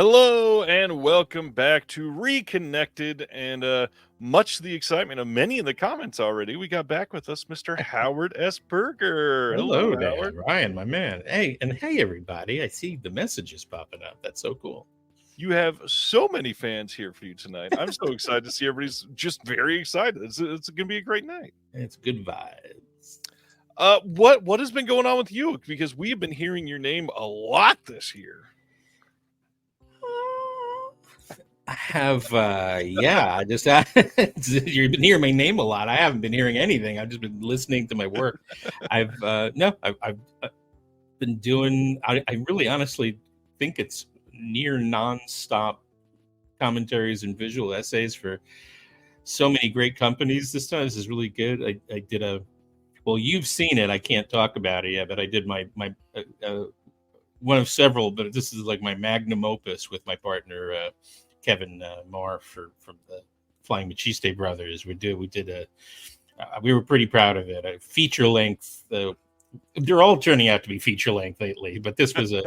Hello and welcome back to Reconnected, and much to the excitement of many in the comments already, we got back with us Mr. Howard S. Berger. Hello Hello, there, Howard. Ryan, my man. Hey, everybody. I see the messages popping up. That's so cool. You have so many fans here for you tonight. I'm so excited to see everybody's just very excited. It's going to be a great night. It's good vibes. What has been going on with you? Because we've been hearing your name a lot this year. I have, I just you've been hearing my name a lot. I haven't been hearing anything. I've just been listening to my work. I've been doing. I really, honestly think it's near nonstop commentaries and visual essays for so many great companies. This time, this is really good. I did well, you've seen it. I can't talk about it yet, but I did my one of several. But this is like my magnum opus with my partner. Kevin Marr from the Flying Machiste Brothers. We were pretty proud of it. A feature length. They're all turning out to be feature length lately, but this was a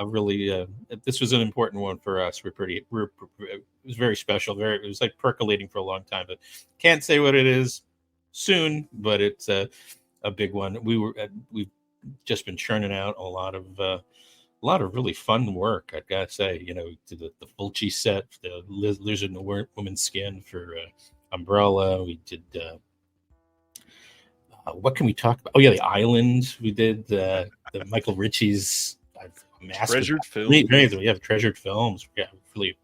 really this was an important one for us. It was very special. It was like percolating for a long time, but can't say what it is soon. But it's a big one. We've just been churning out a lot of really fun work, I've got to say. To the Fulci set, the Lizard and the Woman's Skin for Umbrella. We did, what can we talk about? Oh, yeah, The Island. We did the Michael Ritchie's Treasured film. We have treasured films. Yeah, really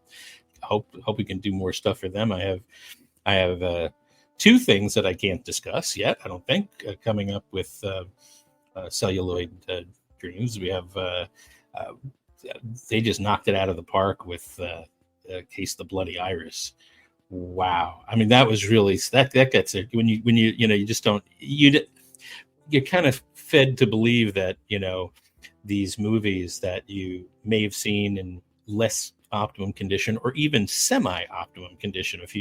hope we can do more stuff for them. I have two things that I can't discuss yet, I don't think, coming up with Celluloid Dreams. We have... they just knocked it out of the park with Case the Bloody Iris. Wow. I mean, that was really, that gets it when you just don't, you're kind of fed to believe that, these movies that you may have seen in less optimum condition or even semi-optimum condition, if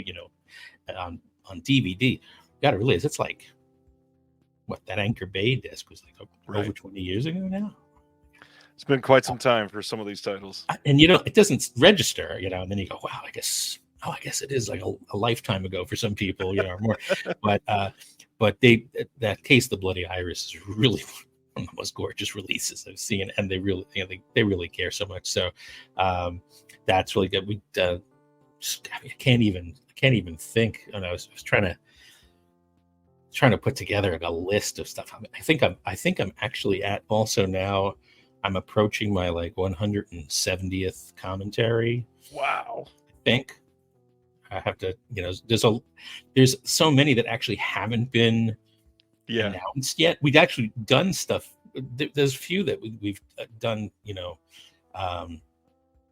on DVD, you got to realize it's like, what, that Anchor Bay disc was like over 20 years ago now. It's been quite some time for some of these titles. And, it doesn't register, and then you go, wow, I guess it is like a lifetime ago for some people, or more. But that Case the Bloody Iris is really one of the most gorgeous releases I've seen. And they really, they really care so much. So that's really good. I can't even think. And I was trying to put together a list of stuff. I think I'm actually at also now. I'm approaching my 170th commentary. Wow. I think I have to, there's so many that actually haven't been announced yet. We've actually done stuff. There's a few that we've done,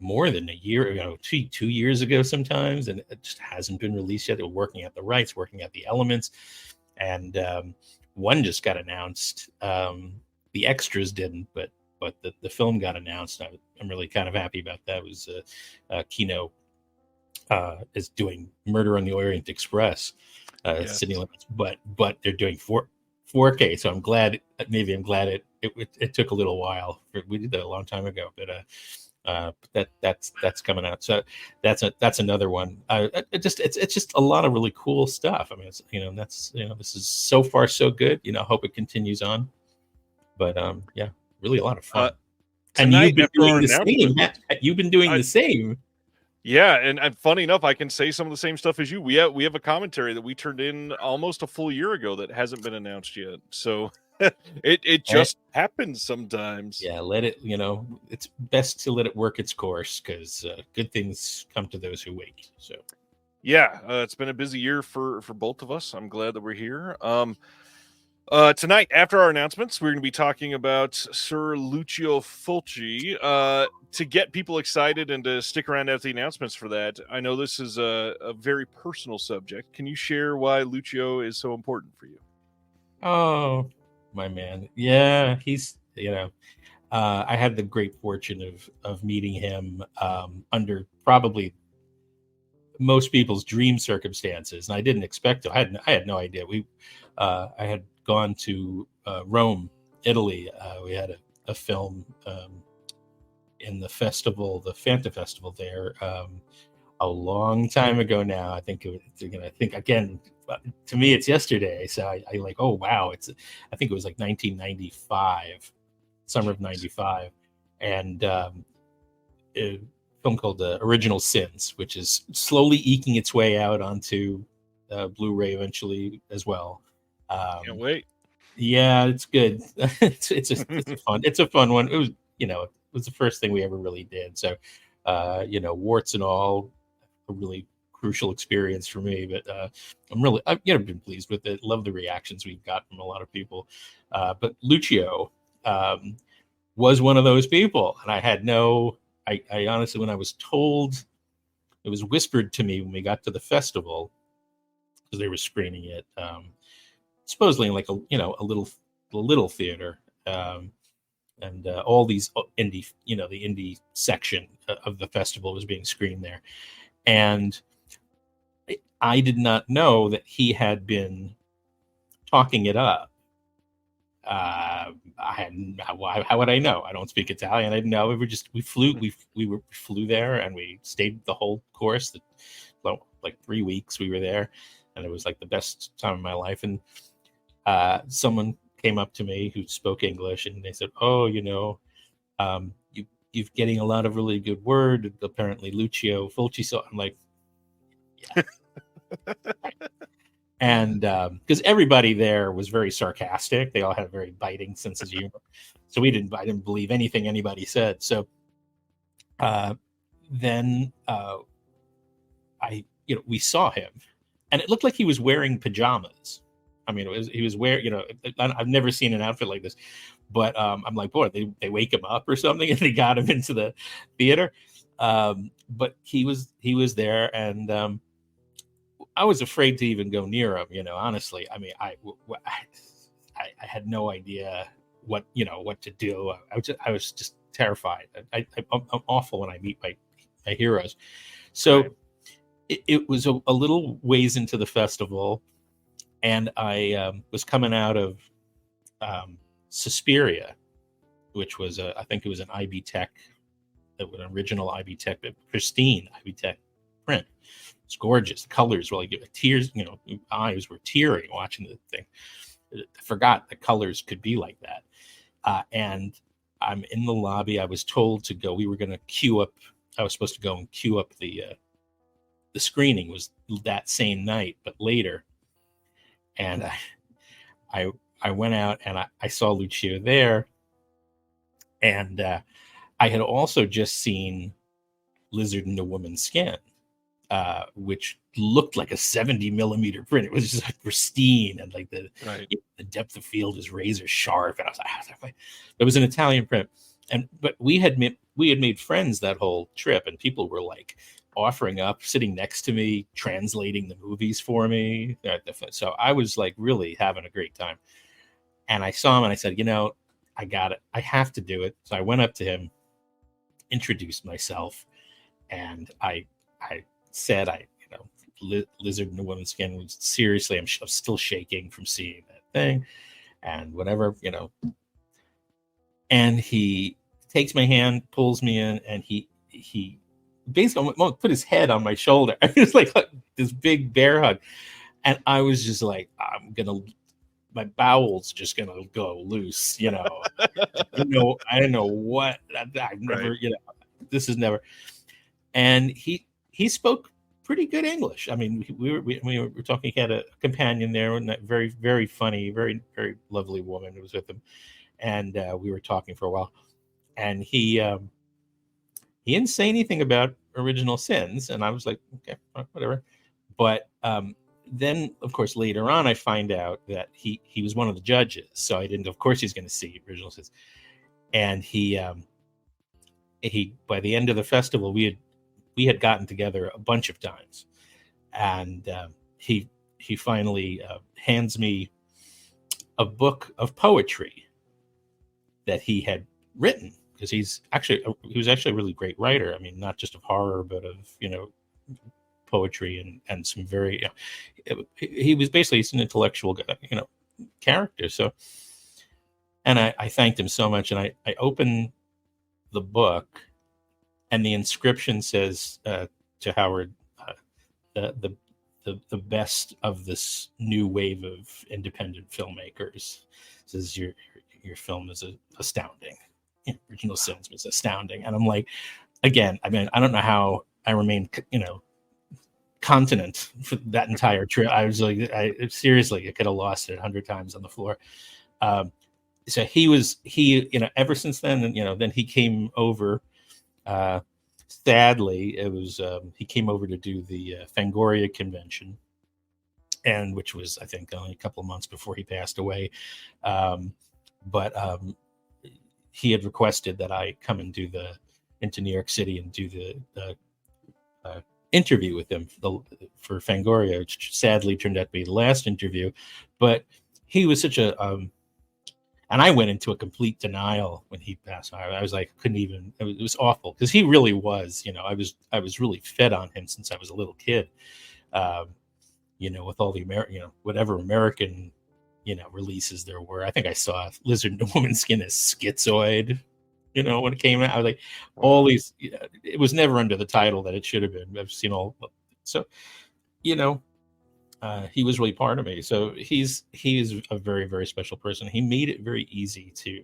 more than a year ago, 2 years ago sometimes, and it just hasn't been released yet. They're working out the rights, working out the elements. And one just got announced. The extras didn't, but the film got announced. I'm really kind of happy about that. It was Kino is doing Murder on the Orient Express, City Limits, but they're doing 4K. So I'm glad it took a little while. We did that a long time ago, but that's coming out. So that's another one. It's just a lot of really cool stuff. I mean, this is so far so good. Hope it continues on. But really a lot of fun. And you've been doing the same. You've been doing the same. Yeah, and funny enough, I can say some of the same stuff as you. We have a commentary that we turned in almost a full year ago that hasn't been announced yet. So it just happens sometimes. Yeah, let it. It's best to let it work its course, because good things come to those who wait. So yeah, it's been a busy year for both of us. I'm glad that we're here. Tonight, after our announcements, we're going to be talking about Sir Lucio Fulci. To get people excited and to stick around after the announcements for that, I know this is a very personal subject. Can you share why Lucio is so important for you? Oh, my man. Yeah, he's, I had the great fortune of meeting him under probably most people's dream circumstances, and I didn't expect to. I had no idea. I had gone to Rome, Italy. We had a film in the festival, the Fanta Festival there, a long time ago now. I think I think again, to me it's yesterday. So I like, oh wow, I think it was like 1995, summer of '95, and a film called Original Sins, which is slowly eking its way out onto Blu-ray eventually as well. Can't wait. Yeah, it's good. It's a fun one. It was, it was the first thing we ever really did. So, warts and all, a really crucial experience for me. But I've been pleased with it. Love the reactions we've got from a lot of people. But Lucio was one of those people, and I had I honestly, when I was told, it was whispered to me when we got to the festival because they were screening it. Supposedly in like a little theater, and all these indie, the indie section of the festival was being screened there, and I did not know that he had been talking it up. How would I know? I don't speak Italian. I didn't know. We flew there and we stayed the whole course. Like 3 weeks we were there, and it was like the best time of my life. And someone came up to me who spoke English, and they said, "Oh, you're getting a lot of really good word. Apparently, Lucio Fulci." So I'm like, yeah. And because everybody there was very sarcastic, they all had a very biting sense of humor. So I didn't believe anything anybody said. So then we saw him, and it looked like he was wearing pajamas. I mean, he was wearing, I've never seen an outfit like this, but I'm like, boy, they wake him up or something, and they got him into the theater. But he was there, and I was afraid to even go near him. Honestly, I mean, I had no idea what to do. I was just terrified. I'm awful when I meet my heroes. So right. It was a little ways into the festival, and I was coming out of Suspiria, which was I think it was an IB Tech, an original IB Tech, pristine IB Tech print. It's gorgeous. The colors were like tears. Eyes were tearing watching the thing. I forgot the colors could be like that. And I'm in the lobby. I was told to go. We were going to queue up. I was supposed to go and queue up the screening was that same night, but later. And I went out and I saw Lucio there, and I had also just seen Lizard in a Woman's Skin, which looked like a 70 millimeter print. It was just like pristine, and like the depth of field is razor sharp. And I was like, it was an Italian print, but we had made friends that whole trip, and people were like offering up, sitting next to me, translating the movies for me. So I was like really having a great time. And I saw him and I said, I got it. I have to do it. So I went up to him, introduced myself, and I said, Lizard in a Woman's Skin was seriously, I'm still shaking from seeing that thing and whatever, And he takes my hand, pulls me in, and he basically put his head on my shoulder. It was like this big bear hug. And I was just like, my bowels just gonna go loose, I don't know what. I've never, this is never. And he spoke pretty good English. I mean, we were talking. He had a companion there, and that very, very funny, very, very lovely woman who was with him, and we were talking for a while. And he didn't say anything about Original Sins, and I was like, okay, whatever. But then, of course, later on, I find out that he was one of the judges. So I didn't. Of course, he's going to see Original Sins, and he by the end of the festival, we had gotten together a bunch of times, and he finally hands me a book of poetry that he had written, because he was actually a really great writer. I mean, not just of horror, but of poetry and some very. He was basically an intellectual character. So, and I thanked him so much, and I opened the book, and the inscription says to Howard, the best of this new wave of independent filmmakers. It says your film is astounding. Original Sins was astounding, and I'm like, again, I mean, I don't know how I remained, continent for that entire trip. I was like, seriously, I could have lost it 100 times on the floor. So ever since then, and then he came over. Sadly, it was he came over to do the Fangoria convention, and which was, I think, only a couple of months before he passed away. But he had requested that I come and into New York City and do the interview with him for Fangoria, which sadly turned out to be the last interview. But he was such a and I went into a complete denial when he passed away. I was like, couldn't even. It was awful because he really was. I was really fed on him since I was a little kid. With all the whatever American, releases there were. I think I saw Lizard in a Woman's Skin as Schizoid. When it came out, I was like, all these. It was never under the title that it should have been. I've seen all. So, he was really part of me. So he is a very, very special person. He made it very easy to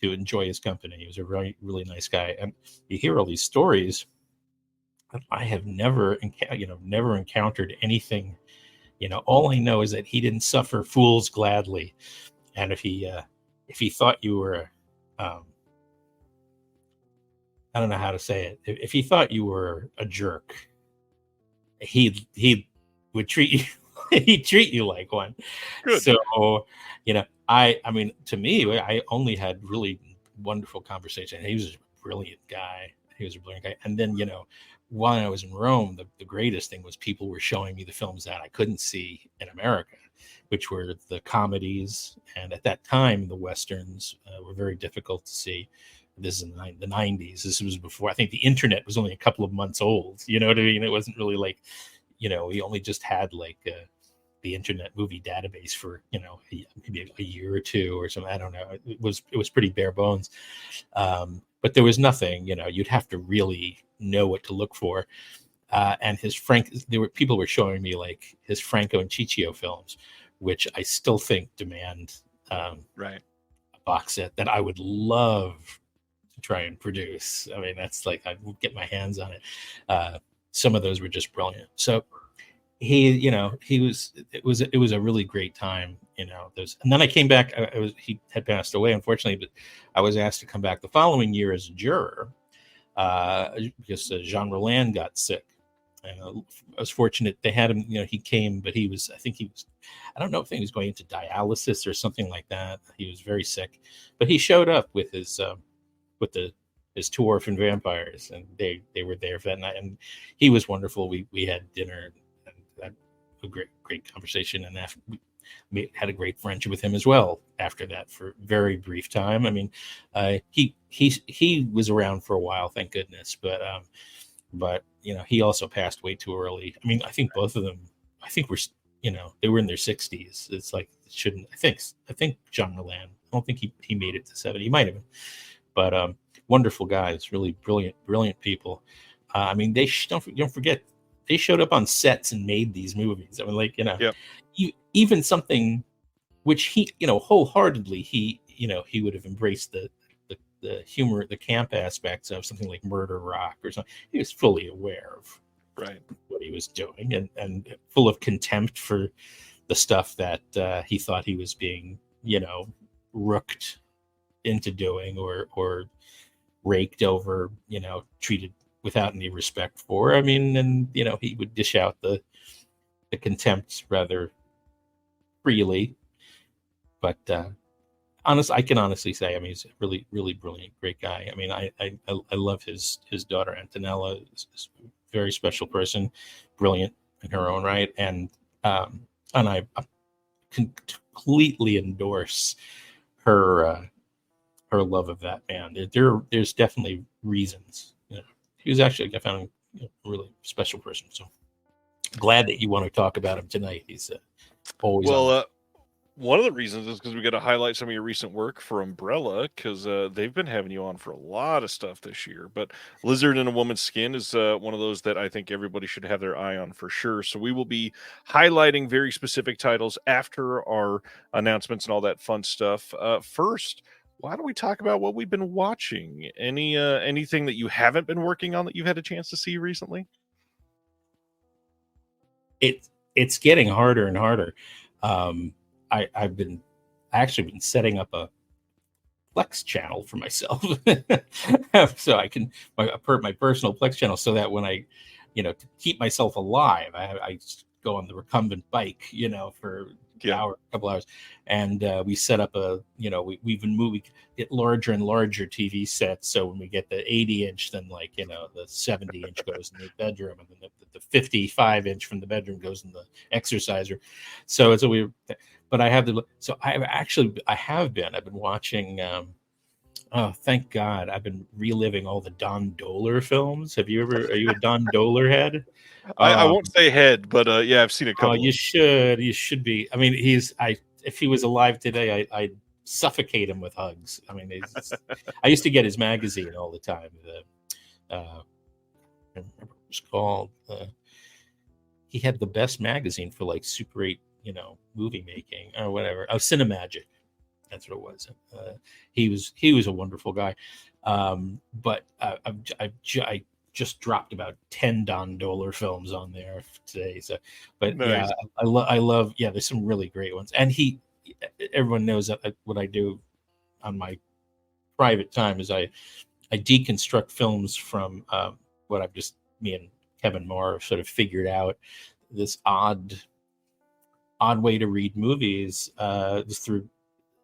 enjoy his company. He was a really, really nice guy. And you hear all these stories. I have never encountered anything. All I know is that he didn't suffer fools gladly. And if he thought you were, I don't know how to say it. If he thought you were a jerk, he would treat you. He'd treat you like one. Good. So, I mean, to me, I only had really wonderful conversation. He was a brilliant guy. And then, while I was in Rome, the greatest thing was people were showing me the films that I couldn't see in America, which were the comedies. And at that time, the Westerns were very difficult to see. This is in the 90s. This was before, I think the internet was only a couple of months old. You know what I mean? It wasn't really like, we only just had like the internet movie database for, maybe a year or two or something. I don't know. It was pretty bare bones. But there was nothing, you'd have to really know what to look for. And people were showing me like his Franco and Ciccio films, which I still think demand a box set that I would love to try and produce. I mean, that's like, I would get my hands on it. Some of those were just brilliant. So it was a really great time, and then I came back. He had passed away, unfortunately, but I was asked to come back the following year as a juror, because Jean Roland got sick. And I was fortunate they had him, he came, but I don't know if he was going into dialysis or something like that. He was very sick, but he showed up with his two orphan vampires, and they were there for that night, and he was wonderful. We had dinner and had a great conversation, and we had a great friendship with him as well after that for a very brief time. I mean, he was around for a while, thank goodness, but he also passed way too early. I mean, I think both of them, they were in their 60s. It's like, it shouldn't, I think Jean Roland, I don't think he made it to 70. He might have been, but wonderful guys, really brilliant people. I mean, don't forget, they showed up on sets and made these movies. I mean, like, yep. Even something which he, wholeheartedly, he would have embraced the humor, the camp aspects of something like Murder Rock or something. He was fully aware of what he was doing, and full of contempt for the stuff that he thought he was being, rooked into doing or raked over, treated without any respect for. I mean, and he would dish out the contempt rather freely, but I can honestly say, I mean, he's a really, really brilliant, great guy. I mean, I love his daughter Antonella. Is a very special person, brilliant in her own right, and I completely endorse her love of that man. There's definitely reasons. He was actually, I found him a really special person. So glad that you want to talk about him tonight. He's always One of the reasons is because we got to highlight some of your recent work for Umbrella, because they've been having you on for a lot of stuff this year. But Lizard in a Woman's Skin is one of those that I think everybody should have their eye on for sure. So we will be highlighting very specific titles after our announcements and all that fun stuff. First, why don't we talk about what we've been watching? Anything that you haven't been working on that you've had a chance to see recently? It's getting harder and harder. I've been actually been setting up a Plex channel for myself, so I can my personal Plex channel, so that when I, to keep myself alive, I just go on the recumbent bike, for an hour, a couple hours, and we set up we've been moving it larger and larger TV sets. So when we get the 80-inch, then the 70-inch goes in the bedroom, and then the 55-inch from the bedroom goes in the exerciser. So it's a weird. But I've been watching. Oh, thank God! I've been reliving all the Don Dohler films. Are you a Don Dohler head? I won't say head, but yeah, I've seen a couple. Oh, you should be. I mean, if he was alive today, I'd suffocate him with hugs. I mean, I used to get his magazine all the time. I remember what it was called. He had the best magazine for like Super 8, movie making or whatever. Oh, Cinemagic. That's what it was. He was a wonderful guy. But I just dropped about 10 Don Dohler films on there today. So, but nice. Yeah, I love. Yeah, there's some really great ones. And everyone knows that what I do on my private time is I deconstruct films from what me and Kevin Moore have sort of figured out, this odd way to read movies through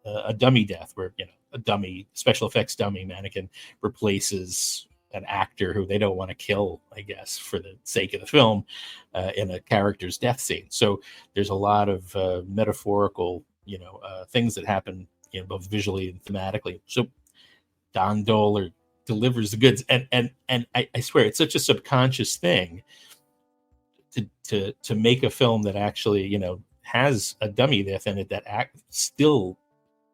a dummy death, where a dummy special effects dummy mannequin replaces an actor who they don't want to kill, I guess, for the sake of the film, in a character's death scene. So there's a lot of metaphorical, things that happen, both visually and thematically. So Don Dohler delivers the goods, and I swear it's such a subconscious thing to make a film that actually, has a dummy death in it, that still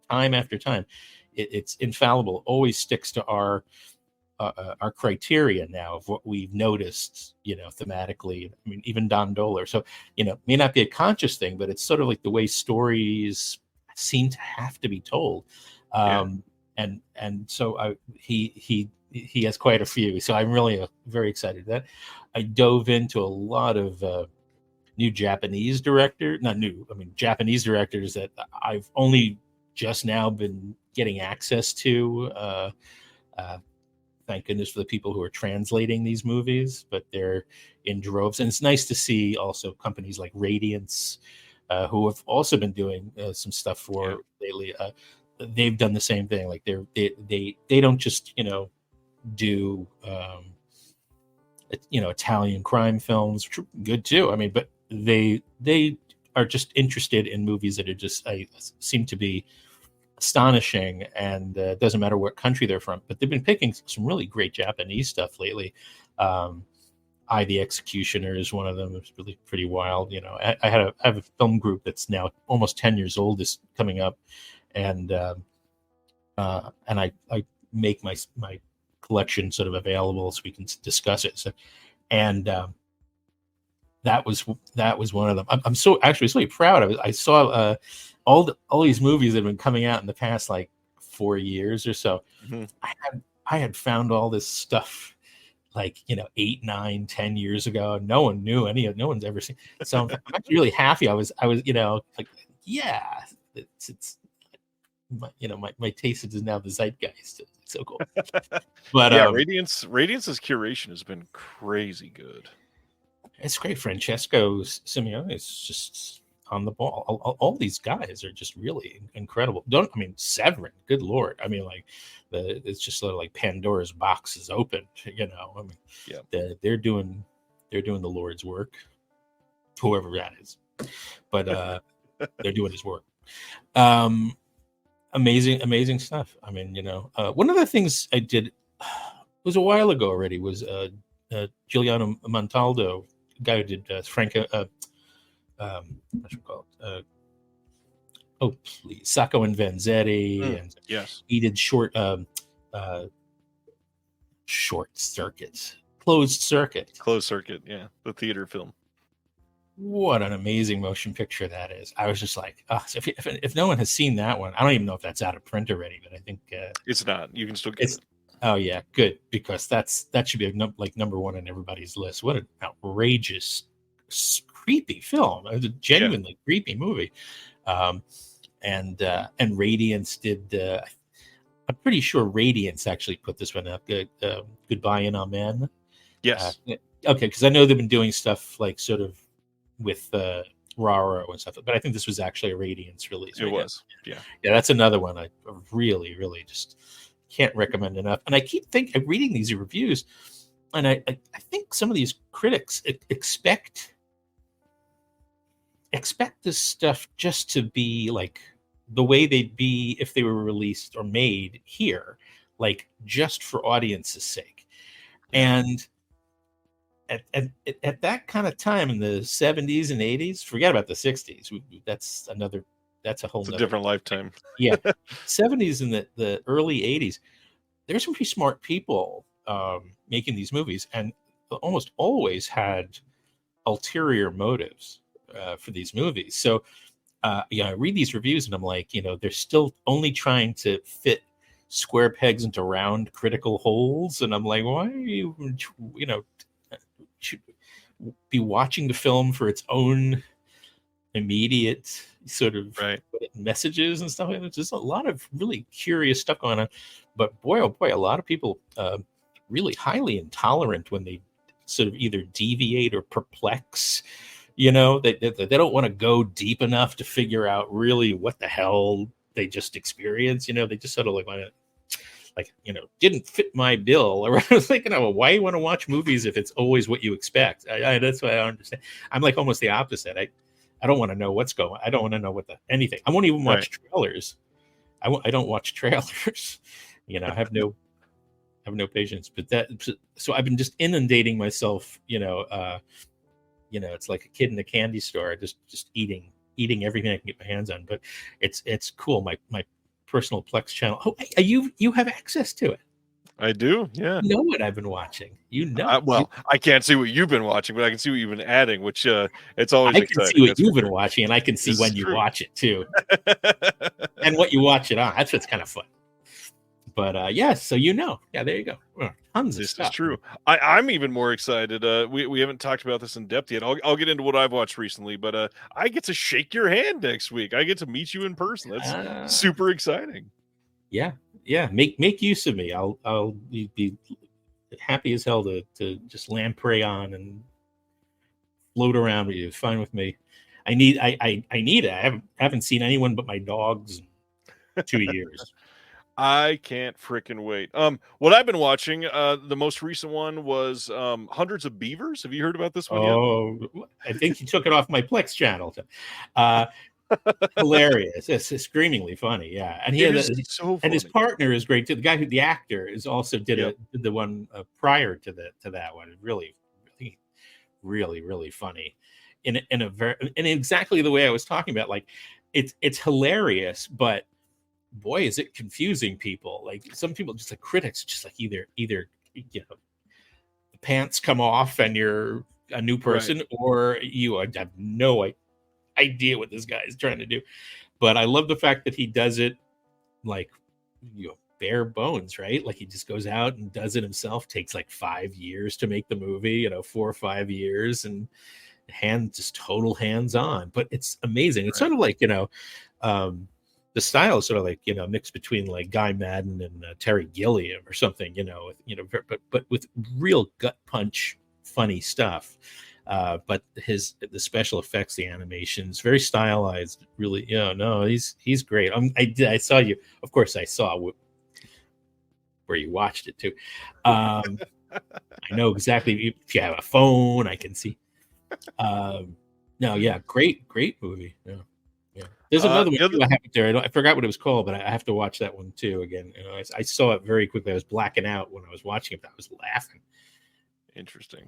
time after time, it's infallible, always sticks to our criteria now of what we've noticed, thematically. I mean, even Don Dohler. So, may not be a conscious thing, but it's sort of like the way stories seem to have to be told. And so he has quite a few. So I'm really very excited that I dove into a lot of new Japanese directors that I've only just now been getting access to. Thank goodness for the people who are translating these movies, but they're in droves. And it's nice to see also companies like Radiance, who have also been doing some stuff for lately. They've done the same thing. Like they don't just do Italian crime films, which are good too. I mean, but they are just interested in movies that are just seem to be astonishing, and it doesn't matter what country they're from. But they've been picking some really great Japanese stuff lately. The Executioner is one of them. It's really pretty wild. I have a film group that's now almost 10 years old, is coming up, and I make my collection sort of available so we can discuss it. So, and that was one of them. I'm so proud of it. I saw all these movies that have been coming out in the past like 4 years or so. Mm-hmm. I had found all this stuff like 8, 9, 10 years ago. No one knew any of. No one's ever seen. So I'm actually really happy. I was like, yeah, it's my taste is now the zeitgeist. It's so cool. But yeah, Radiance's curation has been crazy good. It's great. Francesco Simeone is just on the ball. All these guys are just really incredible. Severin, good Lord. I mean, like it's just sort of like Pandora's box is opened. They're doing the Lord's work, whoever that is. But they're doing his work. Amazing stuff. I mean, one of the things I did was a while ago already was Giuliano Montaldo, guy who did Franco. What's it called? Oh, please, Sacco and Vanzetti, and Yes. he did uh, short circuit, closed circuit. Closed Circuit, yeah, the theater film. What an amazing motion picture that is! I was just like, oh, so if no one has seen that one, I don't even know if that's out of print already, but I think It's not. You can still get it's. it. Oh yeah, good, because that should be like number one on everybody's list. What an outrageous, creepy film! It was a genuinely creepy movie. Um, and Radiance did. I'm pretty sure Radiance actually put this one up. Goodbye and Amen. Yes. Okay, because I know they've been doing stuff like sort of with Raro and stuff, but I think this was actually a Radiance release. It was. Yeah. Yeah, that's another one I really, really just can't recommend enough. And I keep reading these reviews, and I think some of these critics expect this stuff just to be like the way they'd be if they were released or made here, like just for audience's sake. And at that kind of time in the 70s and 80s, forget about the 60s. That's a whole different lifetime. Yeah. 70s and the early 80s, there's some pretty smart people making these movies, and almost always had ulterior motives for these movies. So I read these reviews and I'm like, they're still only trying to fit square pegs into round critical holes. And I'm like, why are you, should be watching the film for its own immediate sort of messages and stuff. There's just a lot of really curious stuff going on. But boy, oh boy, a lot of people really highly intolerant when they sort of either deviate or perplex. They don't want to go deep enough to figure out really what the hell they just experienced. They just sort of didn't fit my bill. Or I was like, why you want to watch movies if it's always what you expect? That's what I don't understand. I'm like almost the opposite. I don't want to know what's going on. I don't want to know anything. I won't even watch trailers. I don't watch trailers. I have no patience. But so I've been just inundating myself, it's like a kid in a candy store, just eating everything I can get my hands on. But it's cool. My personal Plex channel. Oh, you have access to it. I do. Yeah. You know what I've been watching. I can't see what you've been watching, but I can see what you've been adding, which it's always exciting. I can see what you've been watching, and I can see when you watch it too, and what you watch it on. That's what's kind of fun. But so yeah, there you go. Tons of stuff. This is true. I'm even more excited. We haven't talked about this in depth yet. I'll get into what I've watched recently, but I get to shake your hand next week. I get to meet you in person. That's super exciting. Yeah. Make use of me. I'll be happy as hell to just lamprey on and float around with you. It's fine with me. I need it. I haven't seen anyone but my dogs in 2 years. I can't freaking wait. What I've been watching, the most recent one was Hundreds of Beavers. Have you heard about this one yet? Oh, I think you took it off my Plex channel. Hilarious. It's screamingly funny. Yeah. And so funny. And his partner is great too. The actor is also did the one prior to that one. Really, really, really, really funny in exactly the way I was talking about. Like it's hilarious, but boy, is it confusing people. Like some people, just like critics, just like either the pants come off and you're a new person, or you have no idea what this guy is trying to do. But I love the fact that he does it like bare bones, right? Like he just goes out and does it himself. Takes like 5 years to make the movie, 4 or 5 years, and just total hands on. But it's amazing. It's sort of like the style is sort of like mixed between like Guy Madden and Terry Gilliam or something, but with real gut punch funny stuff. But the special effects, the animations, very stylized. Really, he's great. I saw you. Of course, I saw where you watched it too. I know exactly. If you have a phone, I can see. Great movie. Yeah. There's another one I have there. I forgot what it was called, but I have to watch that one too again. I saw it very quickly. I was blacking out when I was watching it. I was laughing. Interesting.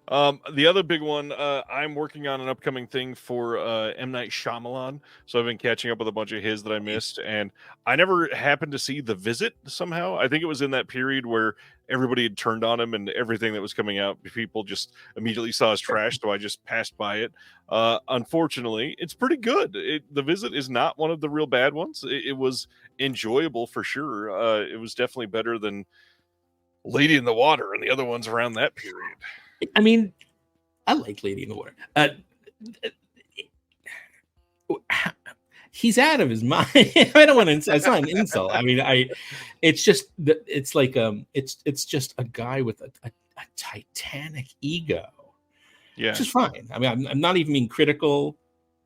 The other big one, I'm working on an upcoming thing for M. Night Shyamalan. So I've been catching up with a bunch of his that I missed. And I never happened to see The Visit somehow. I think it was in that period where everybody had turned on him and everything that was coming out, people just immediately saw as trash. So I just passed by it. Unfortunately, it's pretty good. The Visit is not one of the real bad ones. It was enjoyable for sure. It was definitely better than Lady in the Water and the other ones around that period. I mean, I like Lady in the Water. He's out of his mind. I don't want to. It's not an insult. I mean, it's just. It's like It's just a guy with a titanic ego. Yeah, which is fine. I mean, I'm not even being critical.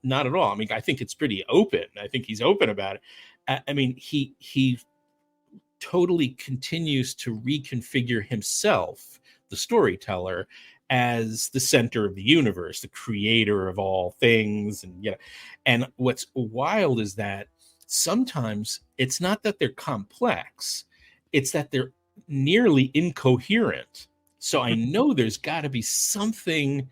Not at all. I mean, I think it's pretty open. I think he's open about it. I mean, he totally continues to reconfigure himself, the storyteller, as the center of the universe, the creator of all things. And what's wild is that sometimes it's not that they're complex, it's that they're nearly incoherent. So I know there's got to be something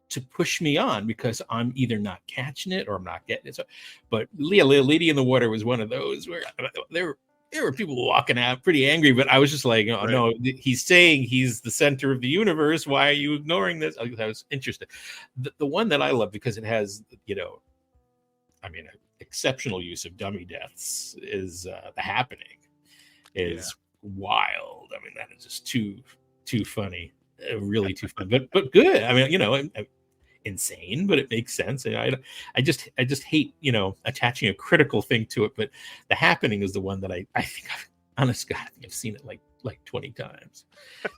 to push me on because I'm either not catching it or I'm not getting it. So, but Lady in the Water was one of those where there were people walking out pretty angry, but I was just like, oh, right. No, he's saying he's the center of the universe. Why are you ignoring this? I was interested. The one that I love because it has, exceptional use of dummy deaths is The Happening is wild. I mean, that is just too funny, really too fun, but good. I mean, insane, but it makes sense. And I just hate, attaching a critical thing to it. But The Happening is the one that I think honest God, I think I've seen it like 20 times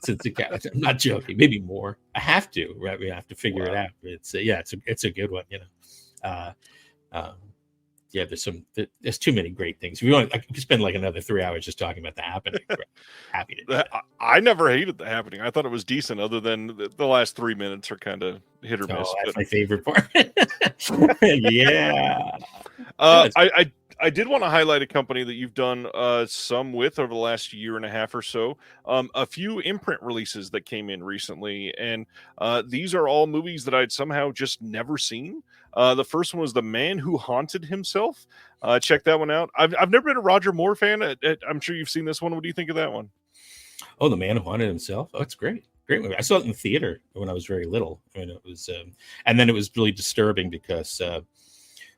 since it got. I'm not joking, maybe more. I have to, right? We have to figure it out. But it's a good one, there's too many great things. If you want, I could spend like another 3 hours just talking about The Happening. Happy to do that. I never hated The Happening. I thought it was decent, other than the last 3 minutes are kind of hit or miss. That's my favorite part. Yeah. I did want to highlight a company that you've done some with over the last year and a half or so. A few imprint releases that came in recently, and these are all movies that I'd somehow just never seen. The first one was The Man Who Haunted Himself. Check that one out. I've never been a Roger Moore fan. I'm sure you've seen this one. What do you think of that one? Oh, The Man Who Haunted Himself. Oh, it's great. Great movie. I saw it in the theater when I was very little. I mean, it was, and then it was really disturbing because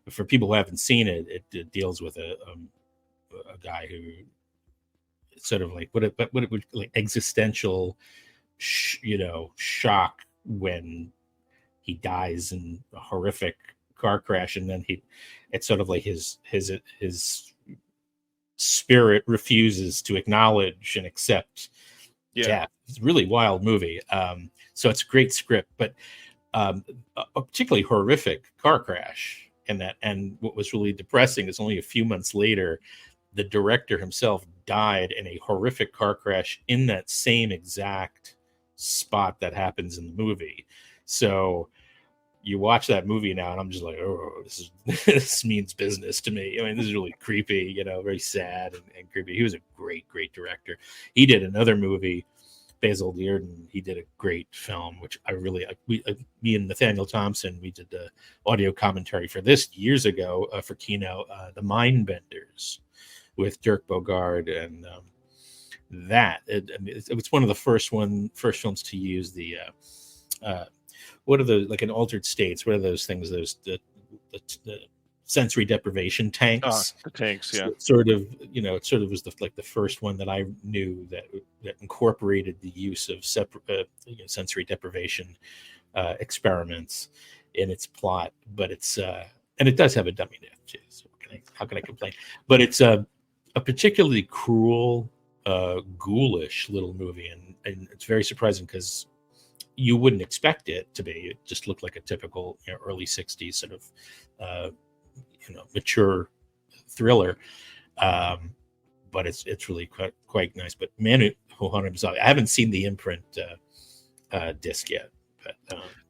for people who haven't seen it, it deals with a guy who sort of like what it would like existential, shock when he dies in a horrific car crash, and then it's sort of like his spirit refuses to acknowledge and accept death. It's a really wild movie. So it's a great script, but a particularly horrific car crash. And what was really depressing is only a few months later, the director himself died in a horrific car crash in that same exact spot that happens in the movie. So you watch that movie now, and I'm just like, oh, this means business to me. I mean, this is really creepy, very sad and creepy. He was a great, great director. He did another movie, Basil Dearden. He did a great film, which I really, me and Nathaniel Thompson, we did the audio commentary for this years ago for Kino, The Mindbenders with Dirk Bogarde, and it was one of the first films to use the what are those, like in Altered States? What are those things? Those the sensory deprivation tanks. The tanks, yeah. So it sort of was the first one that I knew that incorporated the use of sensory deprivation experiments in its plot. But it's and it does have a dummy death too. So how can I complain? But it's a particularly cruel, ghoulish little movie, and it's very surprising because you wouldn't expect it to be. It just looked like a typical early 60s sort of mature thriller, but it's really quite nice. But Man Who Haunted Himself, I haven't seen the imprint disc yet, but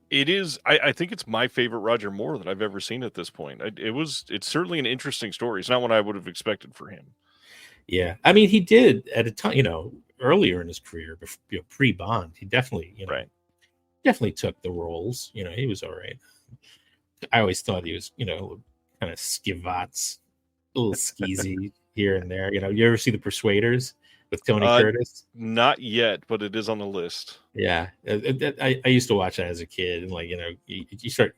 it is. I think it's my favorite Roger Moore that I've ever seen at this point. It's certainly an interesting story. It's not what I would have expected for him. Yeah, I mean, he did at a time, earlier in his career, pre-Bond, he definitely, right. definitely took the roles. He was all right. I always thought he was, kind of skivats, a little skeezy here and there. You ever see The Persuaders with Tony Uh, Curtis? Not yet, but it is on the list. Yeah, I used to watch that as a kid, and you start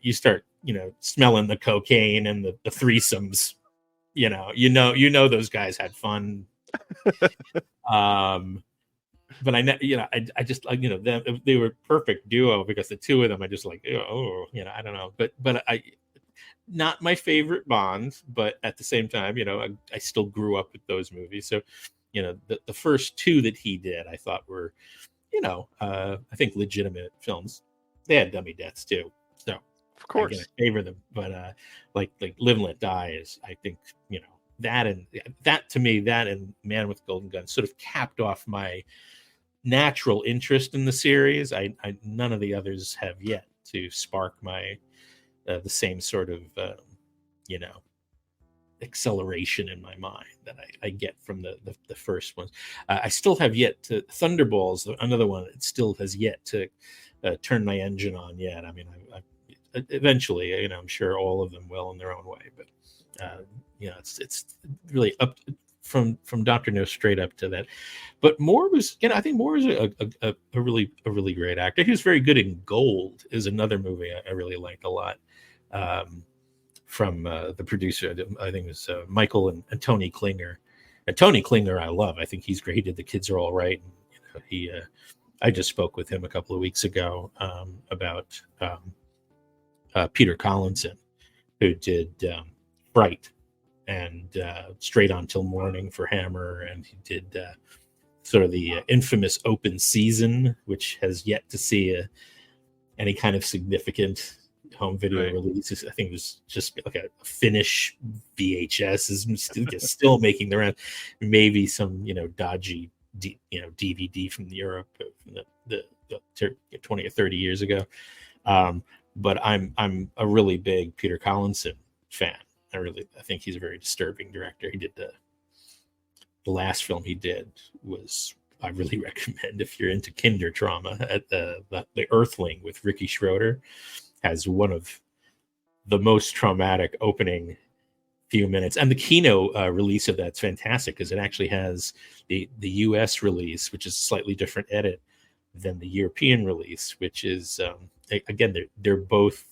smelling the cocaine and the threesomes. Those guys had fun. But I just them, they were perfect duo because the two of them I just like, I don't know, but I not my favorite Bond, but at the same time, I still grew up with those movies. So, the first two that he did, I thought were, I think legitimate films. They had dummy deaths too, so Of course. again, I favor them. But like Live and Let Die is, I think, that to me, that and Man with Golden Gun sort of capped off my natural interest in the series. I none of the others have yet to spark my the same sort of acceleration in my mind that I get from the first ones. I still have yet to Thunderball's another one that still has yet to turn my engine on yet. I mean, I eventually, I'm sure all of them will in their own way, but it's really up from Dr. No straight up to that. But Moore was, I think Moore is a really great actor. He was very good in Gold, is another movie I really liked a lot. From the producer, I think it was Michael and Tony Klinger. And Tony Klinger, I love. I think he's great. He did The Kids Are All Right. And, I just spoke with him a couple of weeks ago about Peter Collinson, who did Bright and Straight On Till Morning for Hammer, and he did sort of the infamous Open Season, which has yet to see any kind of significant home video release. I think it was just like a Finnish VHS is still making the round. Maybe some dodgy DVD from Europe from the 20 or 30 years ago. But I'm a really big Peter Collinson fan. I think he's a very disturbing director. He did the last film he did was, I really recommend if you're into kinder trauma, at the Earthling with Ricky Schroeder has one of the most traumatic opening few minutes, and the Kino release of that's fantastic because it actually has the US release, which is a slightly different edit than the European release, which is again they're both,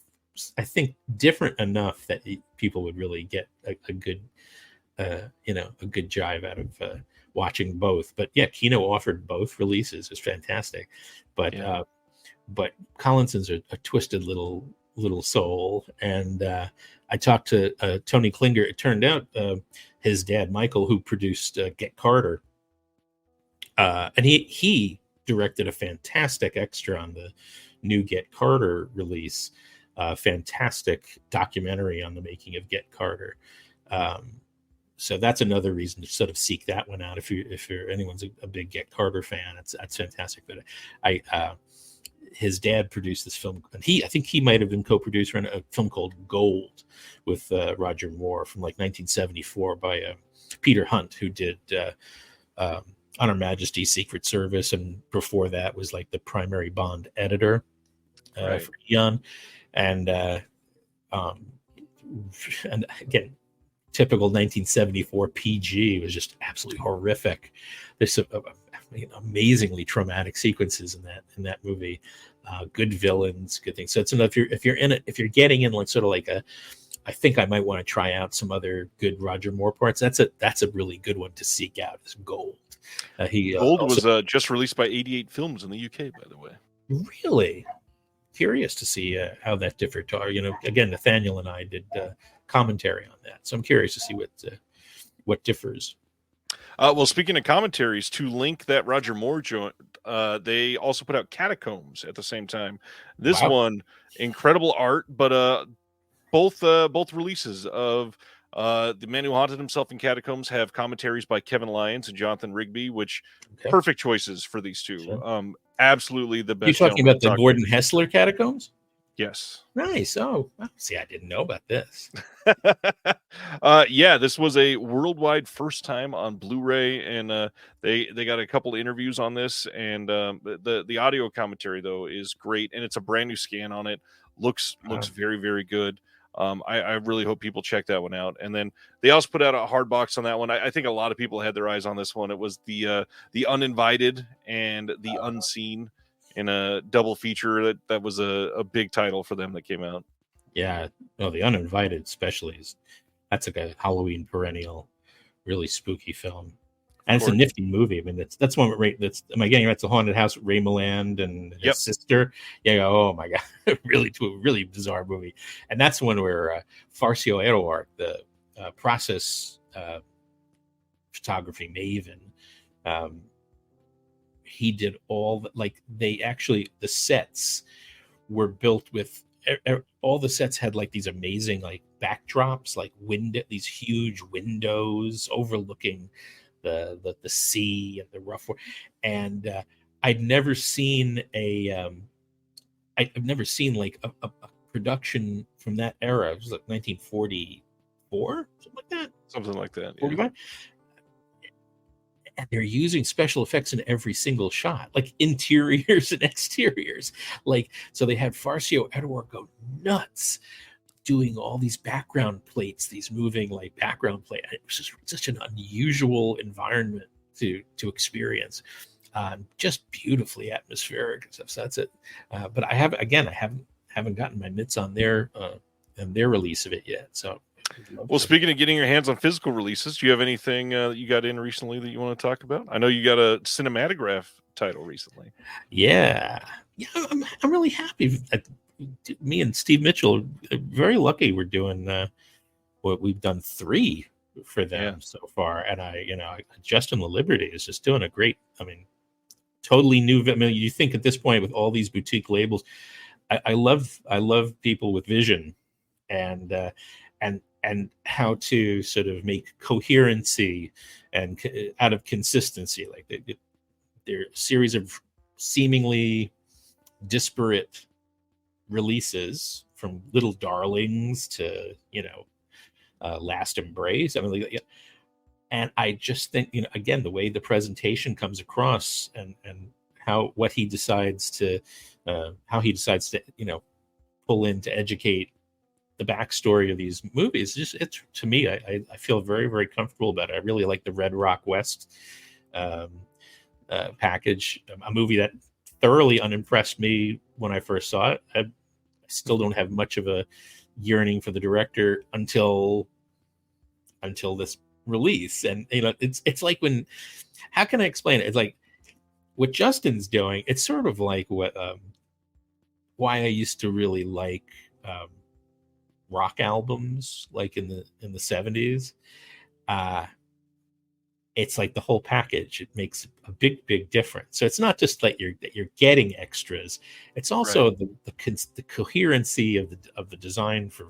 I think, different enough that people would really get a good a good jive out of watching both. But yeah, Kino offered both releases. It's fantastic, but Collinson's a twisted little soul. And I talked to Tony Klinger. It turned out his dad, Michael, who produced Get Carter, and he directed a fantastic extra on the new Get Carter release. Fantastic documentary on the making of Get Carter. So that's another reason to sort of seek that one out if you're anyone's a big Get Carter fan. That's fantastic. But his dad produced this film, and I think he might have been co-producer on a film called Gold with Roger Moore from like 1974 by Peter Hunt, who did On Her Majesty's Secret Service, and before that was like the primary Bond editor for Eon, and again, typical 1974 PG was just absolutely horrific. There's some amazingly traumatic sequences in that movie. Good villains, good things. So it's enough if you're in it, if you're getting in like sort of like I think I might want to try out some other good Roger Moore parts. That's a really good one to seek out. Is Gold. Gold was just released by 88 Films in the UK, by the way. Really curious to see how that differed. Again, Nathaniel and I did commentary on that, so I'm curious to see what differs. Well, speaking of commentaries, to link that Roger Moore joint, they also put out Catacombs at the same time. This one, incredible art, but both releases of The Man Who Haunted Himself in Catacombs have commentaries by Kevin Lyons and Jonathan Rigby, which perfect choices for these two. Sure. Absolutely the best. You're talking about the Gordon Hessler Catacombs? Yes. Nice. Oh, see, I didn't know about this. Yeah, this was a worldwide first time on Blu-ray, and they got a couple interviews on this, and the audio commentary though is great, and it's a brand new scan on it. Looks very very good. I really hope people check that one out. And then they also put out a hard box on that one. I think a lot of people had their eyes on this one. It was the Uninvited and the Unseen in a double feature. That was a big title for them that came out. Yeah. No, The Uninvited especially that's like a Halloween perennial, really spooky film. And it's a nifty movie. I mean, that's one with am I getting that's a haunted house with Ray Milland and his sister. Yeah, oh my god, really bizarre movie. And that's one where Farcio Edouard, the process photography maven, he did all the sets were built with all the sets had like these amazing like backdrops, like these huge windows overlooking the sea and the rough water. And I've never seen I've never seen like a production from that era. It was like 1944, something like that. Yeah. And they're using special effects in every single shot, like interiors and exteriors. Like, so they had Farcio Edouard go nuts doing all these background plates, these moving like background plate. It was just such an unusual environment to experience. Just beautifully atmospheric and stuff. So that's it. But I haven't gotten my mitts on their release of it yet. So. Well, speaking of getting your hands on physical releases, do you have anything that you got in recently that you want to talk about? I know you got a cinematograph title recently. Yeah, I'm really happy. Me and Steve Mitchell are very lucky. We're doing what we've done 3 for them so far, and Justin the Liberty is just doing a great. I mean, totally new. I mean, you think at this point with all these boutique labels, I love people with vision, and how to sort of make coherency and out of consistency. Like they're a series of seemingly disparate releases, from Little Darlings to Last Embrace. I mean, and I just think again the way the presentation comes across and how he decides to pull in to educate the backstory of these movies, it's to me, I feel very, very comfortable about it. I really like the Red Rock West package, a movie that thoroughly unimpressed me when I first saw it. I still don't have much of a yearning for the director until this release. And it's like how can I explain it? It's like what Justin's doing. It's sort of like what why I used to really like rock albums, like in the 70s. It's like the whole package. It makes a big difference. So it's not just like you're getting extras. It's also the coherency of the design for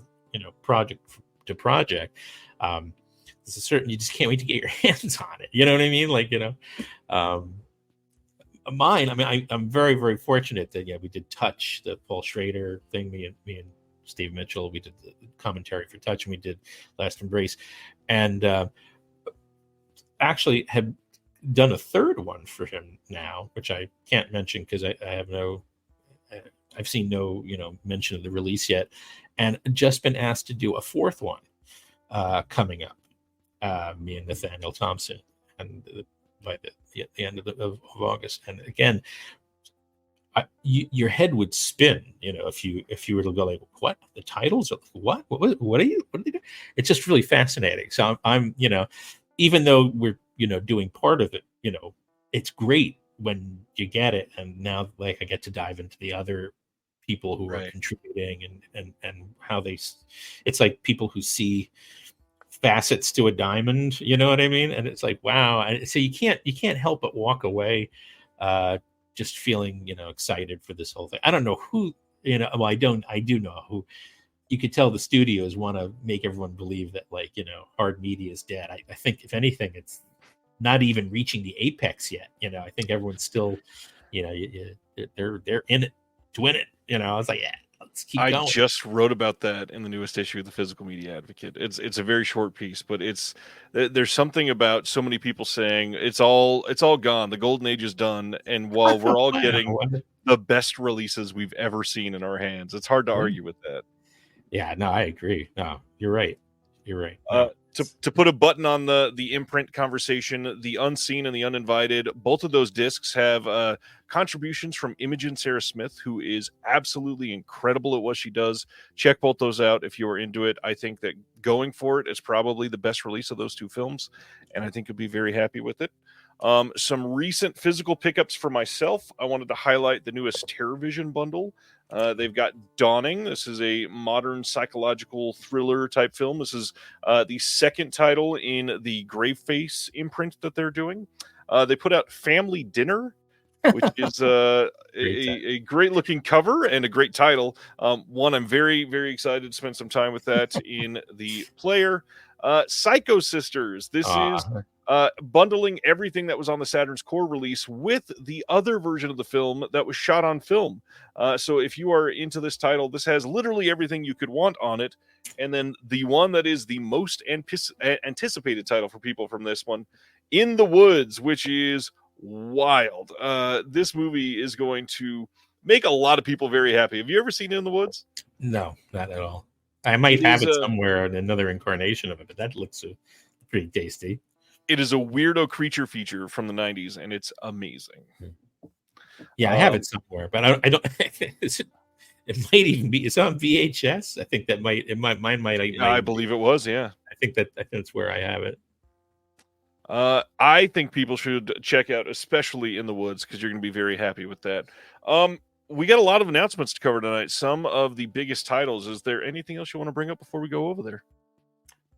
project to project. There's a certain, you just can't wait to get your hands on it. You know what I mean? Like mine. I mean, I'm very, very fortunate that we did Touch, the Paul Schrader thing. Me and Steve Mitchell, we did the commentary for Touch, and we did Last Embrace, and actually have done a third one for him now, which I can't mention because I've seen no mention of the release yet, and just been asked to do a fourth one coming up. Me and Nathaniel Thompson, and by the end of August, and again. Your head would spin, if you were to go like, what the titles are, what are they doing? It's just really fascinating. So I'm even though we're doing part of it, it's great when you get it, and now like I get to dive into the other people who are contributing and how it's like people who see facets to a diamond, you know what I mean? And it's like, wow. And so you can't help but walk away just feeling excited for this whole thing. I don't know who well, I do know who. You could tell the studios want to make everyone believe that hard media is dead. I think if anything, it's not even reaching the apex yet. I think everyone's still they're in it to win it. I was like, yeah, let's keep I going. just wrote about that in the newest issue of the Physical Media Advocate. It's a very short piece, but there's something about so many people saying it's all gone. The golden age is done, and while we're all getting the best releases we've ever seen in our hands, it's hard to argue with that. Yeah, no, I agree. No, you're right. You're right. No. To put a button on the imprint conversation, the unseen and the uninvited, both of those discs have contributions from Imogen Sarah Smith, who is absolutely incredible at what she does. Check both those out if you are into it. I think that Going For It is probably the best release of those two films, and I think you'll be very happy with it. Some recent physical pickups for myself. I wanted to highlight the newest TerrorVision bundle. They've got Dawning. This is a modern psychological thriller type film. This is the second title in the Graveface imprint that they're doing. They put out Family Dinner, which is a great looking cover and a great title. One, I'm very, very excited to spend some time with that in the player. Psycho Sisters. This is bundling everything that was on the Saturn's Core release with the other version of the film that was shot on film. So if you are into this title, this has literally everything you could want on it. And then the one that is the most anticipated title for people from this one, In the Woods, which is wild. This movie is going to make a lot of people very happy. Have you ever seen In the Woods? No, not at all. I might have it somewhere in another incarnation of it, but that looks pretty tasty. It is a weirdo creature feature from the 90s, and it's amazing. Yeah, I have it somewhere, but I don't. It might even be. It's on VHS. I think that mine might. I believe it was. Yeah, I think that's where I have it. I think people should check out, especially In the Woods, because you're going to be very happy with that. We got a lot of announcements to cover tonight. Some of the biggest titles. Is there anything else you want to bring up before we go over there?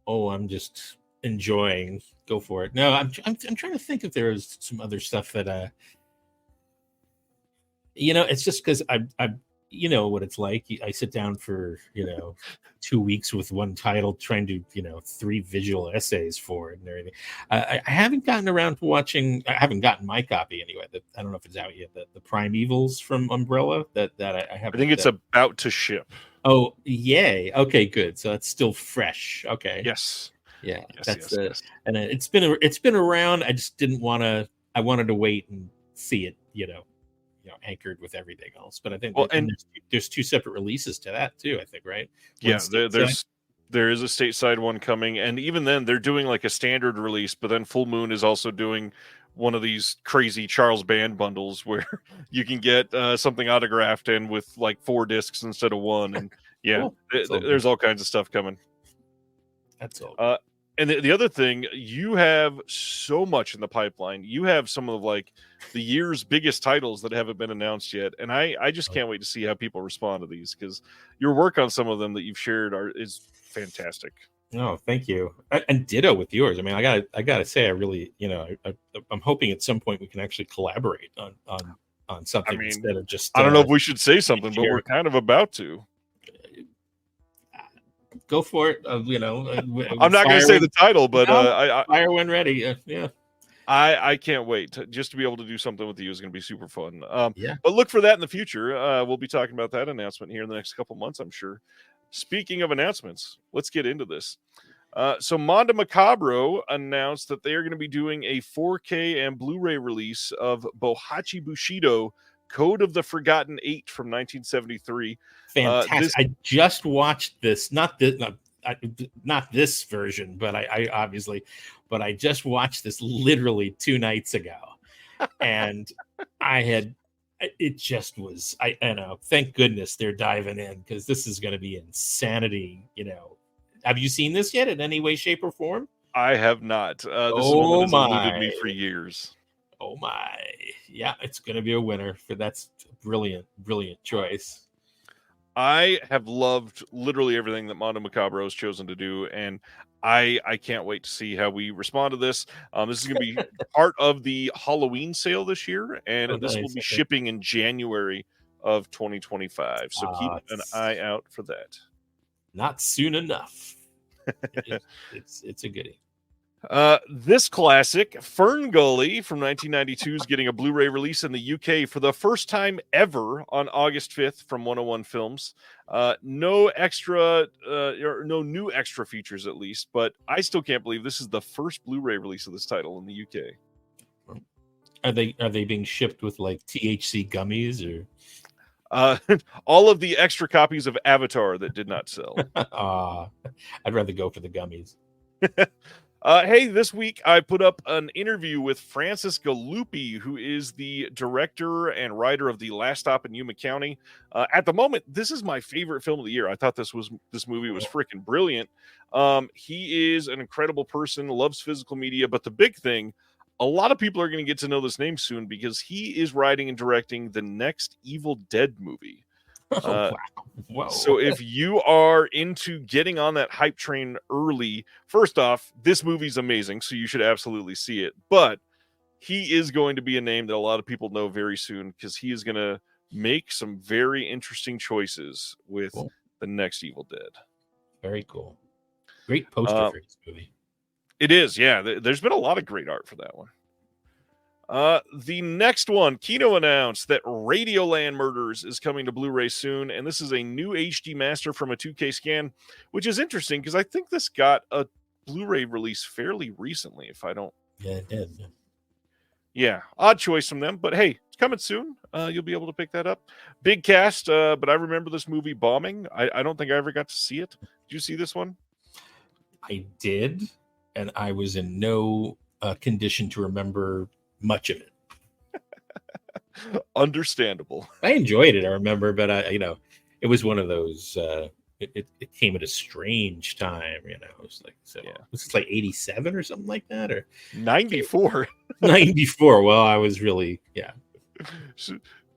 Oh, I'm just enjoying. Go for it. No, I'm trying to think if there is some other stuff that it's just because I you know what it's like. I sit down for 2 weeks with one title, trying to 3 visual essays for it and everything. I haven't gotten around to watching. I haven't gotten my copy anyway. I don't know if it's out yet. The Primevals from Umbrella. That I have. I think it's about to ship. Oh, yay! Okay, good. So it's still fresh. Okay. Yes. Yeah, yes. And it's been around. I just didn't want to. I wanted to wait and see it. Anchored with everything else. But I think there's 2 separate releases to that too. I think, right? Yeah, there is a stateside one coming, and even then they're doing like a standard release. But then Full Moon is also doing one of these crazy Charles Band bundles where you can get something autographed and with like 4 discs instead of 1. And yeah, cool. There's all kinds of stuff coming. That's all. And the other thing, you have so much in the pipeline. You have some of like the year's biggest titles that haven't been announced yet. And I just can't wait to see how people respond to these, because your work on some of them that you've shared is fantastic. Oh, thank you. And ditto with yours. I mean, I gotta say, I really, I'm hoping at some point we can actually collaborate on something instead of just. I don't know if we should say something, but we're kind of about to. Go for it. I'm not going to say the title, but fire when ready. Yeah. I can't wait just to be able to do something with you. Is going to be super fun. Yeah. But look for that in the future. We'll be talking about that announcement here in the next couple months, I'm sure. Speaking of announcements, let's get into this. So Mondo Macabro announced that they are going to be doing a 4K and Blu-ray release of Bohachi Bushido, Code of the Forgotten 8 from 1973. Fantastic. I just watched this, not this version, but I obviously, but I just watched this literally 2 nights ago. And it just was, I know, thank goodness they're diving in, because this is going to be insanity. Have you seen this yet in any way, shape, or form? I have not. This is one that has eluded me for years. Oh my. Yeah, it's going to be a winner. That's a brilliant choice. I have loved literally everything that Mondo Macabro has chosen to do, and I can't wait to see how we respond to this. This is going to be part of the Halloween sale this year, and this will be shipping in January of 2025. So keep an eye out for that. Not soon enough. It's a goodie. This classic, Fern Gully from 1992, is getting a Blu-ray release in the UK for the first time ever on August 5th from 101 Films. No extra, or no new extra features at least, but I still can't believe this is the first Blu-ray release of this title in the UK. Are they being shipped with like THC gummies or? All of the extra copies of Avatar that did not sell. I'd rather go for the gummies. Hey, this week I put up an interview with Francis Galuppi, who is the director and writer of The Last Stop in Yuma County. At the moment, this is my favorite film of the year. I thought this movie was freaking brilliant. He is an incredible person, loves physical media, but the big thing, a lot of people are going to get to know this name soon because he is writing and directing the next Evil Dead movie. Wow. Whoa. So if you are into getting on that hype train early, first off, this movie's amazing, so you should absolutely see it. But he is going to be a name that a lot of people know very soon because he is going to make some very interesting choices with the next Evil Dead. Very cool. Great poster for this movie. It is, yeah. There's been a lot of great art for that one. The next one, Kino announced that Radioland Murders is coming to Blu-ray soon, and this is a new HD master from a 2K scan, which is interesting because I think this got a Blu-ray release fairly recently, if I don't... Yeah, it did. Yeah, odd choice from them, but hey, it's coming soon. You'll be able to pick that up. Big cast, but I remember this movie bombing. I don't think I ever got to see it. Did you see this one? I did, and I was in no condition to remember much of it. Understandable. I enjoyed it, I remember, but it was one of those it came at a strange time, It was like, so yeah. Was it like 87 or something like that, or 94? 94. Well, I was really, yeah.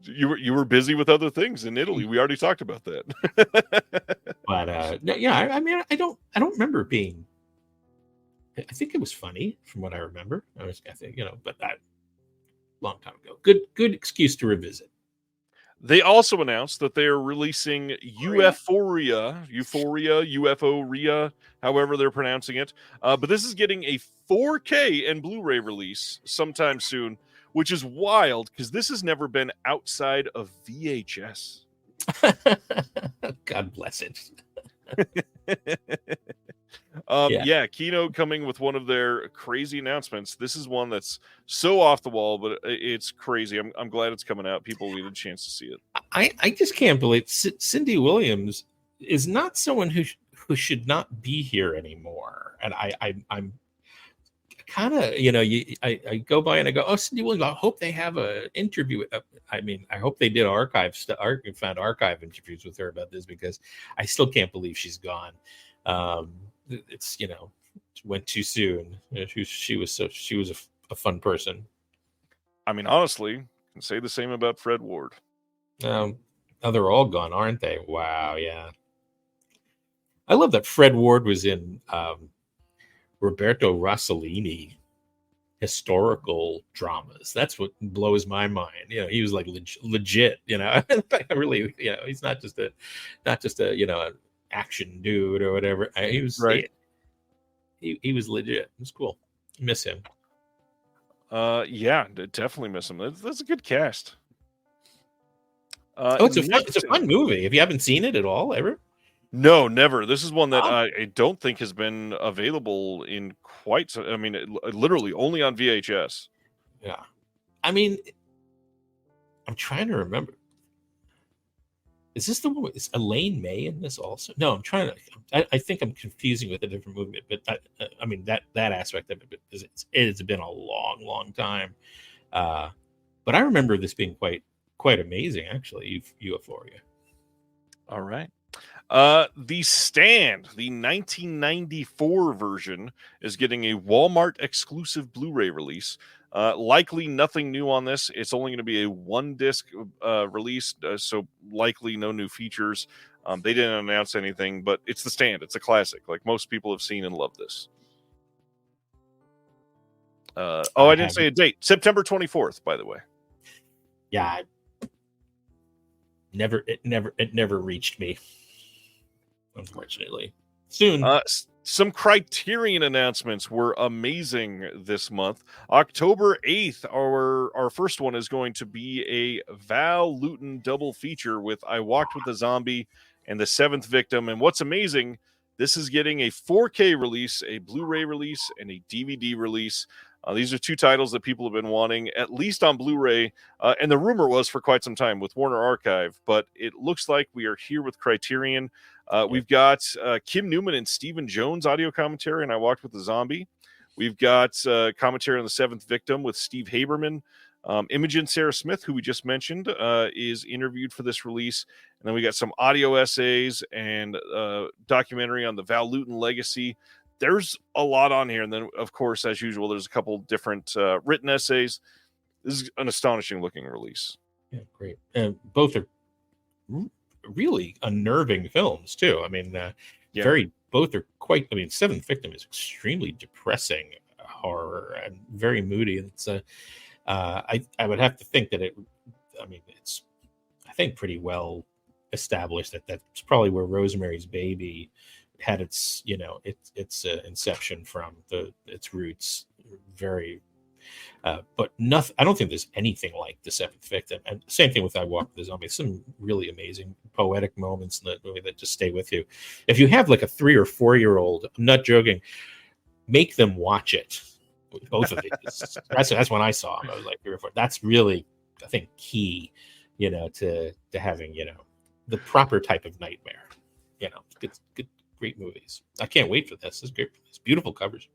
You were busy with other things in Italy. We already talked about that. But yeah, I mean, I don't remember it being. I think it was funny from what I remember. I think, but that long time ago. Good excuse to revisit. They also announced that they are releasing Euphoria, UFO-ria, however they're pronouncing it. But this is getting a 4K and Blu-ray release sometime soon, which is wild because this has never been outside of VHS. God bless it. Yeah, Kino coming with one of their crazy announcements. This is one that's so off the wall, but it's crazy. I'm glad it's coming out. People need a chance to see it. I just can't believe Cindy Williams is not someone who should not be here anymore. And I'm kind of, I go by and I go, oh, Cindy Williams, I hope they have an interview. I hope they did found archive interviews with her about this, because I still can't believe she's gone. It's, went too soon. She was a fun person. I mean, honestly, I can say the same about Fred Ward. Oh, they're all gone, aren't they? Wow, yeah. I love that Fred Ward was in Roberto Rossellini historical dramas. That's what blows my mind. He was like legit. Really. He's not just a an action dude or whatever. He was right. He was legit. It was cool. Miss him. Yeah, definitely miss him. That's a good cast. It's a fun movie. If you haven't seen it at all ever. No, never. This is one that I don't think has been available in quite so. I mean, literally only on VHS. Yeah, I mean, I'm trying to remember. Is this the one with Elaine May in this also? No, I'm trying to. I think I'm confusing with a different movie, but I mean that aspect of it is it's been a long time. But I remember this being quite amazing, actually. Euphoria. All right. The Stand, the 1994 version, is getting a Walmart exclusive Blu-ray release. Likely nothing new on this. It's only going to be a one disc release, so likely no new features. They didn't announce anything, but it's The Stand. It's a classic. Like, most people have seen and loved this. I didn't say a date. September 24th, by the way. Yeah. It never reached me, unfortunately. Soon. Some Criterion announcements were amazing this month. October 8th, our first one is going to be a Val Lewton double feature with I Walked with a Zombie and The Seventh Victim. And what's amazing, this is getting a 4K release, a Blu-ray release, and a DVD release. These are two titles that people have been wanting, at least on Blu-ray, and the rumor was for quite some time with Warner Archive, but it looks like we are here with Criterion. We've got Kim Newman and Stephen Jones audio commentary, and I Walked with the Zombie. We've got commentary on The Seventh Victim with Steve Haberman. Imogen Sarah Smith, who we just mentioned, is interviewed for this release. And then we got some audio essays and documentary on the Val Lewton legacy. There's a lot on here. And then, of course, as usual, there's a couple different written essays. This is an astonishing looking release. Yeah, great. Both are really unnerving films too. I mean, both are quite. I mean, Seventh Victim is extremely depressing horror and very moody. And it's I would have to think that it. I mean, it's I think pretty well established that that's probably where Rosemary's Baby had its inception from, its roots. Very. But nothing. I don't think there's anything like The Seventh Victim. And same thing with I Walk with the Zombie. Some really amazing poetic moments in that movie that just stay with you. If you have like a 3 or 4 year old, I'm not joking, make them watch it. Both of these. That's when I saw them. I was like 3 or 4. That's really, I think, key, to having, the proper type of nightmare. Good, great movies. I can't wait for this. It's great. It's beautiful covers.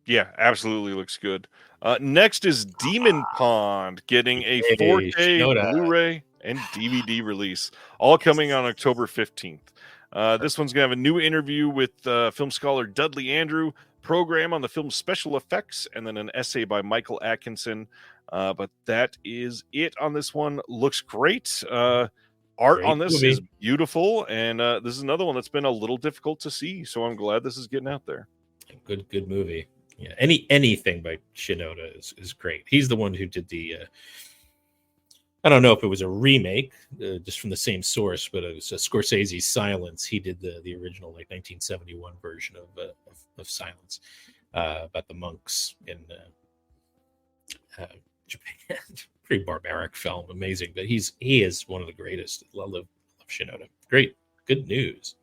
Yeah, absolutely looks good. Next is Demon Pond getting a 4K Blu-ray and DVD release, all coming on October 15th. This one's going to have a new interview with film scholar Dudley Andrew, program on the film's special effects, and then an essay by Michael Atkinson. But that is it on this one. Looks great. Art great on this movie. Is beautiful, and this is another one that's been a little difficult to see, so I'm glad this is getting out there. Good movie. Yeah, anything by Shinoda is great. He's the one who did the I don't know if it was a remake just from the same source, but it was Scorsese's Silence. He did the original 1971 version of Silence about the monks in Japan. Pretty barbaric film, amazing. But he is one of the greatest. I love Shinoda. Great, good news.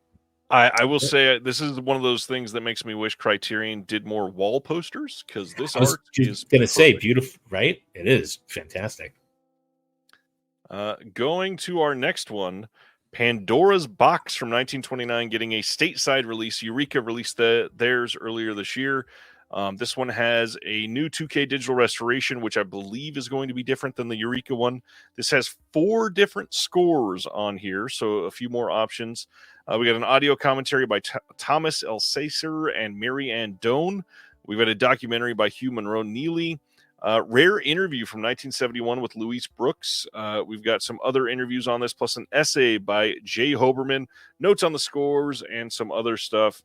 I will say this is one of those things that makes me wish Criterion did more wall posters, because this art is going to say beautiful, right? It is fantastic. Going to our next one, Pandora's Box from 1929 getting a stateside release. Eureka released theirs earlier this year. This one has a new 2K digital restoration, which I believe is going to be different than the Eureka one. This has 4 different scores on here, so a few more options. We got an audio commentary by Thomas Elsacer and Mary Ann Doan. We've got a documentary by Hugh Monroe Neely. Rare interview from 1971 with Louise Brooks. We've got some other interviews on this, plus an essay by Jay Hoberman, notes on the scores, and some other stuff.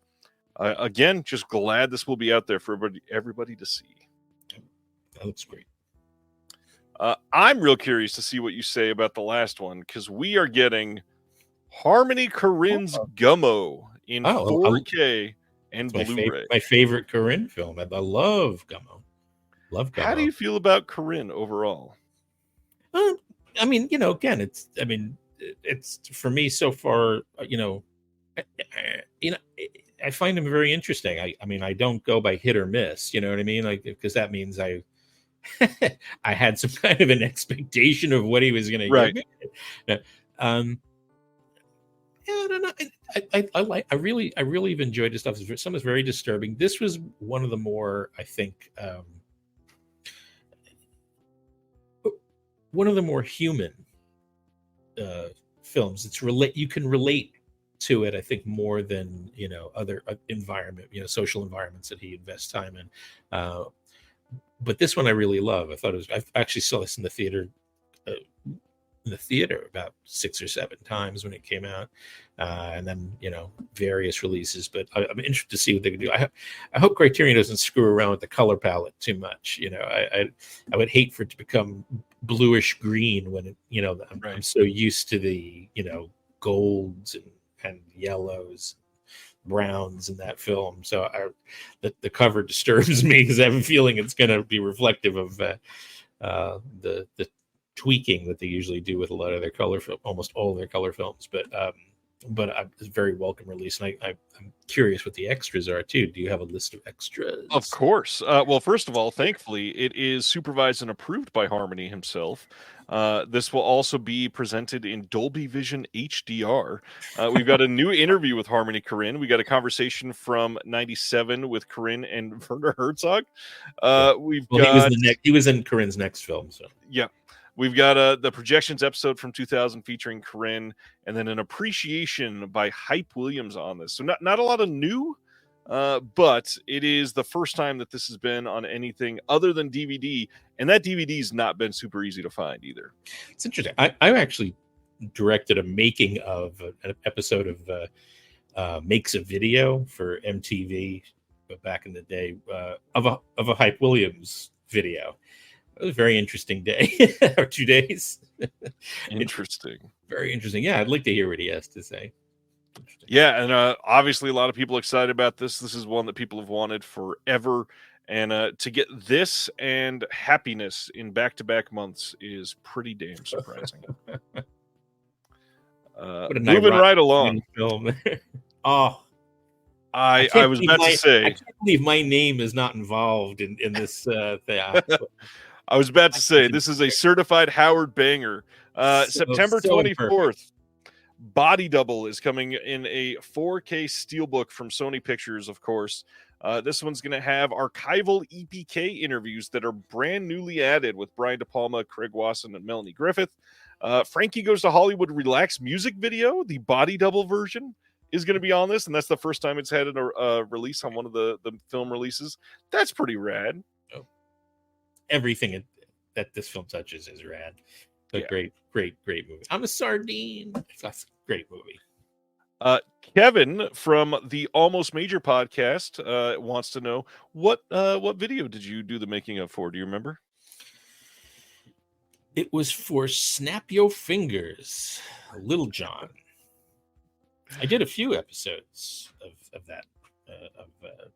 Again, just glad this will be out there for everybody to see. That looks great. I'm real curious to see what you say about the last one, because we are getting Harmony Korine's Gummo in 4K and Blu-ray. My favorite Korine film. I love Gummo. Love Gummo. How do you feel about Korine overall? I mean, again, it's for me so far, I find him very interesting. I mean, I don't go by hit or miss, you know what I mean? Like, because that means I had some kind of an expectation of what he was going to give me. I don't know. I really have enjoyed his stuff. Some is very disturbing. This was one of the more, I think, one of the more human films. You can relate to it, I think, more than other social environments that he invests time in. But this one I really love. I actually saw this in the theater. About 6 or 7 times when it came out, and then various releases. But I'm interested to see what they can do. I hope Criterion doesn't screw around with the color palette too much. I would hate for it to become bluish green when I'm so used to the golds and yellows. browns in that film. So the cover disturbs me because I have a feeling it's going to be reflective of the tweaking that they usually do with a lot of their color film, almost all their color films. But it's a very welcome release, and I'm curious what the extras are too. Do you have a list of extras? Of course. Well, first of all, thankfully, it is supervised and approved by Harmony himself. This will also be presented in Dolby Vision HDR. We've got a new interview with Harmony Korine. We got a conversation from '97 with Korine and Werner Herzog. He was in Korine's next film. So yeah. We've got the Projections episode from 2000 featuring Korine, and then an appreciation by Hype Williams on this. So not a lot of new, but it is the first time that this has been on anything other than DVD, and that DVD's not been super easy to find either. It's interesting. I actually directed a making of an episode of Makes a Video for MTV back in the day of a Hype Williams video. It was a very interesting day or 2 days. Interesting. Very interesting. Yeah, I'd like to hear what he has to say. Yeah, and obviously a lot of people excited about this. This is one that people have wanted forever. And to get this and Happiness in back-to-back months is pretty damn surprising. Moving right along. Film. Oh, I was about to say. I can't believe my name is not involved in this thing. I was about to say, this is a certified Howard banger. September 24th, Body Double is coming in a 4K steelbook from Sony Pictures, of course. This one's going to have archival EPK interviews that are brand newly added with Brian De Palma, Craig Wasson, and Melanie Griffith. Frankie Goes to Hollywood Relax music video, the Body Double version, is going to be on this, and that's the first time it's had a release on one of the film releases. That's pretty rad. Everything that this film touches is rad. Great movie. I'm a sardine. That's a great movie. Kevin from the Almost Major podcast wants to know what video did you do the making of for? Do you remember? It was for Snap Your Fingers, Little John. I did a few episodes of that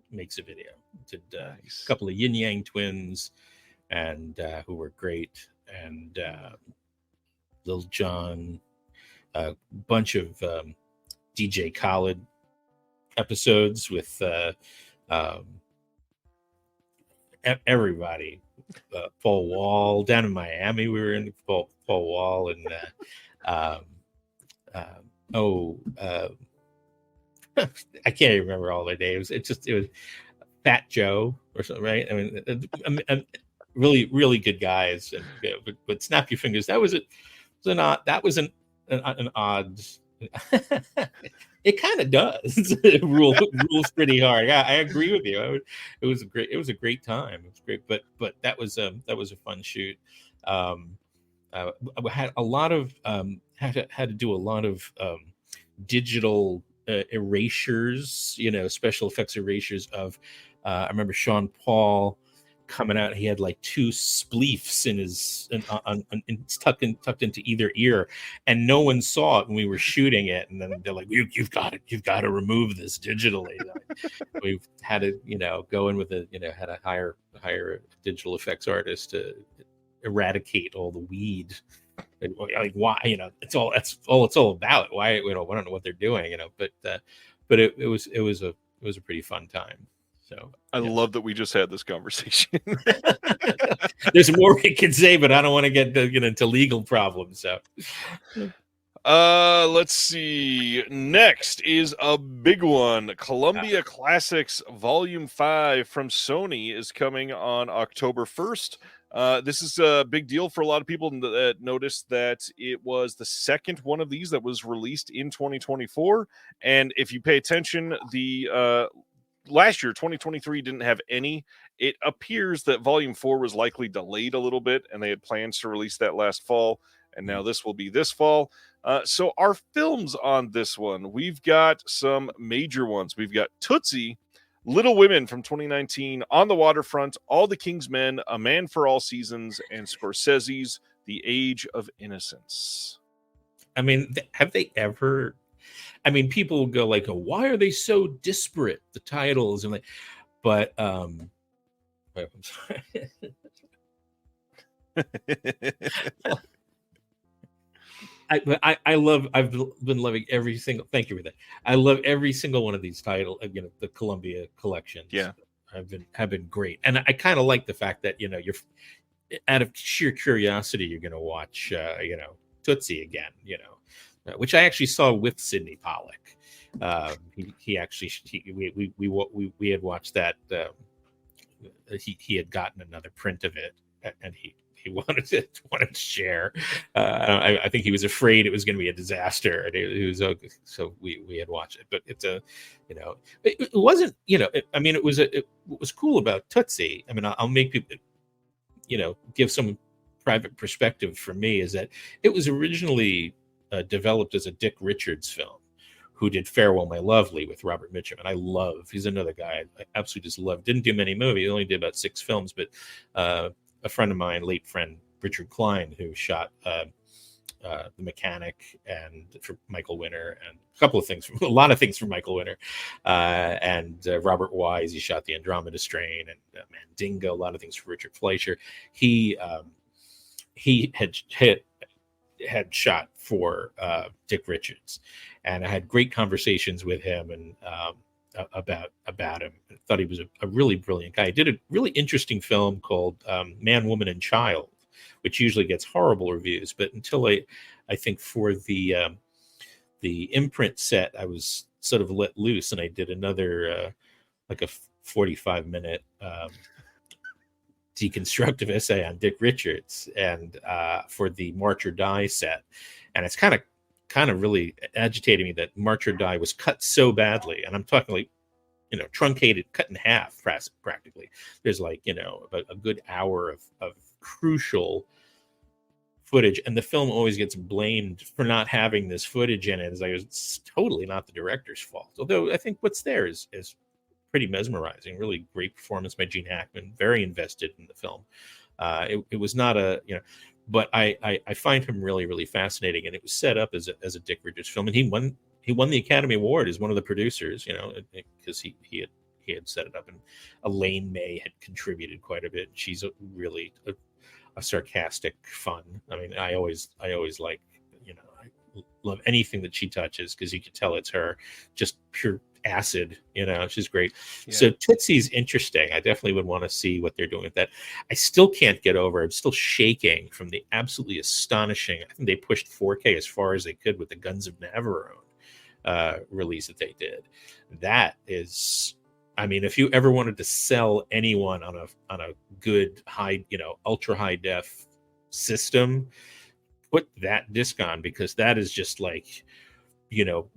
Makes a Video. Did a couple of Yin Yang twins, and who were great, and Lil Jon, a bunch of DJ Khaled episodes with everybody. Paul Wall down in Miami. We were in Paul Wall, and I can't even remember all their names. It was Fat Joe or something, right? I mean, really, really good guys. And, but Snap Your Fingers. That was an odd. It kind of does. It rules pretty hard. Yeah, I agree with you. It was a great time. It was great, but that was a fun shoot. I had a lot of had to do a lot of digital erasures, special effects erasures of. I remember Sean Paul coming out. He had like 2 spleefs in his tucked into either ear, and no one saw it when we were shooting it. And then they're like, "You've got to remove this digitally." We've had to, go in with had to hire a digital effects artist to eradicate all the weed. Like, why? That's all it's all about. Why? I don't know what they're doing. But it was a pretty fun time. So I love that we just had this conversation. There's more we can say, but I don't want to get into legal problems. So, let's see. Next is a big one. Columbia Classics Volume 5 from Sony is coming on October 1st. This is a big deal for a lot of people that noticed that it was the second one of these that was released in 2024. And if you pay attention, the last year, 2023, didn't have any. It appears that Volume 4 was likely delayed a little bit, and they had plans to release that last fall, and now this will be this fall. So our films on this one, we've got some major ones. We've got Tootsie, Little Women from 2019, On the Waterfront, All the King's Men, A Man for All Seasons, and Scorsese's The Age of Innocence. I mean, have they ever I mean, people will go like, oh, why are they so disparate, the titles? And like, but wait, I'm sorry. I've been loving every single, thank you for that. I love every single one of these titles, the Columbia collections. Yeah. have been great. And I kind of like the fact that, you're out of sheer curiosity, you're going to watch, Tootsie again, which I actually saw with Sidney Pollack. He actually, we had watched that. He had gotten another print of it, and he wanted to share. I think he was afraid it was going to be a disaster, and it was okay. So we had watched it, but it's it wasn't, it was cool about Tootsie. I mean, I'll make people, give some private perspective for me, is that it was originally developed as a Dick Richards film, who did Farewell My Lovely with Robert Mitchum. And he's another guy I absolutely just love. Didn't do many movies, only did about 6 films, but a friend of mine, late friend, Richard Klein, who shot The Mechanic and for Michael Winner, and a lot of things for Michael Winner, and Robert Wise, he shot The Andromeda Strain and Mandingo, a lot of things for Richard Fleischer. He had shot for Dick Richards, and I had great conversations with him and about him. I thought he was a really brilliant guy. He did a really interesting film called Man, Woman, and Child, which usually gets horrible reviews, but until I think for the imprint set, I was sort of let loose, and I did another like a 45-minute deconstructive essay on Dick Richards, and for the March or Die set. And it's kind of really agitated me that March or Die was cut so badly, and I'm talking like, truncated, cut in half practically. There's like, a good hour of crucial footage, and the film always gets blamed for not having this footage in it. It's totally not the director's fault, although I think what's there is pretty mesmerizing. Really great performance by Gene Hackman, very invested in the film. It was not but I find him really, really fascinating, and it was set up as a Dick Richards film, and he won the Academy Award as one of the producers, because he had set it up, and Elaine May had contributed quite a bit. She's really a sarcastic fun. I mean, I always like, I love anything that she touches, because you can tell it's her, just pure acid, she's great. Yeah. So Tootsie's interesting. I definitely would want to see what they're doing with that. I still can't get over, I'm still shaking from the absolutely astonishing, I think they pushed 4K as far as they could with the Guns of Navarone release that they did. That is, I mean, if you ever wanted to sell anyone on a good high, ultra high def system, put that disc on, because that is just like,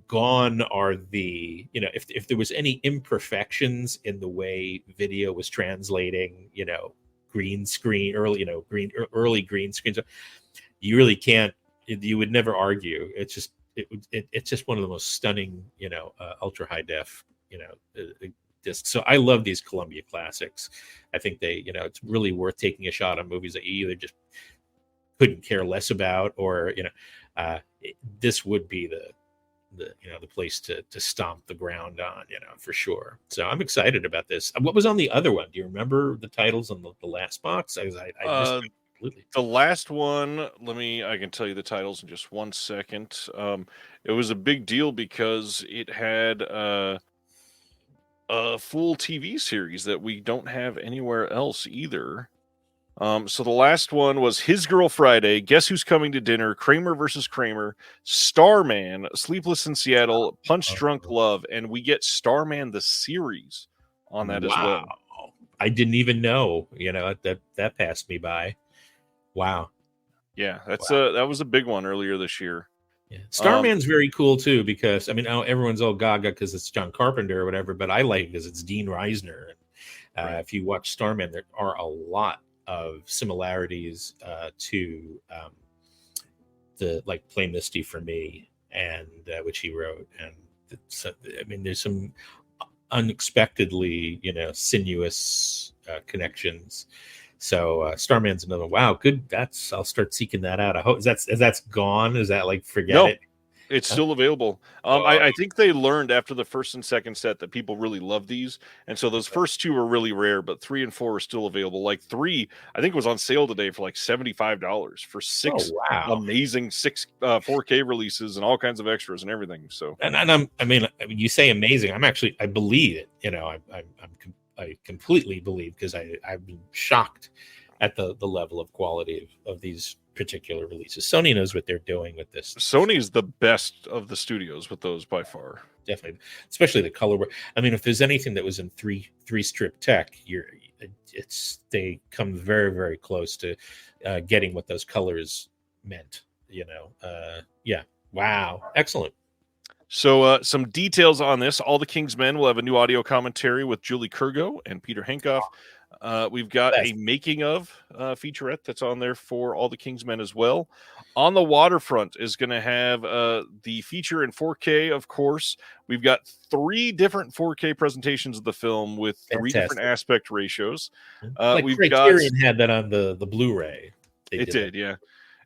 gone are the, if there was any imperfections in the way video was translating, green screen, early green screens, you really can't, you would never argue. It's just one of the most stunning, ultra high def, discs. So I love these Columbia classics. I think they, it's really worth taking a shot on movies that you either just couldn't care less about, or, this would be the place to stomp the ground on, for sure. So I'm excited about this. What was on the other one? Do you remember the titles on the last box? I missed it completely. The last one, I can tell you the titles in just 1 second. It was a big deal because it had a full TV series that we don't have anywhere else either. So the last one was His Girl Friday, Guess Who's Coming to Dinner, Kramer versus Kramer, Starman, Sleepless in Seattle, Punch Drunk Love, and we get Starman the series on that as well. I didn't even know, that passed me by. Wow. Yeah, that was a big one earlier this year. Yeah. Starman's very cool too, because I mean, everyone's all gaga because it's John Carpenter or whatever, but I like it because it's Dean Reisner. And right. If you watch Starman, there are a lot of similarities to the like Play Misty for Me, and which he wrote, and I mean, there's some unexpectedly sinuous connections. So Starman's another. Wow, good. I'll start seeking that out. I hope that's gone. Is that like forget it? It's still available. I think they learned after the first and second set that people really love these, and so those first two are really rare, but 3 and 4 are still available. Like 3, I think it was on sale today for like $75 for 6 wow. amazing 4K releases and all kinds of extras and everything. So, And I mean, you say amazing. I believe it. You know, I completely believe, because I've been shocked at the level of quality of these particular releases. Sony knows what they're doing with this. Sony is the best of the studios with those by far. Definitely, especially the color. I mean, if there's anything that was in three strip tech, they come very, very close to getting what those colors meant. You know, yeah. Wow, excellent. So, some details on this. All the King's Men will have a new audio commentary with Julie Kurgo and Peter Henkoff. We've got a making of featurette that's on there for All the King's Men as well. On the Waterfront is going to have the feature in 4K, of course. We've got 3 different 4K presentations of the film with 3 different aspect ratios. We've Criterion had that on the Blu-ray. It did, yeah.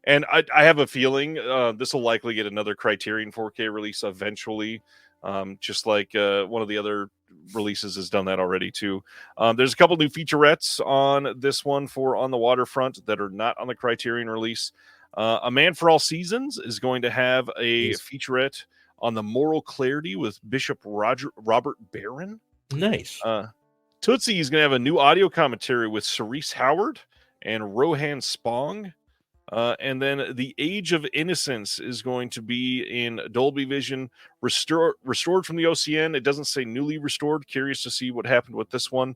And I have a feeling this will likely get another Criterion 4K release eventually, just like one of the other releases has done that already too. There's a couple new featurettes on this one for On the Waterfront that are not on the Criterion release. A Man for All Seasons is going to have a featurette on the moral clarity with Bishop Robert Barron. Nice. Tootsie is going to have a new audio commentary with Cerise Howard and Rohan Spong. And then The Age of Innocence is going to be in Dolby Vision, restored from the OCN. It doesn't say newly restored. Curious to see what happened with this one.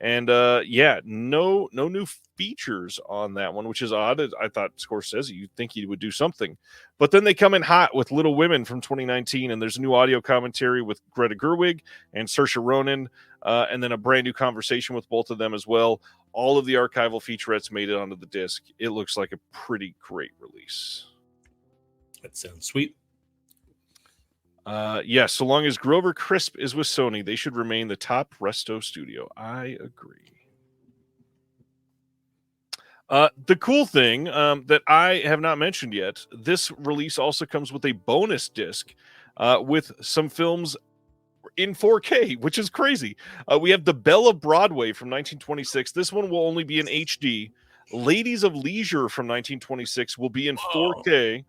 And no new features on that one, which is odd. I thought Scorsese, you'd think he would do something. But then they come in hot with Little Women from 2019, and there's a new audio commentary with Greta Gerwig and Saoirse Ronan, and then a brand new conversation with both of them as well. All of the archival featurettes made it onto the disc. It looks like a pretty great release. That sounds sweet. Yes, so long as Grover Crisp is with Sony, they should remain the top resto studio. I agree. The cool thing that I have not mentioned yet, this release also comes with a bonus disc with some films in 4K, which is crazy. We have The Belle of Broadway from 1926. This one will only be in HD. Ladies of Leisure from 1926 will be in 4K.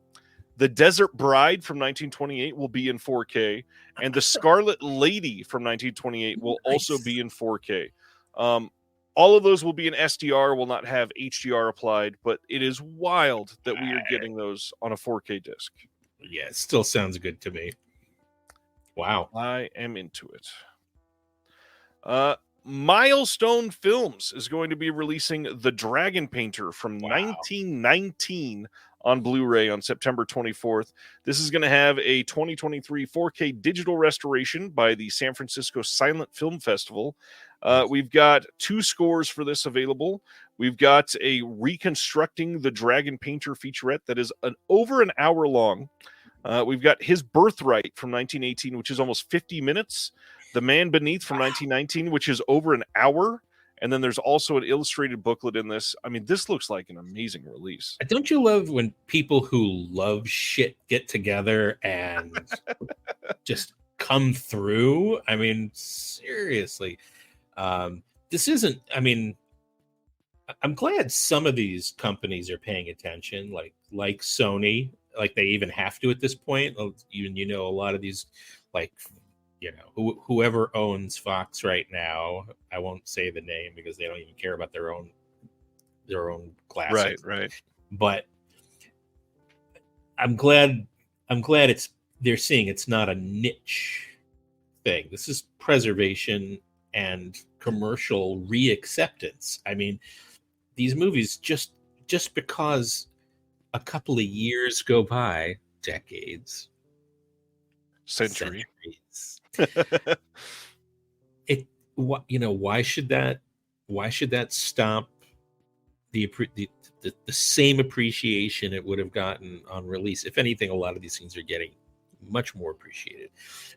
The Desert Bride from 1928 will be in 4K. And The Scarlet Lady from 1928 will also be in 4K. All of those will be in SDR, will not have HDR applied, but it is wild that we are getting those on a 4K disc. Yeah, it still sounds good to me. Wow. I am into it. Milestone Films is going to be releasing The Dragon Painter from 1919 on Blu-ray on September 24th. This is going to have a 2023 4K digital restoration by the San Francisco Silent Film Festival. We've got 2 scores for this available. We've got a Reconstructing the Dragon Painter featurette that is over an hour long. We've got His Birthright from 1918, which is almost 50 minutes. The Man Beneath from 1919, which is over an hour. And then there's also an illustrated booklet in this. I mean, this looks like an amazing release. Don't you love when people who love shit get together and just come through? I mean, seriously. This isn't, I mean, I'm glad some of these companies are paying attention, like Sony, like they even have to at this point. Even, you know, a lot of these, like, you know, whoever owns Fox right now, I won't say the name because they don't even care about their own classics. Right. But I'm glad they're seeing it's not a niche thing. This is preservation and commercial reacceptance. I mean, these movies, just because a couple of years go by, decades, centuries. Why should that stop the same appreciation it would have gotten on release? If anything, a lot of these things are getting much more appreciated.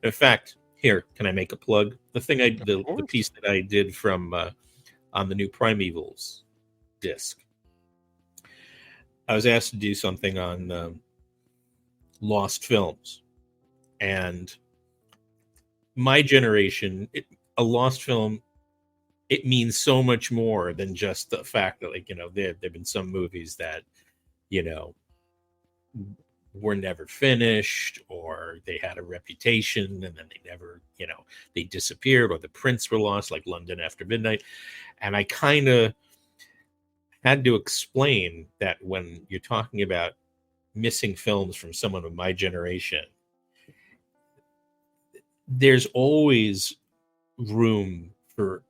In fact, here, can I make a plug? The piece that I did from on the new Primevals disc. I was asked to do something on lost films. And my generation, a lost film, it means so much more than just the fact that, like, there've been some movies that, you know, were never finished, or they had a reputation and then they never, they disappeared, or the prints were lost, like London After Midnight. And I kind of had to explain that when you're talking about missing films from someone of my generation, there's always room for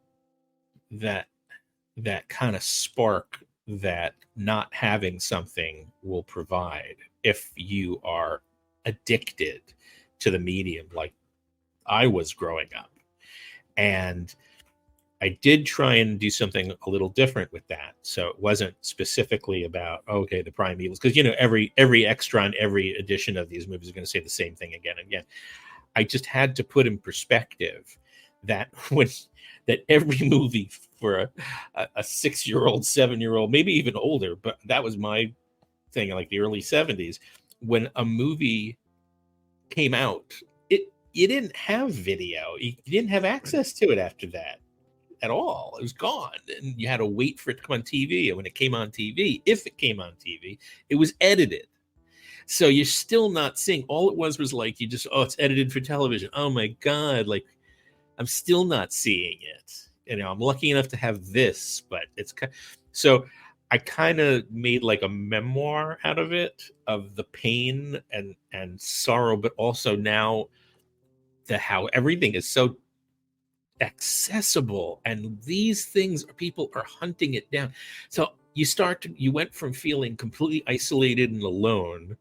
that kind of spark that not having something will provide if you are addicted to the medium like I was growing up. And I did try and do something a little different with that. So it wasn't specifically about, okay, the prime evils, because every extra on every edition of these movies is going to say the same thing again and again. I just had to put in perspective that every movie for a 6-year-old, 7-year-old, maybe even older, but that was my thing in like the early 70s, when a movie came out, you didn't have video. You didn't have access to it after that at all. It was gone. And you had to wait for it to come on TV. And when it came on TV, if it came on TV, it was edited. So you're still not seeing, all it was like, you just, it's edited for television. Oh my God. Like, I'm still not seeing it. I'm lucky enough to have this, but so I kind of made like a memoir out of it, of the pain and sorrow, but also now how everything is so accessible, and these things, people are hunting it down. So you went from feeling completely isolated and alone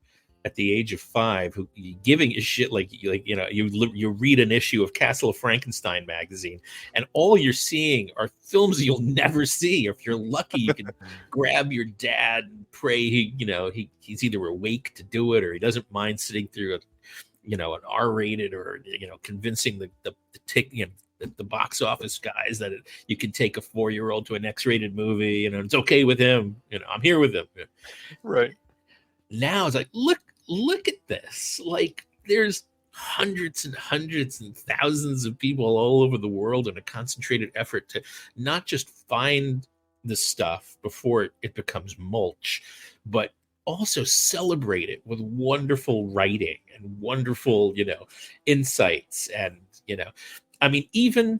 at the age of 5, who giving a shit, you read an issue of Castle of Frankenstein magazine, and all you're seeing are films you'll never see. Or if you're lucky, you can grab your dad and pray he's either awake to do it, or he doesn't mind sitting through an R-rated, or convincing the box office guys that you can take a 4-year-old to an X-rated movie, it's okay with him. I'm here with him. Right. Now it's like, look at this. Like, there's hundreds and hundreds and thousands of people all over the world in a concentrated effort to not just find the stuff before it becomes mulch, but also celebrate it with wonderful writing and wonderful, insights. And, I mean, even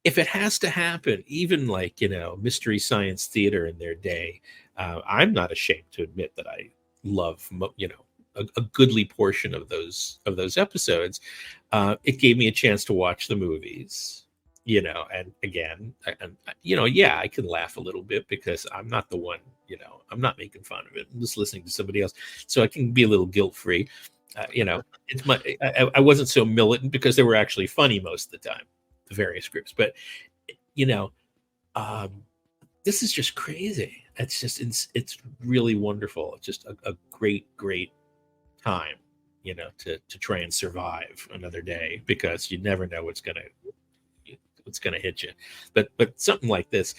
if it has to happen, even like, Mystery Science Theater in their day, I'm not ashamed to admit that I love, a goodly portion of those episodes. It gave me a chance to watch the movies, and again, I can laugh a little bit because I'm not the one, I'm not making fun of it. I'm just listening to somebody else, so I can be a little guilt-free. It's I wasn't so militant because they were actually funny most of the time, the various groups. But this is just crazy. It's really wonderful. It's just a great time, to try and survive another day, because you never know what's gonna hit you. But something like this,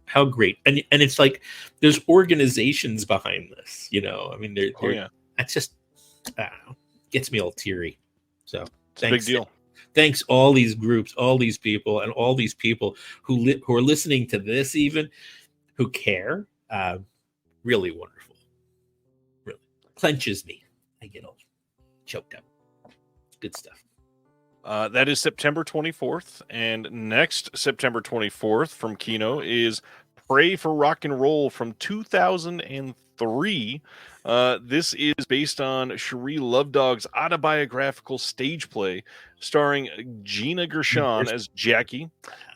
how great. And it's like there's organizations behind this, I mean, that's just, I don't know, gets me all teary. So it's a big deal. Thanks all these groups, all these people, and all these people who are listening to this, even who care. Really wonderful. Really clenches me. I get all choked up. Good stuff. That is September 24th, and next September 24th from Kino is Pray for Rock and Roll from 2003. This is based on Cherie Lovedog's autobiographical stage play starring Gina Gershon as Jackie,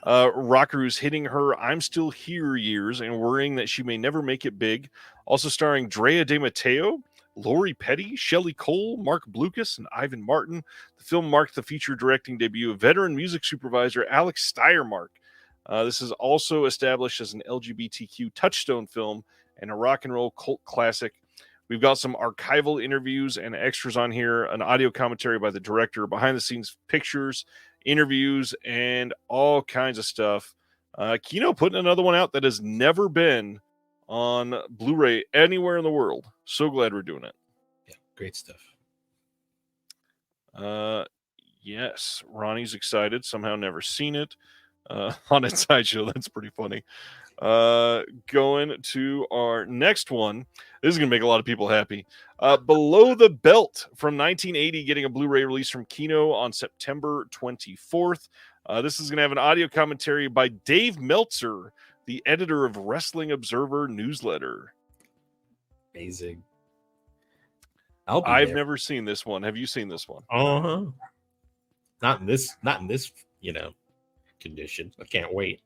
rocker who's hitting her I'm Still Here years and worrying that she may never make it big. Also starring Drea De Matteo, Lori Petty, Shelley Cole, Mark Blucas, and Ivan Martin. The film marked the feature directing debut of veteran music supervisor Alex Steyermark. This is also established as an LGBTQ touchstone film and a rock and roll cult classic. We've got some archival interviews and extras on here, an audio commentary by the director, behind-the-scenes pictures, interviews, and all kinds of stuff. Kino putting another one out that has never been on Blu-ray anywhere in the world. So glad we're doing it. Yeah, great stuff. Yes, Ronnie's excited. Somehow never seen it on a sideshow. That's pretty funny. Going to our next one. This is going to make a lot of people happy. Below the Belt from 1980, getting a Blu-ray release from Kino on September 24th. This is going to have an audio commentary by Dave Meltzer, the editor of Wrestling Observer newsletter. Amazing. I've never seen this one. Have you seen this one? Uh-huh. Not in this, condition. I can't wait.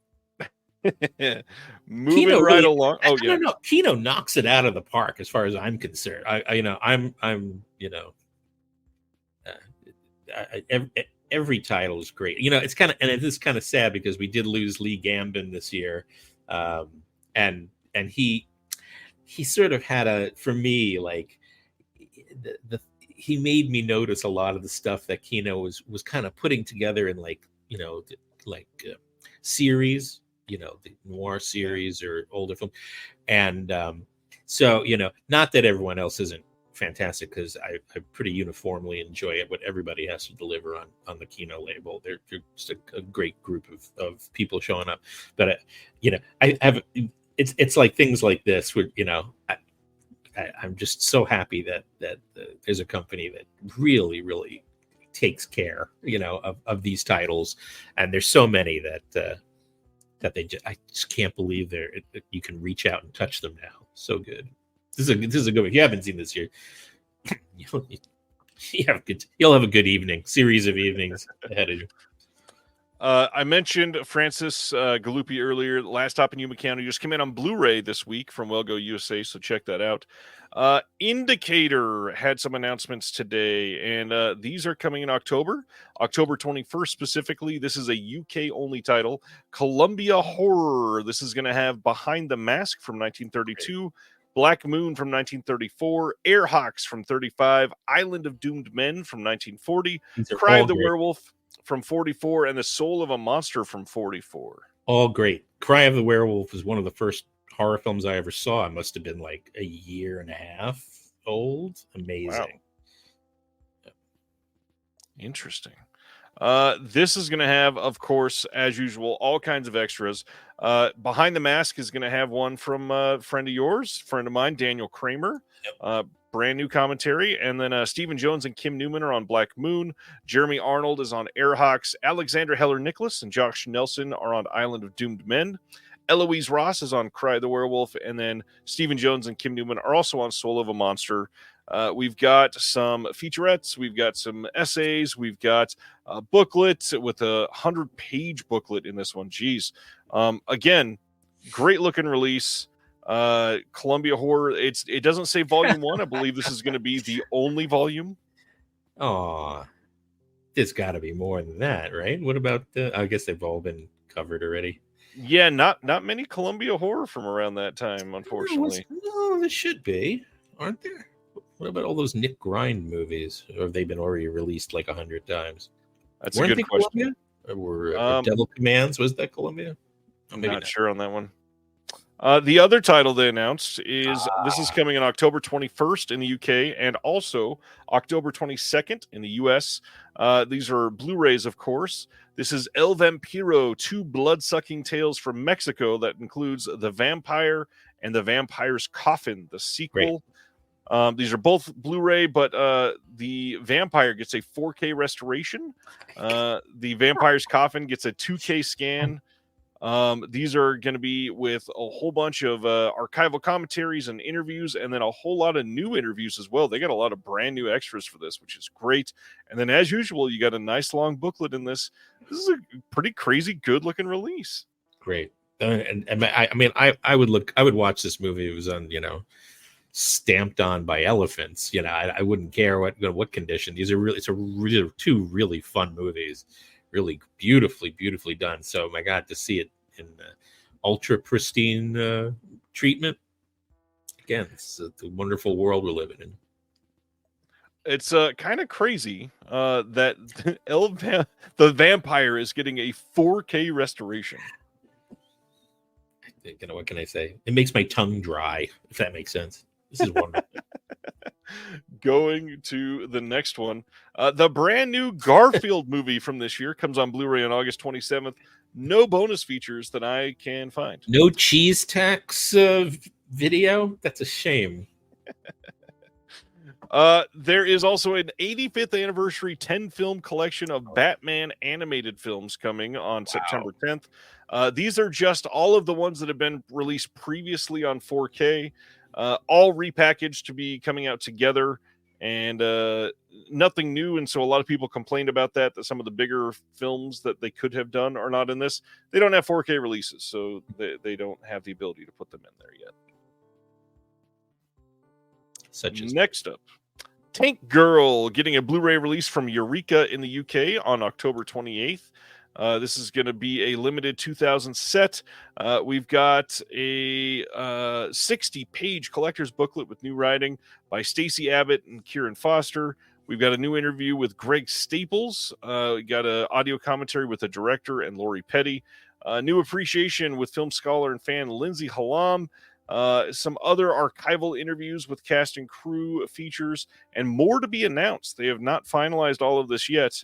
Moving Kino right along. Oh yeah. No. Kino knocks it out of the park as far as I'm concerned. Every title is great. It's kind of, and it is kind of sad because we did lose Lee Gambin this year. And he sort of had for me, like he made me notice a lot of the stuff that Kino was kind of putting together in series, the noir series or older film. And so, not that everyone else isn't fantastic, because I pretty uniformly enjoy it, what everybody has to deliver on the Kino label. They're just a great group of people showing up. But, I have, it's like things like this where, I'm just so happy that there's a company that really, really takes care, of these titles. And there's so many that I just can't believe you can reach out and touch them now. So good. This is a good one. If you haven't seen this year, you'll have a good evening, series of evenings ahead of you. I mentioned Francis Galuppi earlier. Last Stop in Yuma County just came in on Blu-ray this week from Wellgo USA, so check that out. Indicator had some announcements today, and these are coming in October 21st specifically. This is a UK-only title, Columbia Horror. This is going to have Behind the Mask from 1932, Black Moon from 1934, Airhawks from 35, Island of Doomed Men from 1940, Cry of the Werewolf from 44, and The Soul of a Monster from 44. All great. Cry of the Werewolf is one of the first horror films I ever saw. I must have been like a year and a half old. Amazing. Wow. Interesting. This is going to have, of course, as usual, all kinds of extras. Behind the Mask is going to have one from a friend of mine, Daniel Kramer. Yep. Brand new commentary. And then Stephen Jones and Kim Newman are on Black Moon. Jeremy Arnold is on Airhawks. Alexander Heller-Nicholas and Josh Nelson are on Island of Doomed Men. Eloise Ross is on Cry the Werewolf. And then Stephen Jones and Kim Newman are also on Soul of a Monster. We've got some featurettes. We've got some essays. We've got a booklet with a 100-page booklet in this one. Jeez. Again, great looking release. Columbia Horror. It doesn't say volume 1. I believe this is going to be the only volume. Oh, there's got to be more than that, right? What about I guess they've all been covered already. Yeah, not many Columbia Horror from around that time, unfortunately. No, there should be, aren't there? What about all those Nick Grind movies? Or have they been already released like 100 times? That's a good question. Or Devil Commands, was that Columbia? I'm not sure on that one. The other title they announced is this is coming on October 21st in the UK and also October 22nd in the US. These are Blu-rays, of course. This is El Vampiro, 2 blood-sucking tales from Mexico that includes The Vampire and The Vampire's Coffin, the sequel. Great. These are both Blu-ray, but the Vampire gets a 4K restoration. The Vampire's Coffin gets a 2K scan. These are going to be with a whole bunch of archival commentaries and interviews, and then a whole lot of new interviews as well. They got a lot of brand new extras for this, which is great. And then, as usual, you got a nice long booklet in this. This is a pretty crazy, good-looking release. Great. I would watch this movie if it was on, stamped on by elephants. I wouldn't care what condition. These are really, two really fun movies. Really beautifully done. So my God, to see it in ultra pristine treatment, again, it's a wonderful world we're living in. It's kind of crazy that the Vampire is getting a 4K restoration. what can I say? It makes my tongue dry, if that makes sense. This is wonderful. Going to the next one. The brand new Garfield movie from this year comes on Blu-ray on August 27th. No bonus features that I can find. No cheese tax video? That's a shame. There is also an 85th anniversary 10-film collection of Batman animated films coming on September 10th. These are just all of the ones that have been released previously on 4K, all repackaged to be coming out together, and nothing new. And so a lot of people complained about that some of the bigger films that they could have done are not in this. They don't have 4K releases, so they don't have the ability to put them in there yet. Such as next up, Tank Girl getting a Blu-ray release from Eureka in the UK on October 28th. This is going to be a limited 2000 set. We've got a 60-page collector's booklet with new writing by Stacey Abbott and Kieran Foster. We've got a new interview with Greg Staples. We got an audio commentary with the director and Lori Petty. New appreciation with film scholar and fan Lindsay Hallam. Some other archival interviews with cast and crew features, and more to be announced. They have not finalized all of this yet.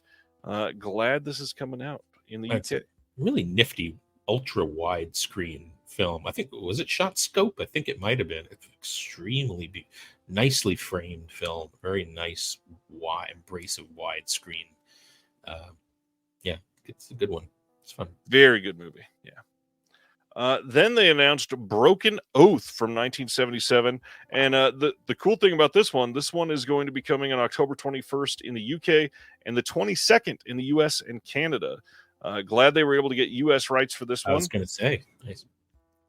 Glad this is coming out in the That's UK. a really nifty ultra wide screen film. I think, was it shot scope? I think it might have been. It's extremely nicely framed film. Very nice wide embrace of wide screen. Yeah, it's a good one. It's fun. Very good movie. Yeah. Then they announced Broken Oath from 1977. And the cool thing about this one is going to be coming on October 21st in the UK and the 22nd in the US and Canada. Glad they were able to get US rights for this one. I was going to say. Nice.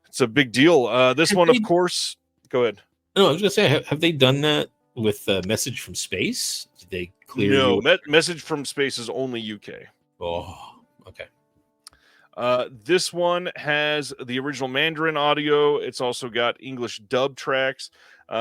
It's a big deal. This one, of course, go ahead. No, I was going to say, have they done that with Message from Space? Did they clear? No, Message from Space is only UK. Oh, okay. This one has the original Mandarin audio. It's also got English dub tracks.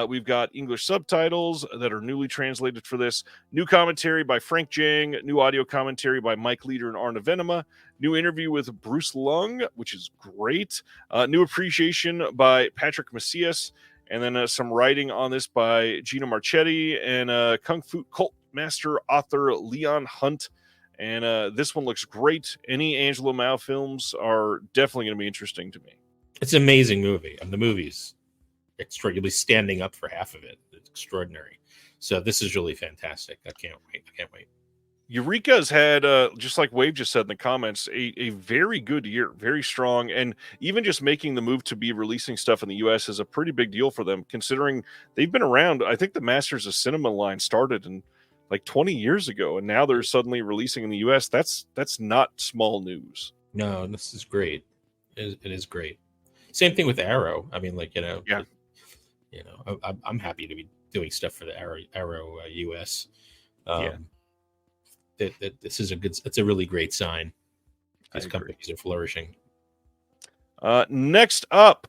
We've got English subtitles that are newly translated for this. New commentary by Frank Jang. New audio commentary by Mike Leader and Arna Venema. New interview with Bruce Lung, which is great. New appreciation by Patrick Macias. And then some writing on this by Gina Marchetti and Kung Fu cult master author Leon Hunt. And this one looks great. Any Angelo Mao films are definitely going to be interesting to me. It's an amazing movie. And the movie's extraordinarily standing up for half of it. It's extraordinary. So this is really fantastic. I can't wait. Eureka's had, just like Wave just said in the comments, a very good year, very strong. And even just making the move to be releasing stuff in the U.S. is a pretty big deal for them, considering they've been around. I think the Masters of Cinema line started in like 20 years ago, and now they're suddenly releasing in the U.S. That's not small news. No, this is great. It is great. Same thing with Arrow. I mean, I'm happy to be doing stuff for the Arrow US. This is it's a really great sign. These companies are flourishing. Next up,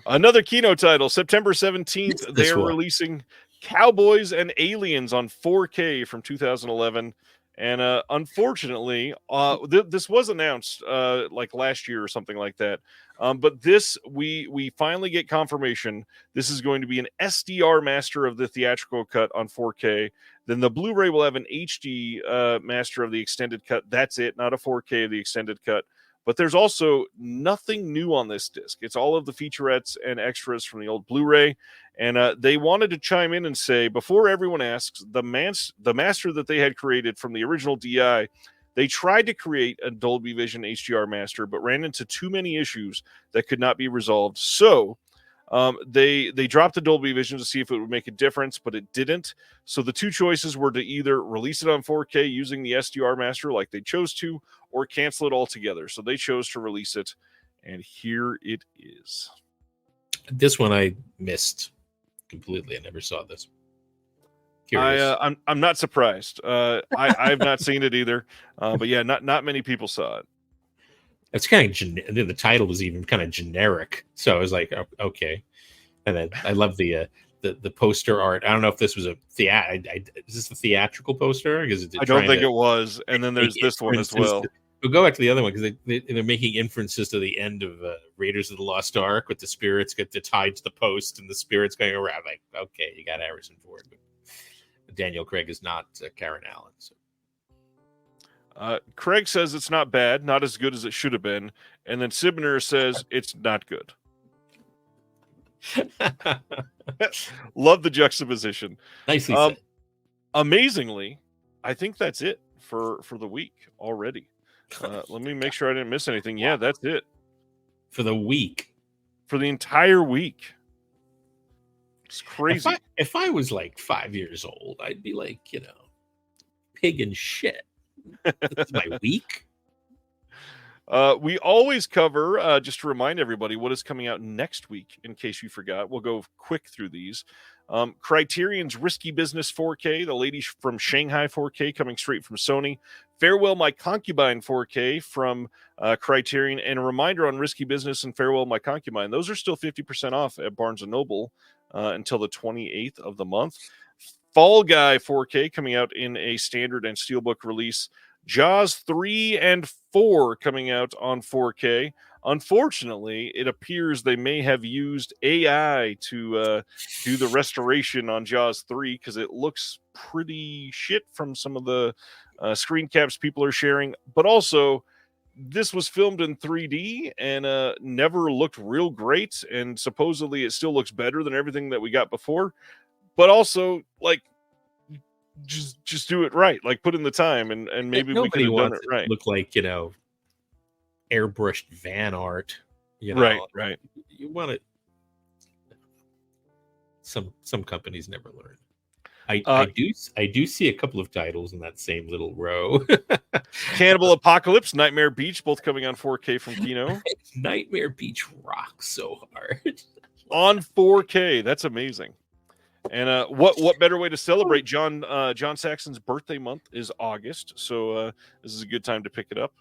another Kino title, September 17th. They are releasing Cowboys and Aliens on 4K from 2011. And unfortunately, this was announced like last year or something like that. But this, we finally get confirmation. This is going to be an SDR master of the theatrical cut on 4K. Then the Blu-ray will have an HD master of the extended cut. That's it, not a 4K of the extended cut. But there's also nothing new on this disc. It's all of the featurettes and extras from the old Blu-ray. And they wanted to chime in and say, before everyone asks, the master that they had created from the original DI, they tried to create a Dolby Vision HDR master, but ran into too many issues that could not be resolved. So they dropped the Dolby Vision to see if it would make a difference, but it didn't. So the two choices were to either release it on 4K using the SDR master like they chose to, or cancel it altogether. So they chose to release it, and here it is. This one I missed completely. I never saw this. I'm not surprised. I've not seen it either. But yeah, not many people saw it. It's kind of the title was even kind of generic, so I was like, okay. And then I love the poster art. I don't know if this was is this a theatrical poster? Because I don't think it was. And then there's this one as well. We'll go back to the other one because they're making inferences to the end of Raiders of the Lost Ark with the spirits get tied to the post and the spirits going around. Like, okay, you got Harrison Ford, but Daniel Craig is not Karen Allen. So. Craig says it's not bad, not as good as it should have been, and then Sibner says it's not good. Love the juxtaposition. Nicely said. Amazingly, I think that's it for the week already. Let me make sure I didn't miss anything. Yeah, that's it. For the week. For the entire week. It's crazy. If I was like 5 years old, I'd be like, pig and shit. That's my week. We always cover, just to remind everybody, what is coming out next week, in case you forgot. We'll go quick through these. Criterion's Risky Business 4K, The Lady from Shanghai 4K coming straight from Sony. Farewell My Concubine 4K from Criterion. And a reminder on Risky Business and Farewell My Concubine. Those are still 50% off at Barnes & Noble until the 28th of the month. Fall Guy 4K coming out in a standard and steelbook release. Jaws 3 and 4 coming out on 4K. Unfortunately, it appears they may have used AI to do the restoration on Jaws 3 because it looks pretty shit from some of the screen caps people are sharing. But also, this was filmed in 3D and never looked real great. And supposedly it still looks better than everything that we got before. But also, like, just do it right. Like, put in the time and maybe we could have done it right. Look like, airbrushed van art. Right. You want it. Some companies never learn. I do see a couple of titles in that same little row. Cannibal Apocalypse, Nightmare Beach, both coming on 4K from Kino. Nightmare Beach rocks so hard. On 4K, that's amazing. And what better way to celebrate John Saxon's birthday month is August, so this is a good time to pick it up.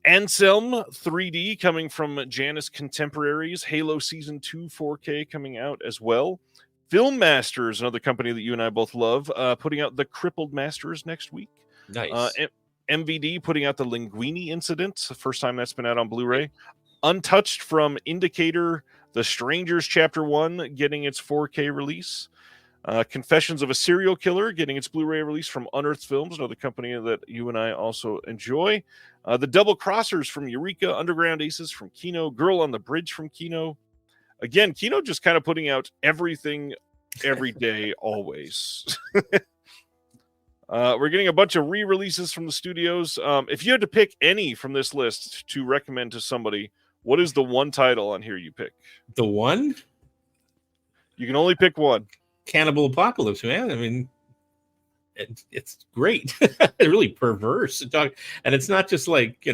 Anselm 3D coming from Janus Contemporaries, Halo Season 2 4K coming out as well. Film Masters, another company that you and I both love, putting out The Crippled Masters next week. Nice. MVD putting out The Linguini Incident, the first time that's been out on Blu-ray. Untouched from Indicator, The Strangers Chapter 1 getting its 4K release. Confessions of a Serial Killer getting its Blu-ray release from Unearthed Films, another company that you and I also enjoy. The Double Crossers from Eureka, Underground Aces from Kino, Girl on the Bridge from Kino. Again, Kino just kind of putting out everything every day, always. We're getting a bunch of re-releases from the studios. If you had to pick any from this list to recommend to somebody, what is the one title on here you pick? The one? You can only pick one. Cannibal Apocalypse, man. I mean, it's great. It's really perverse. And it's not just like,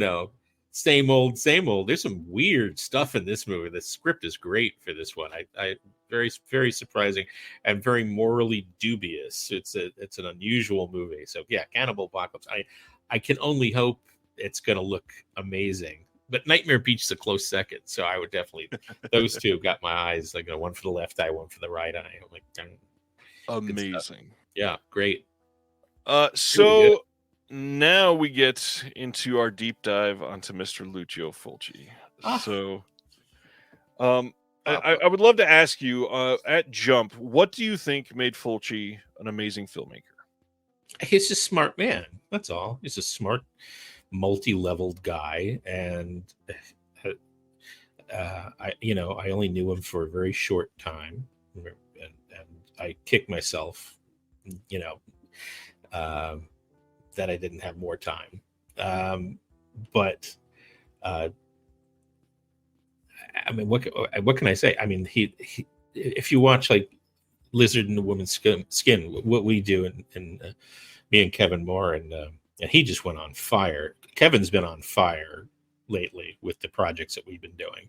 same old. There's some weird stuff in this movie. The script is great for this one. I very, very surprising and very morally dubious. It's an unusual movie. So yeah, Cannibal Apocalypse. I can only hope it's going to look amazing. But Nightmare Beach is a close second, so I would definitely. Those two got my eyes, like one for the left eye, one for the right eye. I'm like, amazing. Yeah, great. So now we get into our deep dive onto Mr. Lucio Fulci. So, I would love to ask you at Jump, what do you think made Fulci an amazing filmmaker? He's a smart man. That's all. He's a smart, multi-leveled guy, and I only knew him for a very short time, and I kick myself, that I didn't have more time. But I mean, what can I say? I mean, he if you watch like Lizard in the Woman's Skin, what we do, and me and Kevin Moore, and he just went on fire. Kevin's been on fire lately with the projects that we've been doing.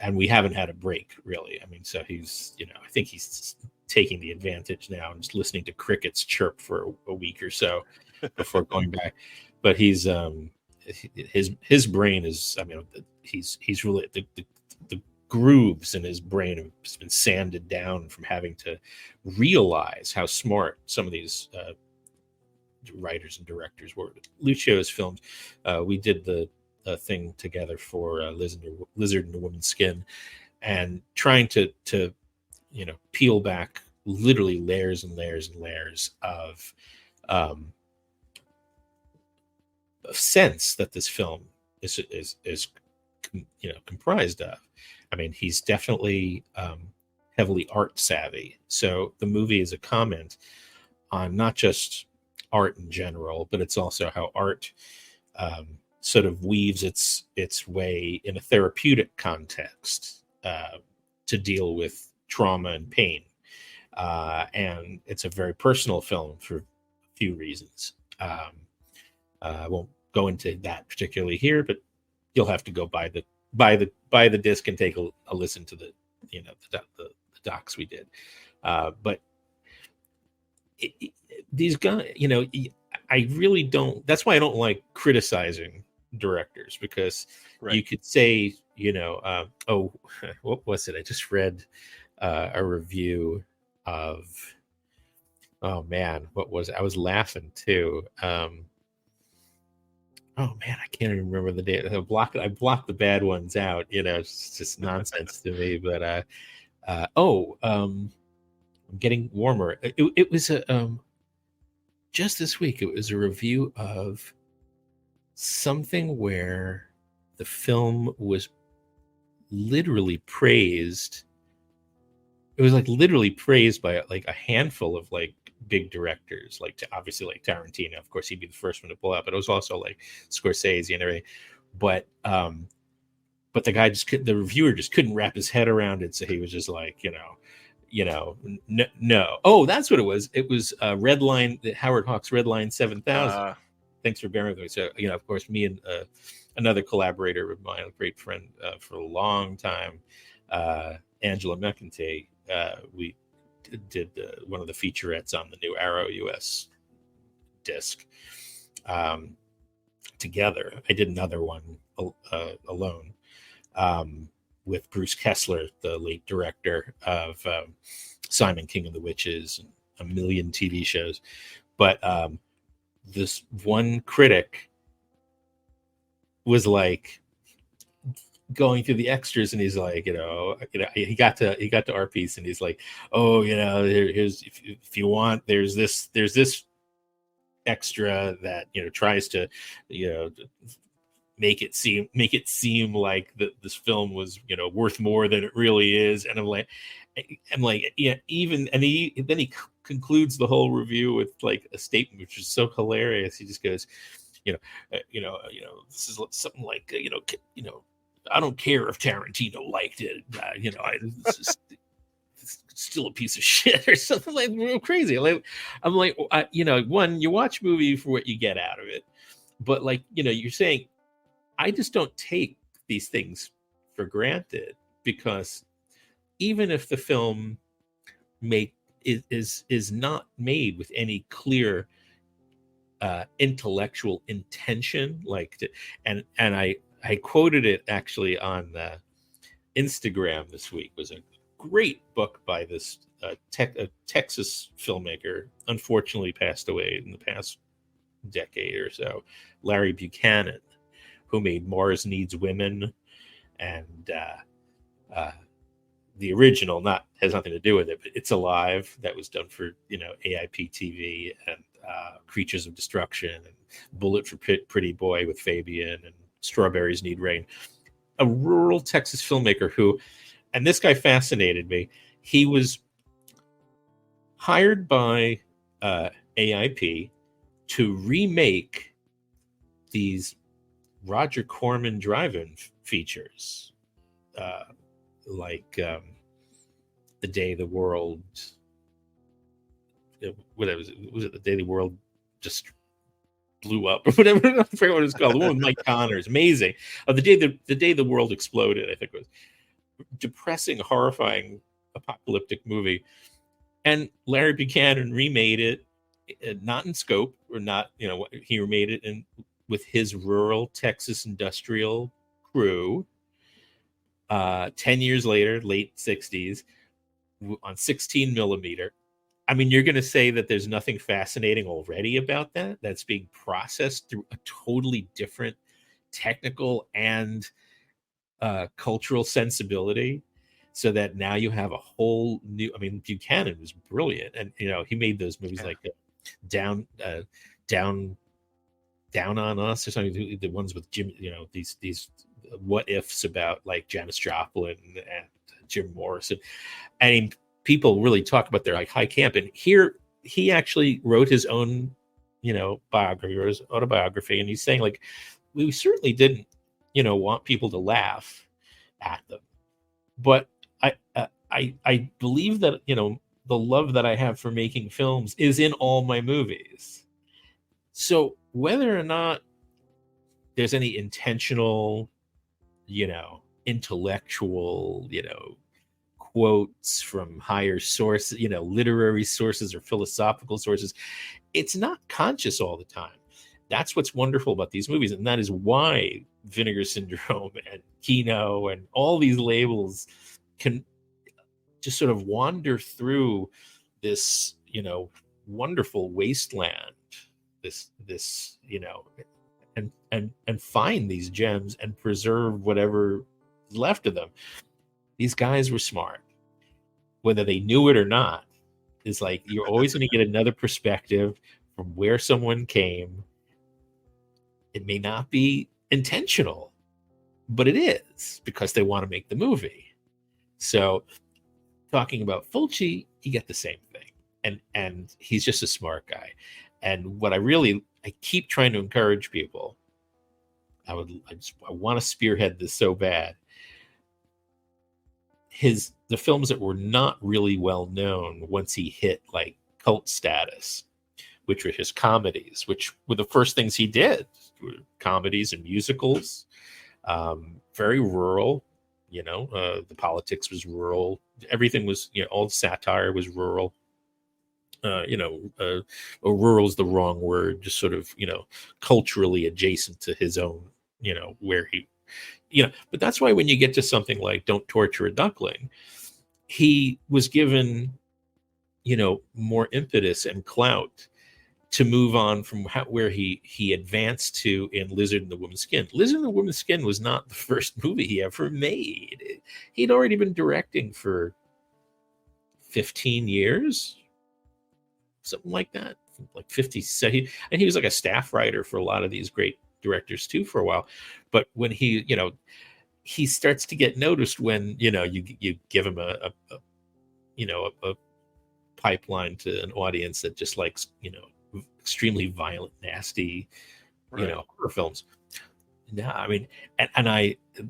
And we haven't had a break, really. I mean, so he's, I think he's taking the advantage now and just listening to crickets chirp for a week or so before going back. But he's his brain is, I mean, he's really the grooves in his brain have been sanded down from having to realize how smart some of these writers and directors were. Lucio's films, we did the thing together for Lizard in a Woman's Skin, and trying to peel back literally layers and layers and layers of sense that this film is comprised of. I mean, he's definitely heavily art savvy. So the movie is a comment on not just art in general, but it's also how art sort of weaves its way in a therapeutic context to deal with trauma and pain. And it's a very personal film for a few reasons. I won't go into that particularly here, but you'll have to go buy the disc and take a listen to the docs we did. But these guys, I really don't. That's why I don't like criticizing directors, because you could say, oh, what was it? I just read a review of. Oh man, what was it? I was laughing too. Oh man, I can't even remember the date. I blocked the bad ones out. It's just nonsense to me. But I'm getting warmer. It was just this week. It was a review of something where the film was literally praised. It was like literally praised by like a handful of like big directors, like obviously like Tarantino. Of course, he'd be the first one to pull out, but it was also like Scorsese and everything. But the guy the reviewer just couldn't wrap his head around it, so he was just like, no. Oh, that's what it was. It was Redline, Howard Hawks' Redline 7000. Thanks for bearing with me. So, of course, me and another collaborator of mine, a great friend for a long time, Angela McEntee, we did one of the featurettes on the new Arrow US disc together. I did another one alone with Bruce Kessler, the late director of Simon King of the Witches and a million TV shows. But this one critic was like going through the extras, and he's like, he got to our piece, and he's like, oh, here's if you want, there's this extra that tries to make it seem like this film was worth more than it really is. And I'm like yeah, even, and then he concludes the whole review with like a statement which is so hilarious. He just goes, this is something like I don't care if Tarantino liked it. It's still a piece of shit or something like real crazy. I'm like, one, you watch movie for what you get out of it, but like you're saying, I just don't take these things for granted, because even if the film is not made with any clear intellectual intention, and I quoted it actually on Instagram this week. It was a great book by this Texas filmmaker, unfortunately passed away in the past decade or so, Larry Buchanan, who made Mars Needs Women, and the original has nothing to do with it, but It's Alive, that was done for AIP TV, and Creatures of Destruction, and Bullet for Pretty Boy with Fabian, and Strawberries Need Rain. A rural Texas filmmaker who, and this guy fascinated me, he was hired by AIP to remake these Roger Corman drive-in features, like The Day the World, whatever was it, The Day the World just blew up or whatever. I forget what it was called. The one with Mike Connors, amazing. The day the world exploded, I think it was. Depressing, horrifying, apocalyptic movie. And Larry Buchanan remade it, not in scope, or not, he remade it with his rural Texas industrial crew. 10 years later, late 60s, on 16 millimeter, I mean, you're going to say that there's nothing fascinating already about that that's being processed through a totally different technical and cultural sensibility, so that now you have a whole new. I mean, Buchanan was brilliant, and he made those movies like down down down on us or something, the ones with Jim, these what ifs about like Janis Joplin and Jim Morrison. I mean, people really talk about their like high camp, and here he actually wrote his own biography or his autobiography, and he's saying like, we certainly didn't want people to laugh at them, but I believe that the love that I have for making films is in all my movies. So whether or not there's any intentional, intellectual, quotes from higher sources, literary sources or philosophical sources, it's not conscious all the time. That's what's wonderful about these movies. And that is why Vinegar Syndrome and Kino and all these labels can just sort of wander through this, wonderful wasteland, this and find these gems and preserve whatever is left of them. These guys were smart, whether they knew it or not. It's like you're always going to get another perspective from where someone came. It may not be intentional, but it is, because they want to make the movie. So talking about Fulci, you get the same thing. And he's just a smart guy. And what I keep trying to encourage people, I want to spearhead this so bad. The films that were not really well known once he hit like cult status, which were his comedies, which were the first things he did, comedies and musicals, very rural. The politics was rural. Everything was, all the satire was rural. Rural is the wrong word, just sort of, culturally adjacent to his own, where he, but that's why when you get to something like Don't Torture a Duckling, he was given, more impetus and clout to move on from where he advanced to in Lizard and the Woman's Skin. Lizard and the Woman's Skin was not the first movie he ever made. He'd already been directing for 15 years, something like that, like 50. So and he was like a staff writer for a lot of these great directors too for a while. But when he starts to get noticed when you give him a pipeline to an audience that just likes extremely violent, nasty, horror films. No, I mean,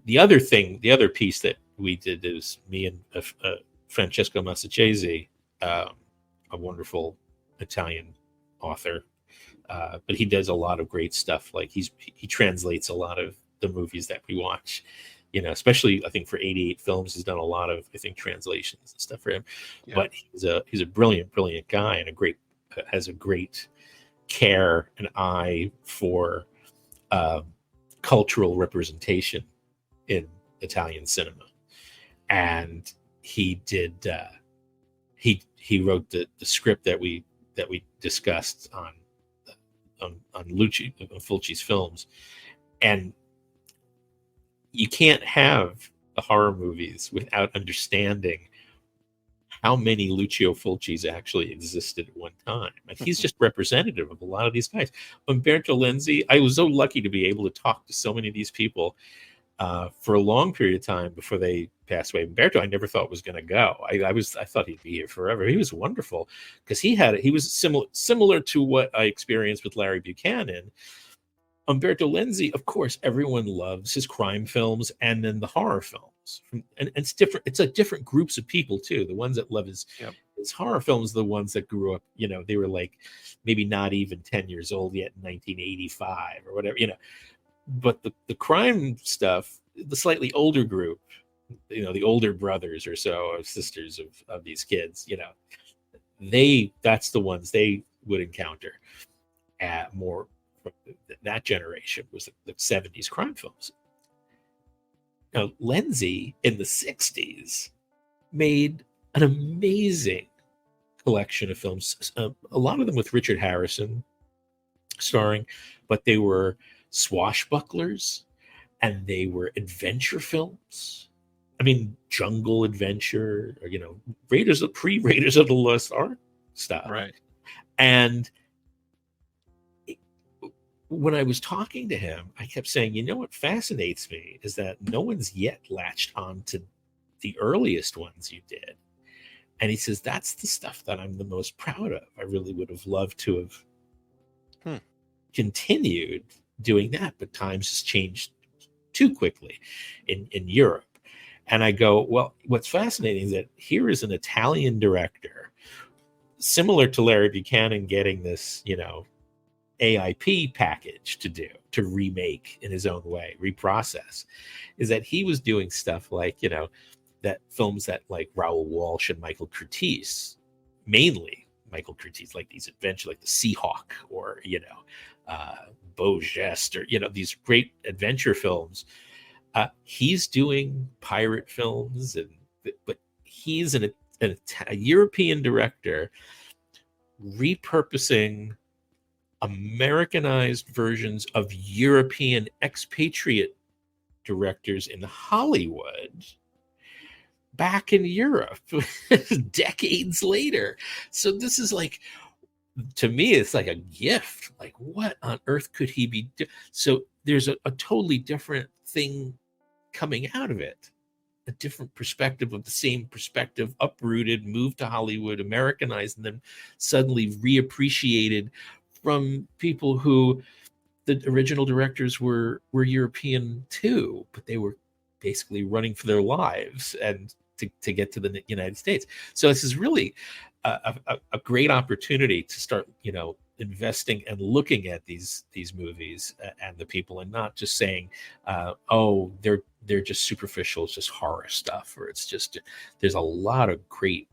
the other piece that we did is me and Francesco Massachesi, a wonderful Italian author, but he does a lot of great stuff. Like he translates a lot of the movies that we watch, especially I think for 88 films, he's done a lot of, I think, translations and stuff for him. Yeah. But he's a brilliant guy and has a great care and eye for cultural representation in Italian cinema. And he did he wrote the script that we discussed on Lucio Fulci's films. And you can't have the horror movies without understanding how many Lucio Fulcis actually existed at one time. And he's just representative of a lot of these guys. Umberto Lenzi, I was so lucky to be able to talk to so many of these people for a long period of time before they passed away. Umberto, I never thought was going to go. I thought he'd be here forever. He was wonderful because he was similar to what I experienced with Larry Buchanan. Umberto Lenzi, of course, everyone loves his crime films and then the horror films. And it's different. It's like different groups of people too. The ones that love his horror films, the ones that grew up, they were like maybe not even 10 years old yet in 1985 or whatever, But the crime stuff, the slightly older group, the older brothers or so or sisters of these kids, that's the ones they would encounter more. That generation was the 70s crime films. Now, Lenzi in the 60s made an amazing collection of films, a lot of them with Richard Harrison starring, but they were swashbucklers and they were adventure films. I mean, jungle adventure, or, Raiders of the Lost Ark stuff. Right. And when I was talking to him, I kept saying, what fascinates me is that no one's yet latched on to the earliest ones you did. And he says, that's the stuff that I'm the most proud of. I really would have loved to have continued doing that, but times has changed too quickly in Europe. And I go, well, what's fascinating is that here is an Italian director, similar to Larry Buchanan getting this, AIP package to remake in his own way, reprocess, is that he was doing stuff like, that films that like Raoul Walsh and Michael Curtiz, mainly Michael Curtiz, like these adventure, like the Seahawk or, Beau Geste, or, these great adventure films. He's doing pirate films, but he's a European director repurposing Americanized versions of European expatriate directors in Hollywood back in Europe decades later. So this is like, to me, it's like a gift. Like, what on earth could he be so there's a totally different thing coming out of it, a different perspective of the same perspective, uprooted, moved to Hollywood, Americanized, and then suddenly reappreciated from people who the original directors were European too, but they were basically running for their lives and to get to the United States. So this is really a great opportunity to start, investing and looking at these movies and the people, and not just saying, oh, they're just superficial, it's just horror stuff, or it's just, there's a lot of great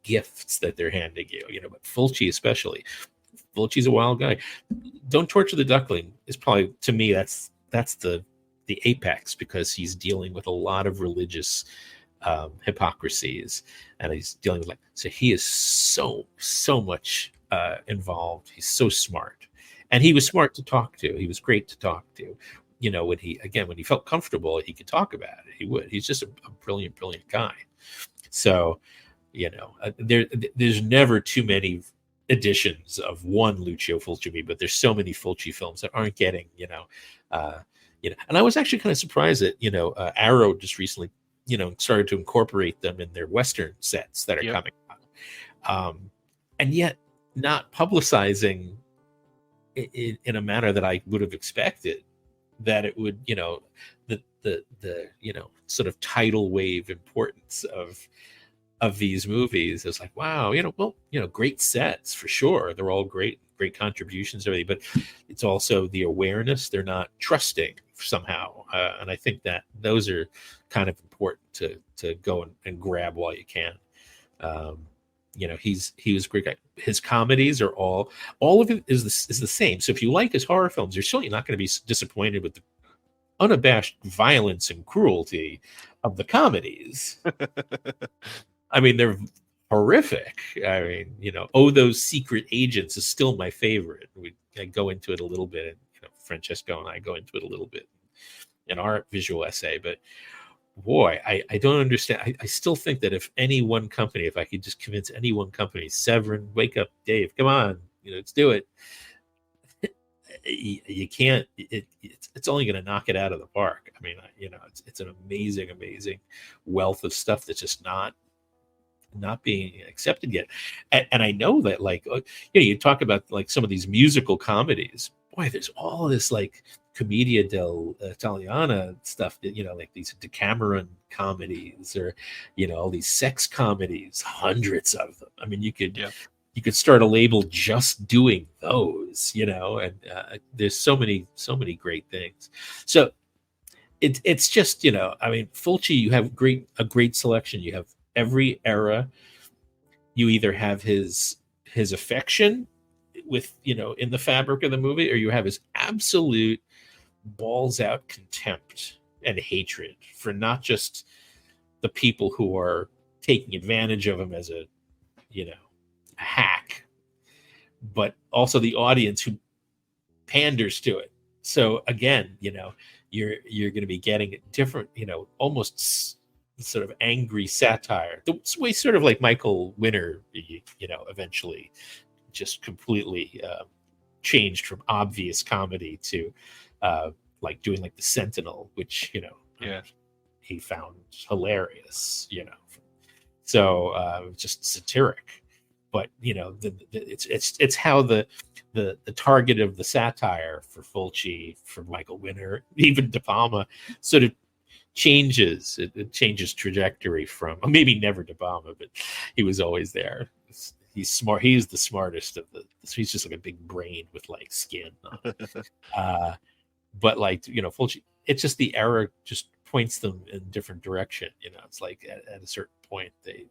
gifts that they're handing you, but Fulci especially. Fulci's a wild guy. Don't Torture the Duckling is probably, to me, that's the apex, because he's dealing with a lot of religious hypocrisies, and he's dealing with so he is so much involved. He's so smart, and he was smart to talk to. He was great to talk to. When he felt comfortable, he could talk about it. He would. He's just a brilliant guy. So, there's never too many editions of one Lucio Fulci movie, but there's so many Fulci films that aren't getting, and I was actually kind of surprised that, Arrow just recently, started to incorporate them in their Western sets that are coming out. And yet not publicizing in a manner that I would have expected that it would, the sort of tidal wave importance of these movies. It's like, wow, great sets for sure. They're all great contributions to everything, but it's also the awareness. They're not trusting somehow. And I think that those are kind of important to go and grab while you can. He was a great guy. His comedies are all of it is the same. So if you like his horror films, you're certainly not going to be disappointed with the unabashed violence and cruelty of the comedies. I mean, they're horrific. I mean, Oh, Those Secret Agents is still my favorite. I go into it a little bit, and Francesco and I go into it a little bit in our visual essay. But boy, I don't understand. I still think that if any one company, if I could just convince any one company, Severin, wake up, Dave, come on, let's do it. You can't. It's only going to knock it out of the park. I mean, it's an amazing wealth of stuff that's just not being accepted yet. And I know that, you talk about some of these musical comedies. Boy, there's all this Commedia dell'Italiana stuff that, like these Decameron comedies, or, all these sex comedies, hundreds of them. I mean, you could start a label just doing those, and there's so many great things. So it's just, I mean, Fulci, you have a great selection. You have every era. You either have his affection with, in the fabric of the movie, or you have his absolute balls out contempt and hatred for not just the people who are taking advantage of him as a a hack, but also the audience who panders to it. So again, you're going to be getting different, almost sort of angry satire. The way sort of like Michael Winner, eventually just completely changed from obvious comedy to like doing like the Sentinel, which he found hilarious. So just satiric. But it's how the target of the satire for Fulci, for Michael Winner, even De Palma, sort of changes. It changes trajectory from maybe never De Palma, but he was always there. He's smart. He's the smartest of the. He's just like a big brain with like skin. But like Fulci, it's just the era just points them in a different direction. It's like at a certain point they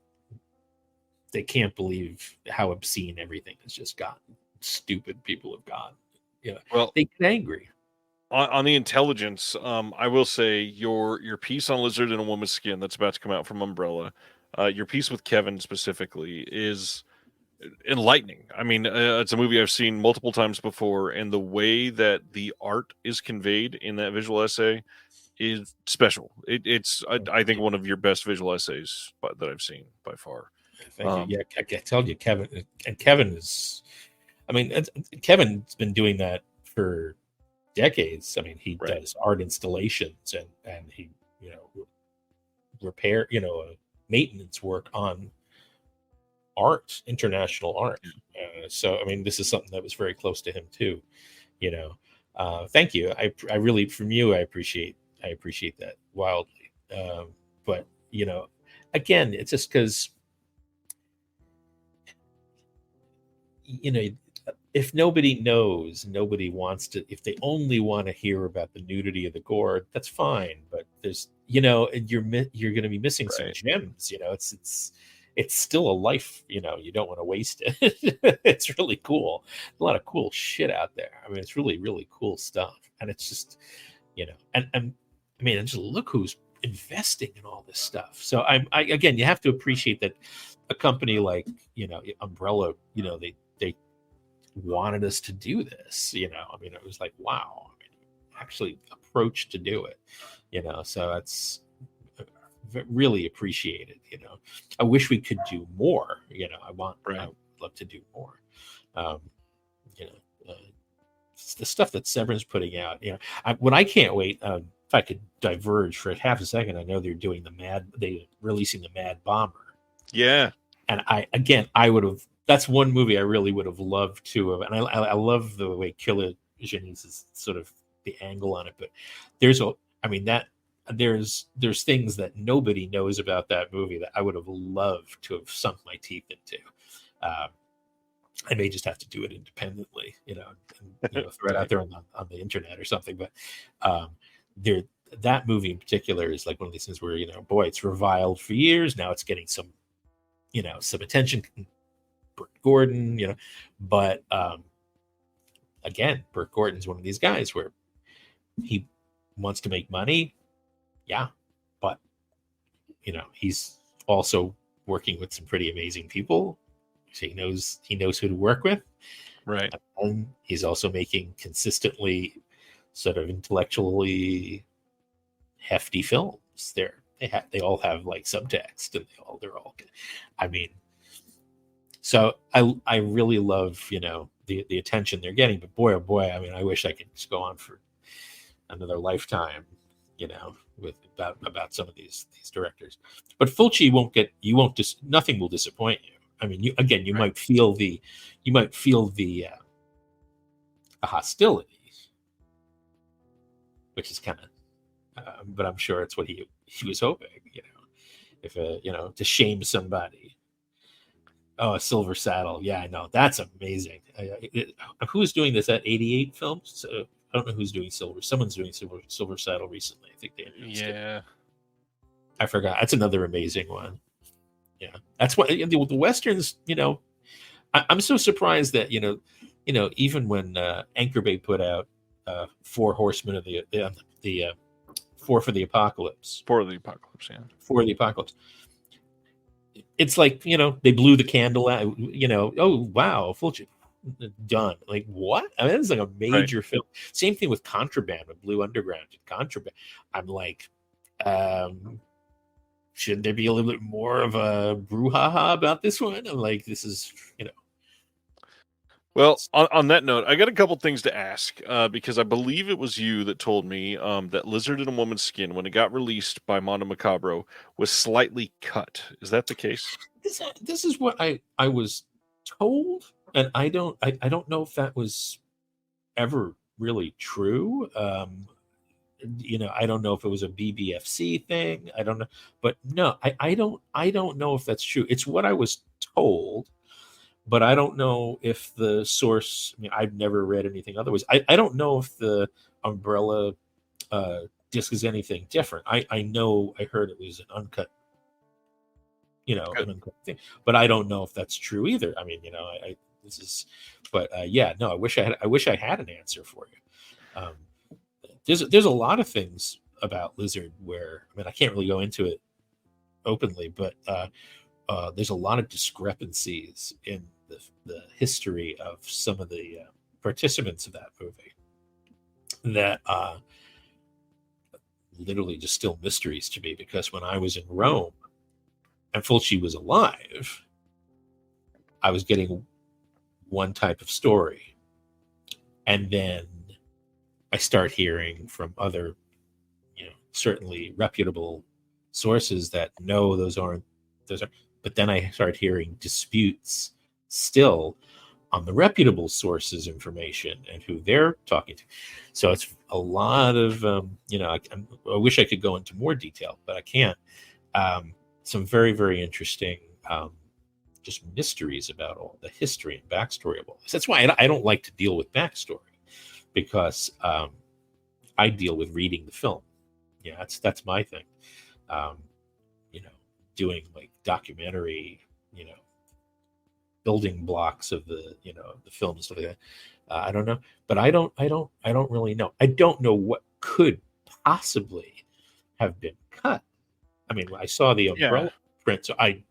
can't believe how obscene everything has just gotten. Stupid people have gotten. Well, they get angry. On the intelligence, I will say your piece on Lizard in a Woman's Skin that's about to come out from Umbrella, your piece with Kevin specifically is enlightening. I mean, it's a movie I've seen multiple times before, and the way that the art is conveyed in that visual essay is special. It's I think one of your best visual essays that I've seen by far. Thank you. Yeah, I tell you, Kevin is. I mean, Kevin's been doing that for decades. I mean, he does art installations and he, repair, maintenance work on art, international art. So, I mean, this is something that was very close to him too. Thank you. I really, from you, I appreciate that wildly. But again, it's just because. If nobody knows, nobody wants to. If they only want to hear about the nudity of the gore, that's fine. But there's, and you're going to be missing some gems. It's still a life. You don't want to waste it. It's really cool. A lot of cool shit out there. I mean, it's really, really cool stuff. And it's just, and I mean, and just look who's investing in all this stuff. So I again, you have to appreciate that a company like Umbrella, they wanted us to do this. I mean, it was like, wow. I mean, actually approached to do it. So that's really appreciated. I wish we could do more. I would love to do more. The stuff that Severin's putting out. What I can't wait. If I could diverge for half a second, I know they're doing they're releasing the Mad Bomber. Yeah. And I would have. That's one movie I really would have loved to have. And I love the way Killer Janice is sort of the angle on it. But there's things that nobody knows about that movie that I would have loved to have sunk my teeth into. I may just have to do it independently, and throw it out there on the internet or something. But that movie in particular is like one of these things where, boy, it's reviled for years. Now it's getting some attention. Burt Gordon, but again, Burt Gordon's one of these guys where he wants to make money. Yeah. But, he's also working with some pretty amazing people. So he knows who to work with. Right. And he's also making consistently sort of intellectually hefty films. They all have like subtext and they're all, I mean, so I really love, the attention they're getting, but boy, oh boy, I mean, I wish I could just go on for another lifetime, with about some of these directors. But Fulci nothing will disappoint you. I mean, you might feel the hostility, which is kind of, but I'm sure it's what he was hoping, if to shame somebody. Oh, a Silver Saddle. Yeah, I know. That's amazing. Who's doing this at 88 Films? So, I don't know who's doing Silver. Someone's doing Silver Saddle recently. I think they announced it. I forgot. That's another amazing one. Yeah, that's what the Westerns. I'm so surprised that even when Anchor Bay put out Four Horsemen of the Four for the Apocalypse. For the Apocalypse, yeah. For the Apocalypse. it's like, they blew the candle out, oh wow, Fulci done. Like, what? I mean, it's like a Right. major film. Same thing with Contraband, with Blue Underground and Contraband. I'm like, should there be a little bit more of a brouhaha about this one? I'm like, this is, Well, on that note, I got a couple things to ask because I believe it was you that told me that Lizard in a Woman's Skin, when it got released by Mondo Macabro, was slightly cut. Is that the case? this is what I was told, and I don't know if that was ever really true. I don't know if it was a BBFC thing. I don't know, but no, I don't know if that's true. It's what I was told, but I don't know if the source. I mean, I've never read anything otherwise. I don't know if the Umbrella disc is anything different. I know I heard it was an uncut, Good. an uncut thing, but I don't know if that's true either. I mean, this is, but yeah, no, I wish I had an answer for you. There's a lot of things about Lizard where, I mean, I can't really go into it openly, but there's a lot of discrepancies in the history of some of the participants of that movie that literally just still mysteries to me, because when I was in Rome and Fulci was alive, I was getting one type of story, and then I start hearing from other, certainly reputable sources that no, those aren't. But then I start hearing disputes still on the reputable sources' information and who they're talking to. So it's a lot of, I wish I could go into more detail, but I can't. Some very, very interesting just mysteries about all the history and backstory of all this. That's why I don't like to deal with backstory, because I deal with reading the film. Yeah, that's my thing. Doing like documentary, building blocks of the the film and stuff like that. I don't know, but I don't really know. I don't know what could possibly have been cut. I mean, I saw the Yeah. umbrella print, so I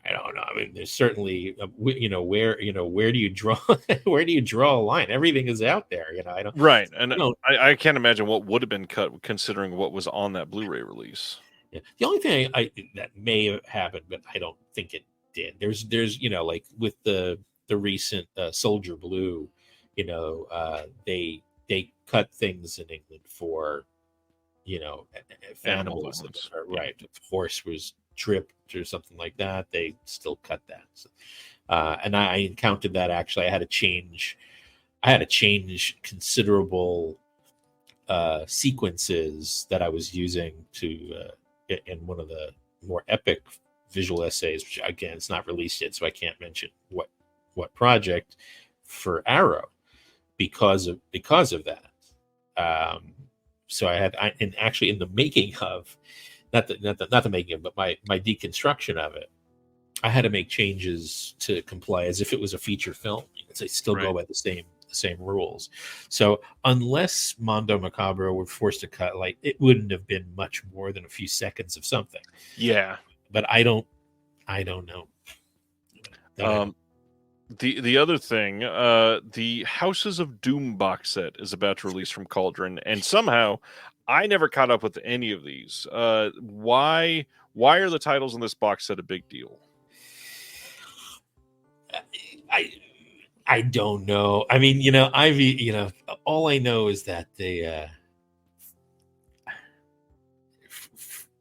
don't know. I mean, there's certainly, where do you draw where do you draw a line? Everything is out there. Right. And I don't. I can't imagine what would have been cut considering what was on that Blu-ray release. Yeah. The only thing that may have happened, but I don't think it did. There's like with the recent Soldier Blue, they cut things in England for Animal animals, violence. right? If a horse was tripped or something like that, they still cut that. So, and I encountered that actually. I had to change considerable sequences that I was using to in one of the more epic visual essays, which again it's not released yet, so I can't mention what project, for Arrow, because of that. So and actually in the making of, not the making of, but my deconstruction of it, I had to make changes to comply as if it was a feature film. They still go by the same rules. So unless Mondo Macabro were forced to cut, like, it wouldn't have been much more than a few seconds of something. Yeah. But I don't know. The other thing, the Houses of Doom box set is about to release from Cauldron, and somehow I never caught up with any of these. Why are the titles in this box set a big deal? I don't know. I mean, all I know is that they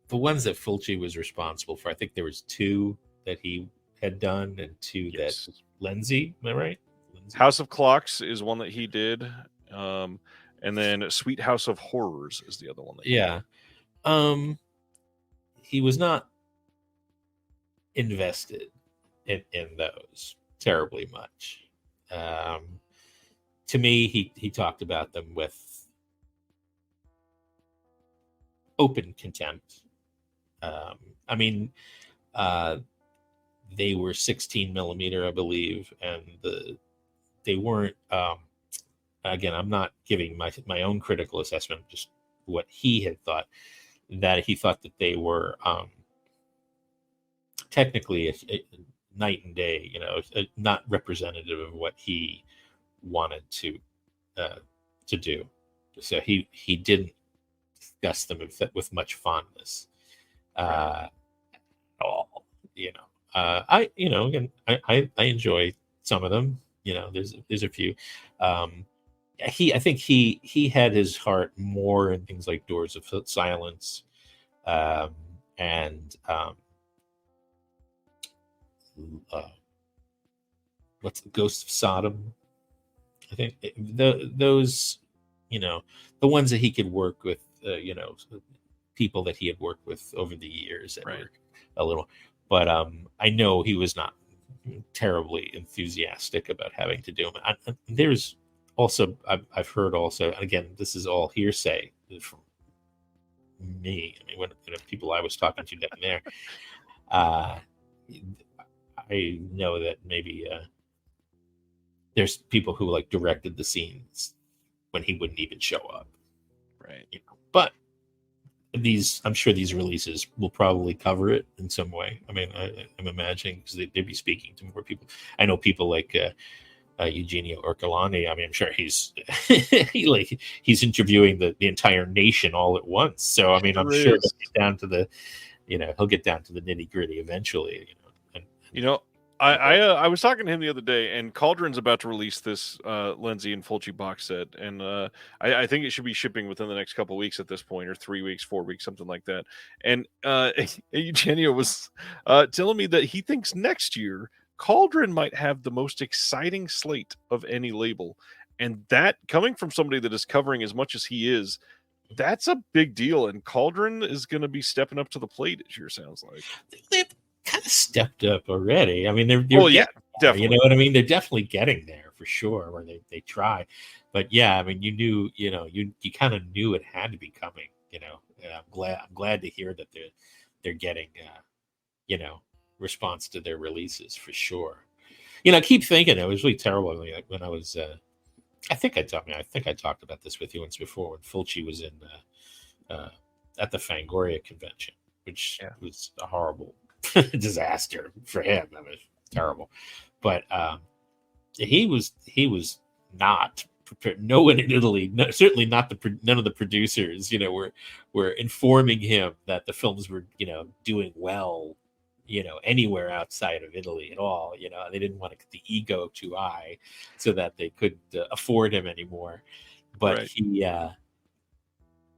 the ones that Fulci was responsible for, I think there was 2 that he had done and 2 that Lindsay, am I right? Lindsay? House of Clocks is one that he did, and then Sweet House of Horrors is the other one that he did. He was not invested in those terribly much. To me, he talked about them with open contempt. I mean, they were 16 millimeter, I believe, and they weren't. Again, I'm not giving my own critical assessment, just what he had thought. That he thought that they were technically a night and day, not representative of what he wanted to do. So he didn't discuss them with much fondness at all. Again, I enjoy some of them. There's a few. I think he had his heart more in things like Doors of Silence, and what's the Ghost of Sodom. I think those, the ones that he could work with, people that he had worked with over the years that were a little, but I know he was not terribly enthusiastic about having to do them. There's also, I've heard also, again, this is all hearsay from me. I mean, when people I was talking to down there, I know that maybe there's people who like directed the scenes when he wouldn't even show up. Right. But I'm sure these releases will probably cover it in some way. I mean, I'm imagining because they'd be speaking to more people. I know people like Eugenio Orcolani. I mean, I'm sure he's he's interviewing the entire nation all at once. So I mean, I'm sure he'll get down to the nitty gritty eventually. I was talking to him the other day, and Cauldron's about to release this Lenzi and Fulci box set, and I think it should be shipping within the next couple of weeks at this point, or 3 weeks, 4 weeks, something like that. And Eugenio was telling me that he thinks next year Cauldron might have the most exciting slate of any label, and that coming from somebody that is covering as much as he is, that's a big deal. And Cauldron is going to be stepping up to the plate. It sure sounds like they've kind of stepped up already. I mean, they're definitely. You know what I mean? They're definitely getting there for sure, where they try. But yeah, I mean, you knew, you kind of knew it had to be coming. And I'm glad to hear that they're getting, response to their releases for sure. I keep thinking it was really terrible when I was. I think I talked about this with you once before when Fulci was in at the Fangoria convention, which was a horrible disaster for him. That was terrible, but he was not prepared. No one in Italy, certainly not none of the producers, were informing him that the films were doing well, anywhere outside of Italy at all. They didn't want to get the ego too high so that they could afford him anymore. But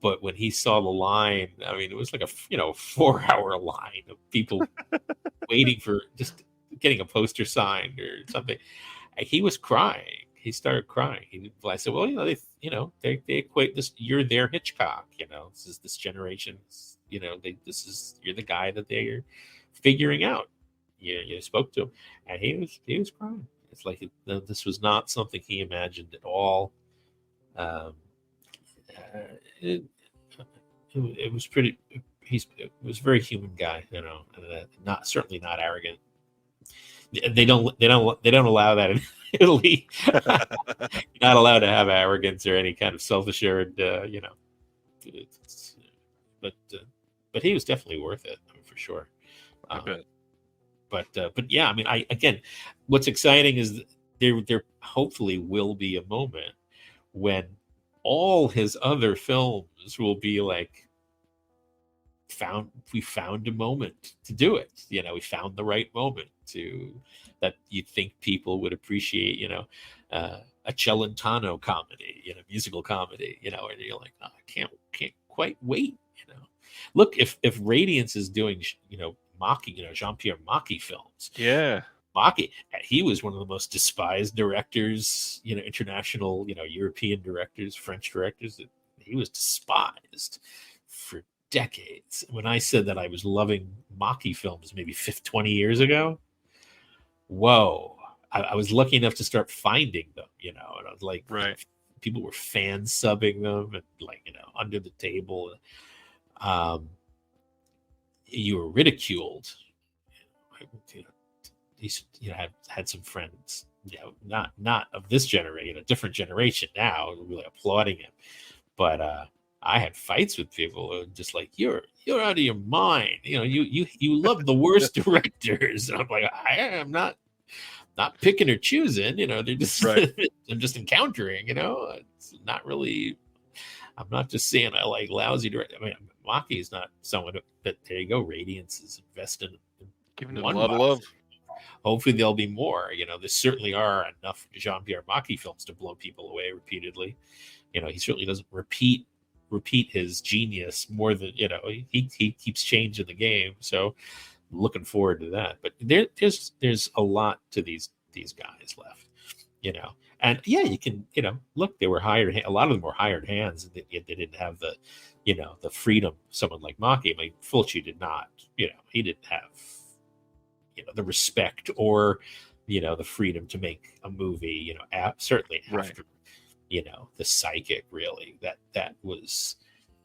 but when he saw the line, I mean, it was like a 4-hour line of people waiting for just getting a poster signed or something. He was crying. He started crying. I said, well, they equate this. You're their Hitchcock. This is this generation's. You're the guy that they're figuring out. You spoke to him, and he was crying. It's like this was not something he imagined at all. It was pretty. It was a very human guy, not certainly not arrogant. They don't allow that in Italy. You're not allowed to have arrogance or any kind of self-assured, but he was definitely worth it, for sure. I bet. But yeah, I mean, again, what's exciting is there hopefully will be a moment when all his other films will be like, we found a moment to do it. We found the right moment that you think people would appreciate, a Celentano comedy, musical comedy, and you're like, oh, I can't quite wait. Look, if Radiance is doing, Macchi, Jean-Pierre Macchi films. Yeah. Macchi, he was one of the most despised directors, international, European directors, French directors. He was despised for decades. When I said that I was loving Macchi films maybe 20 years ago, whoa, I was lucky enough to start finding them, and I was like, people were fan subbing them and under the table. You were ridiculed. Had some friends, not of this generation, a different generation now, really applauding him. But I had fights with people who were just like, you're out of your mind. You love the worst directors. And I'm like, I am not picking or choosing. They're just Right. I'm just encountering. It's not really. I'm not just saying I like lousy directors. I mean, Maki is not someone that there you go. Radiance is invested in Giving it a one lot of box. love. Hopefully there'll be more. There certainly are enough Jean-Pierre Maki films to blow people away repeatedly. He certainly doesn't repeat his genius more than he keeps changing the game. So looking forward to that. But there's a lot to these guys left. And yeah, you can look, they were hired. A lot of them were hired hands. They didn't have the the freedom someone like Maki. I mean, Fulci did not. He didn't have the respect or the freedom to make a movie. Certainly after the Psychic, really that was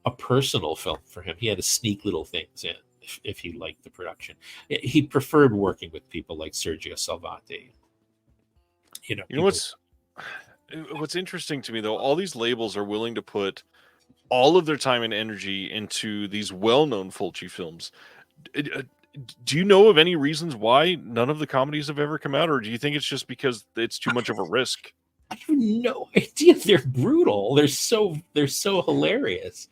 a personal film for him. He had to sneak little things in if he liked the production. He preferred working with people like Sergio Salvati. What's interesting to me though, all these labels are willing to put all of their time and energy into these well-known Fulci films. Do you know of any reasons why none of the comedies have ever come out, or do you think it's just because it's too much of a risk? I have no idea. They're brutal. They're so hilarious.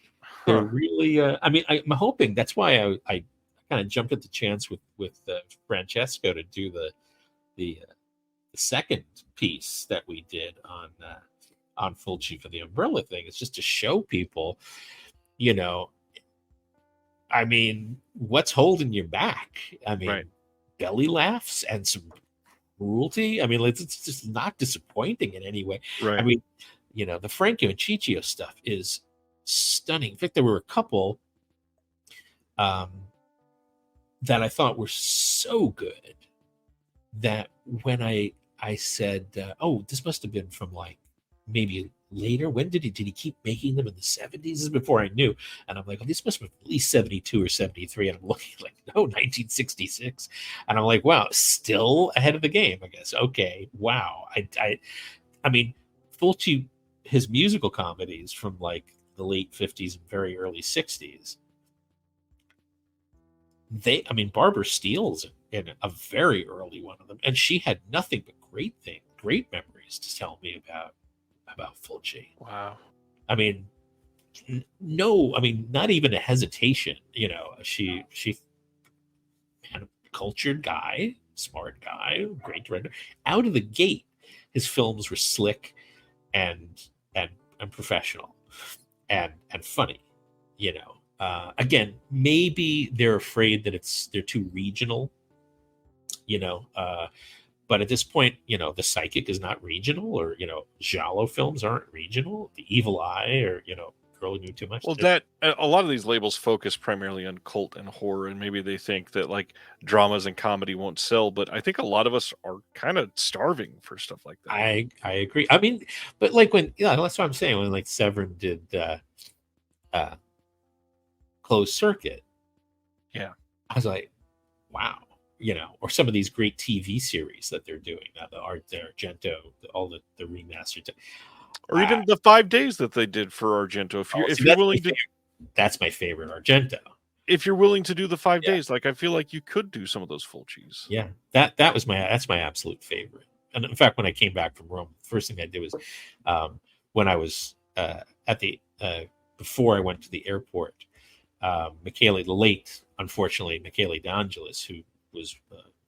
They're really. I mean, I'm hoping that's why I kind of jumped at the chance with Francesco to do the second piece that we did on Fulci for the umbrella thing. It's just to show people, I mean, what's holding you back? I mean, Right. belly laughs and some cruelty. I mean, it's just not disappointing in any way. Right. I mean, the Franco and Ciccio stuff is stunning. In fact, there were a couple that I thought were so good that when I said, oh, this must have been from like maybe later. When did he keep making them in the 70s? This is before I knew. And I'm like, oh, this must have been at least 72 or 73. And I'm looking like, no, 1966. And I'm like, wow, still ahead of the game, I guess. Okay, wow. I mean, Fulci, his musical comedies from like the late 50s and very early 60s, Barbara Steele's in a very early one of them, and she had nothing but great memories to tell me about Fulci. Wow. I mean, no, I mean, not even a hesitation. She man, cultured guy, smart guy, great director. Out of the gate, his films were slick and professional and funny. Again, maybe they're afraid that they're too regional. But at this point, the Psychic is not regional, or giallo films aren't regional. The Evil Eye, or Girl Who Knew Too Much. Well, a lot of these labels focus primarily on cult and horror, and maybe they think that like dramas and comedy won't sell. But I think a lot of us are kind of starving for stuff like that. I agree. I mean, but like when that's what I'm saying. When like Severin did Closed Circuit, yeah, I was like, wow. Or some of these great TV series that they're doing now, the Argento, all the remastered, or even the 5 days that they did for Argento. If you're willing to, that's my favorite Argento. If you're willing to do the 5 days, like I feel like you could do some of those Fulcis. Yeah, that's my absolute favorite. And in fact, when I came back from Rome, the first thing I did was when I was at the before I went to the airport, Michele, the late, unfortunately, Michele D'Angelis, who was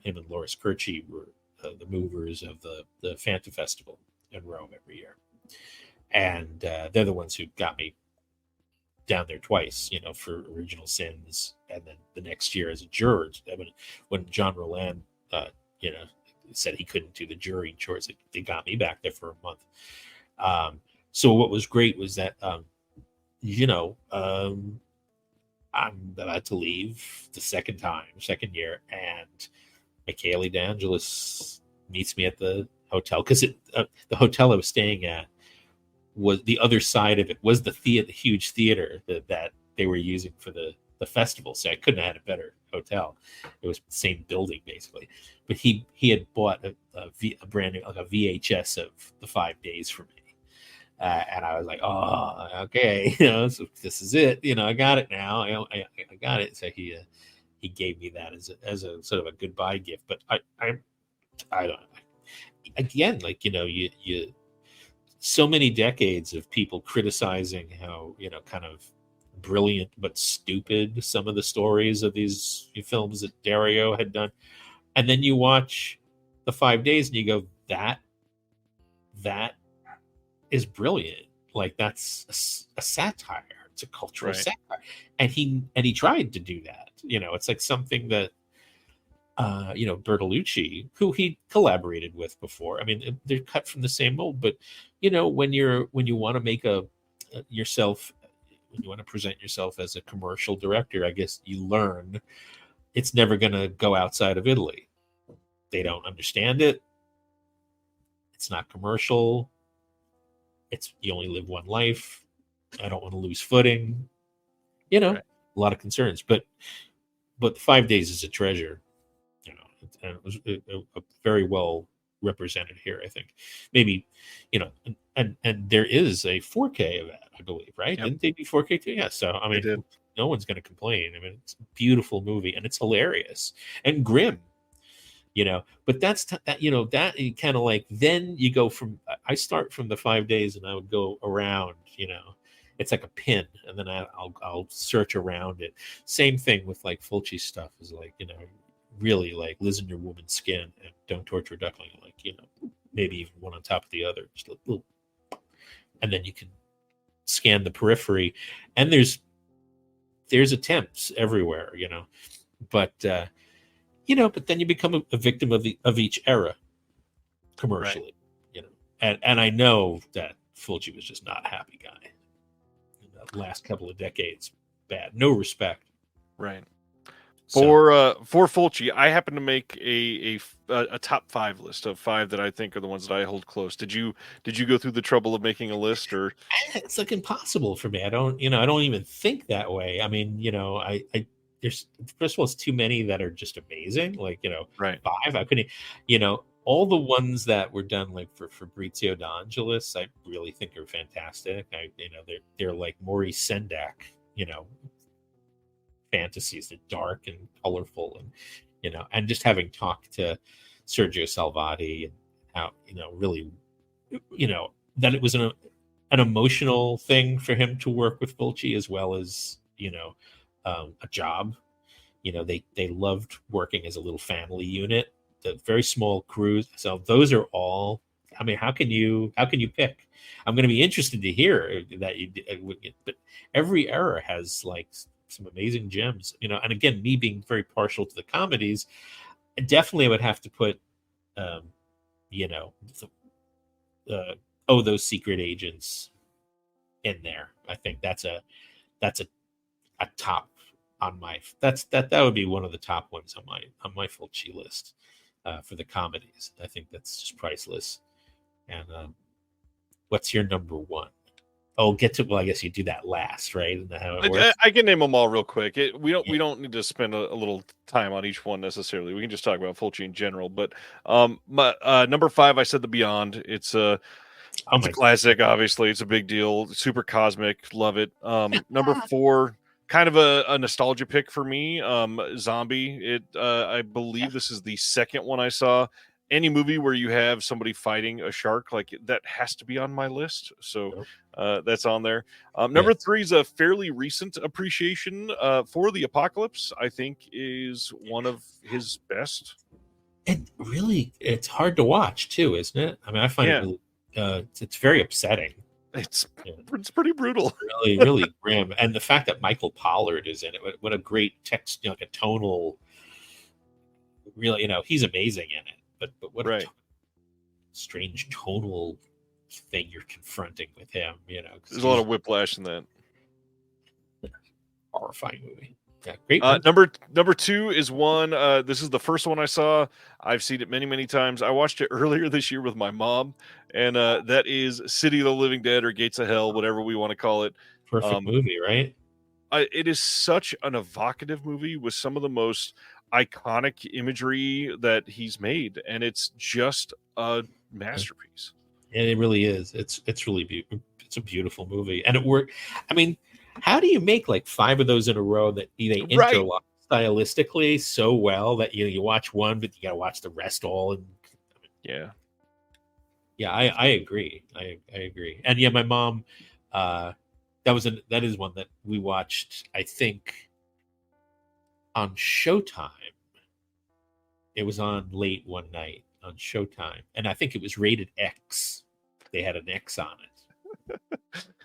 him and Loris Curci were the movers of the Fanta Festival in Rome every year, and they're the ones who got me down there twice, for Original Sins, and then the next year as a juror. When John Roland, said he couldn't do the jury chores, they got me back there for a month. So what was great was that, I'm about to leave the second year, and Michele D'Angelis meets me at the hotel, because the hotel I was staying at was the other side of it was the huge theater that they were using for the festival. So I couldn't have had a better hotel. It was the same building basically, but he had bought a brand new, like a VHS of the 5 days for me. And I was like, oh, okay, so this is it. I got it now. I got it. So he gave me that as a sort of a goodbye gift. But I don't. Again, like you so many decades of people criticizing how kind of brilliant but stupid some of the stories of these films that Dario had done, and then you watch the 5 days and you go, that is brilliant. Like that's a satire. It's a cultural Right. satire, and he tried to do that. It's like something that Bertolucci, who he collaborated with before. I mean, they're cut from the same mold, but when you want to make yourself, when you want to present yourself as a commercial director, I guess you learn it's never going to go outside of Italy. They don't understand it. It's not commercial. It's you only live one life. I don't want to lose footing. Right. A lot of concerns, but the 5 days is a treasure. And it was very well represented here. I think maybe and there is a 4K of that, I believe, right? Yep. Didn't they do 4K too? Yeah. So I They mean, did. no one's going to complain. I mean, it's a beautiful movie and it's hilarious and grim. But that's that that kind of like then you go from I start from the 5 days and I would go around. It's like a pin, and then I'll search around it. Same thing with like Fulci stuff is like really like live in your woman's skin and don't torture a duckling, like maybe even one on top of the other, just a little, and then you can scan the periphery, and there's attempts everywhere, but but then you become a victim of each era commercially, and I know that Fulci was just not a happy guy in the last couple of decades. Bad, no respect. Right. So, For Fulci, I happen to make a top 5 list of 5 that I think are the ones that I hold close. Did you go through the trouble of making a list, or it's like impossible for me. I don't even think that way. I mean, I there's first of all, it's too many that are just amazing. Like, right? 5. I couldn't, all the ones that were done like for Fabrizio D'Angelis, I really think are fantastic. They're like Maurice Sendak, fantasies. They're dark and colorful, and and just having talked to Sergio Salvati and how really that it was an emotional thing for him to work with Fulci as well as a job. They loved working as a little family unit, the very small crews. So those are all. I mean, how can you pick? I'm going to be interested to hear that you. But every era has like some amazing gems, And again, me being very partial to the comedies, definitely I would have to put, those secret agents in there. I think that's a top on my that would be one of the top ones on my Fulci list for the comedies. I think that's just priceless. And what's your number one? Oh, well, I guess you do that last, right? Isn't that how it works? I can name them all real quick. We don't need to spend a little time on each one necessarily. We can just talk about Fulci in general. But my number 5, I said The Beyond. It's a classic. Obviously, it's a big deal. Super cosmic. Love it. Number 4, kind of a nostalgia pick for me. Zombie. I believe this is the second one I saw. Any movie where you have somebody fighting a shark, like that has to be on my list. So that's on there. Number 3 is a fairly recent appreciation for The Apocalypse. I think is one of his best. It's hard to watch too, isn't it? I mean, I find it really, it's very upsetting. It's pretty brutal. Really, really grim. And the fact that Michael Pollard is in it, what a great text, like a tonal, really, he's amazing in it. But what a strange tonal thing you're confronting with him, There's a lot of whiplash in that. Horrifying movie. Yeah, great. Number 2 is one. This is the first one I saw. I've seen it many, many times. I watched it earlier this year with my mom, and that is City of the Living Dead or Gates of Hell, whatever we want to call it. Perfect movie, right? It is such an evocative movie with some of the most iconic imagery that he's made, and it's just a masterpiece. And it really is. It's really it's a beautiful movie, and it worked. I mean, how do you make like 5 of those in a row that they Right. interlock stylistically so well that you watch one, but you got to watch the rest all? And Yeah. yeah, I agree. I agree. And yeah, my mom, that is one that we watched. I think on Showtime. It was on late one night on Showtime, and I think it was rated X. They had an X on it.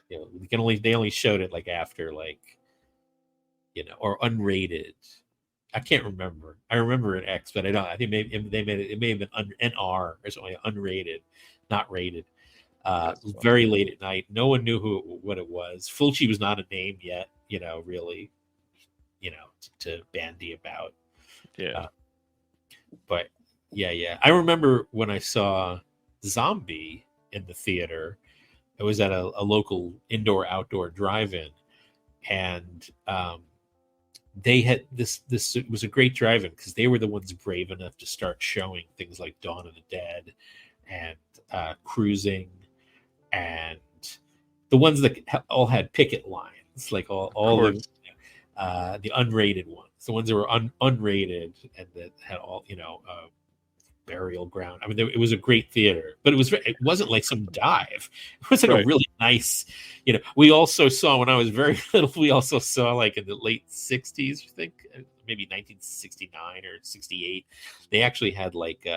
They only showed it like after or unrated. I can't remember. I remember an X, but I don't. I think maybe they made it. It may have been NR or something, unrated, not rated. That's funny. Very late at night. No one knew what it was. Fulci was not a name yet. Really, to bandy about. Yeah. But yeah. I remember when I saw Zombie in the theater. It was at a local indoor-outdoor drive-in, and they had this. It was a great drive-in because they were the ones brave enough to start showing things like Dawn of the Dead and Cruising, and the ones that all had picket lines, like all the unrated ones, the ones that were unrated and that had all burial ground. I mean, it was a great theater, but it wasn't like some dive. It was like a Right. really nice. We also saw when I was very little. We also saw like in the late '60s, I think, maybe 1969 or '68. They actually had like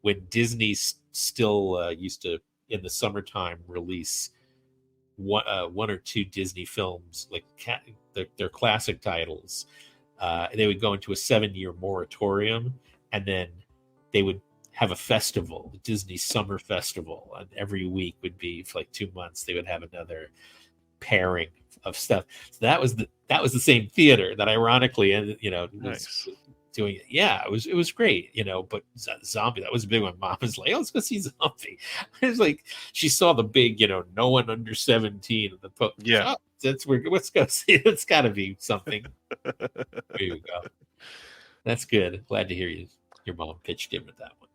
when Disney still used to in the summertime release one or two Disney films, like their classic titles. They would go into a 7-year moratorium, and then they would have a festival, the Disney Summer Festival, and every week would be for like 2 months. They would have another pairing of stuff. So that was the same theater that ironically, and was Nice. doing it. Yeah, it was great, But Zombie, that was big. My mom was like, "Oh, let's go see Zombie." It was like she saw the big, no one under 17. Yeah. Oh, that's where. Let's go see. It's got to be something. There you go. That's good. Glad to hear your mom pitched in with that one.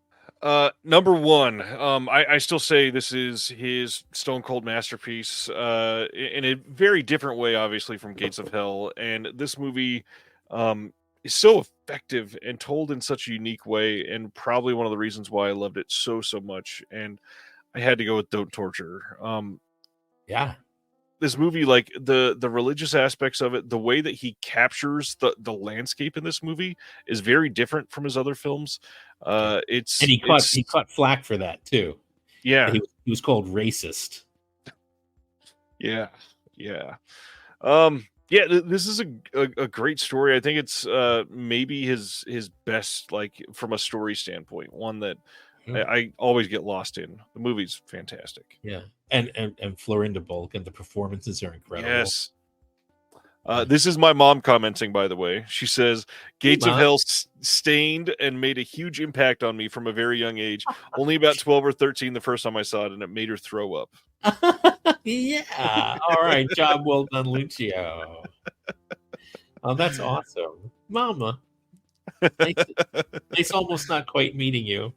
Number one, I still say this is his stone cold masterpiece, in a very different way, obviously, from Gates of Hell. And this movie, is so effective and told in such a unique way, and probably one of the reasons why I loved it so much. And I had to go with Don't Torture. Yeah. This movie, like the religious aspects of it, the way that he captures the landscape in this movie is very different from his other films. Yeah. And It's he caught flack for that too. yeah. He was called racist. Yeah, yeah. This is a great story. I think it's maybe his best, like from a story standpoint, one that I always get lost in. The movie's fantastic. Yeah. And Florinda Bulk and the performances are incredible. Yes. This is my mom commenting, by the way. She says, Gates of Hell stained and made a huge impact on me from a very young age. Only about 12 or 13 the first time I saw it, and it made her throw up. Yeah. All right. Job well done, Lucio. Oh, that's awesome. Mama. It's almost not quite meeting you.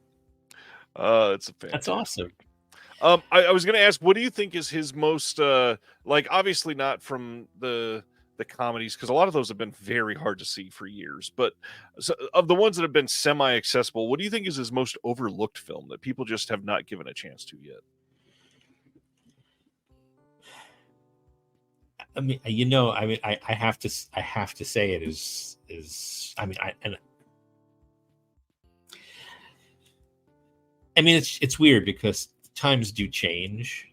It's a fantastic. That's awesome. I was going to ask, what do you think is his most, obviously not from the comedies, because a lot of those have been very hard to see for years, but of the ones that have been semi-accessible, what do you think is his most overlooked film that people just have not given a chance to yet? I mean, I have to say it is, it's weird because times do change.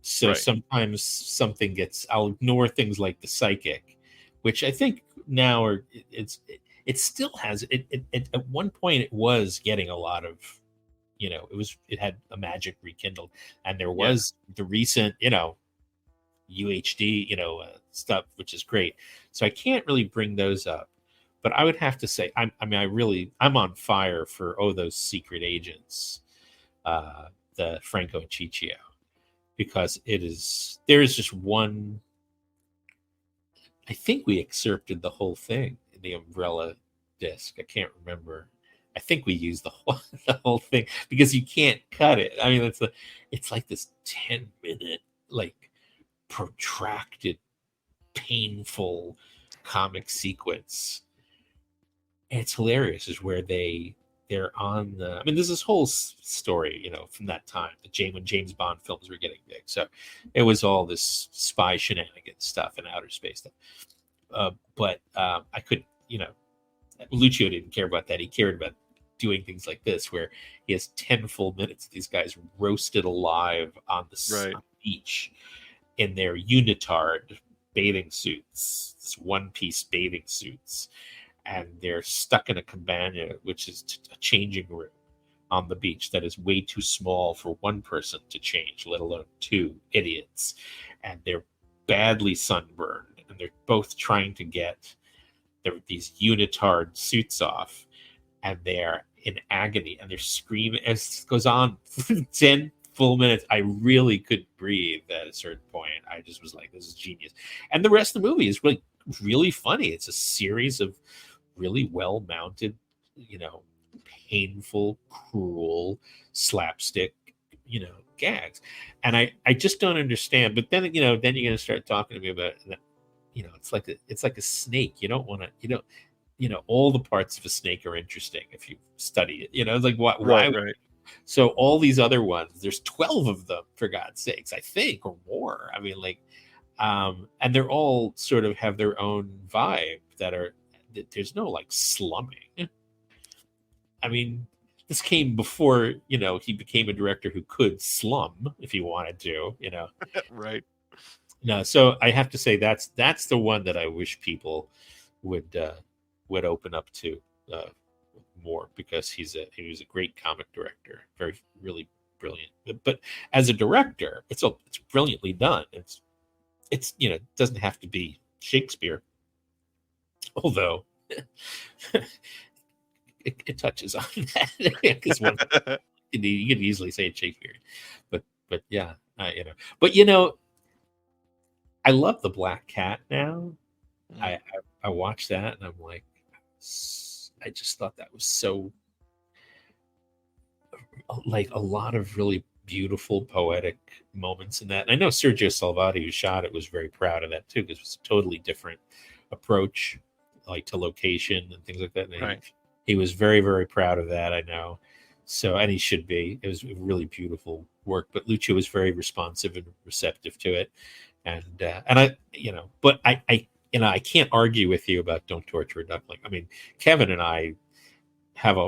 So Right. Sometimes something I'll ignore things like The Psychic, which I think now it still has it at one point it was getting a lot of, it had a magic rekindled, and there was the recent, UHD, stuff, which is great. So I can't really bring those up, but I would have to say, I'm on fire for Those Secret Agents, the Franco and Ciccio, because there is just one. I think we excerpted the whole thing in the Umbrella disc. I can't remember, I think we use the whole the whole thing because you can't cut it. I mean, it's like this 10-minute like protracted, painful comic sequence. And it's hilarious. Is where they're on the. I mean, there's this whole story, from that time, when James Bond films were getting big. So it was all this spy shenanigans stuff and outer space stuff. But I could, Lucio didn't care about that. He cared about doing things like this, where he has 10 full minutes. These guys roasted alive on the beach in their unitard bathing suits, this one-piece bathing suits, and they're stuck in a cabana, which is a changing room on the beach that is way too small for one person to change, let alone two idiots. And they're badly sunburned, and they're both trying to get these unitard suits off, and they're in agony, and they're screaming as it goes on for 10 full minutes. I really couldn't breathe at a certain point. I just was like, this is genius. And the rest of the movie is really, really funny. It's a series of really well-mounted, painful, cruel, slapstick, gags. And I just don't understand. But then, then you're going to start talking to me about that. It's like a snake. You don't want to, all the parts of a snake are interesting if you study it. It's like why? Right. So all these other ones, there's 12 of them, for God's sakes, I think, or more. I mean, and they're all sort of have their own vibe there's no like slumming. I mean, this came before, he became a director who could slum if he wanted to, Right. No, so I have to say that's the one that I wish people would open up to more, because he was a great comic director, very really brilliant. But as a director, it's brilliantly done. It's it doesn't have to be Shakespeare, although it touches on that, because you could easily say it's Shakespeare, but yeah, but I love The Black Cat now. I watched that and I'm like, I just thought that was so, like, a lot of really beautiful poetic moments in that. And I know Sergio Salvati, who shot it, was very proud of that too, because it was a totally different approach, like, to location and things like that. And Right. he was very, very proud of that, I know. So, and he should be. It was really beautiful work, but Lucio was very responsive and receptive to it. And I, but I can't argue with you about Don't Torture a Duckling. I mean, Kevin and I have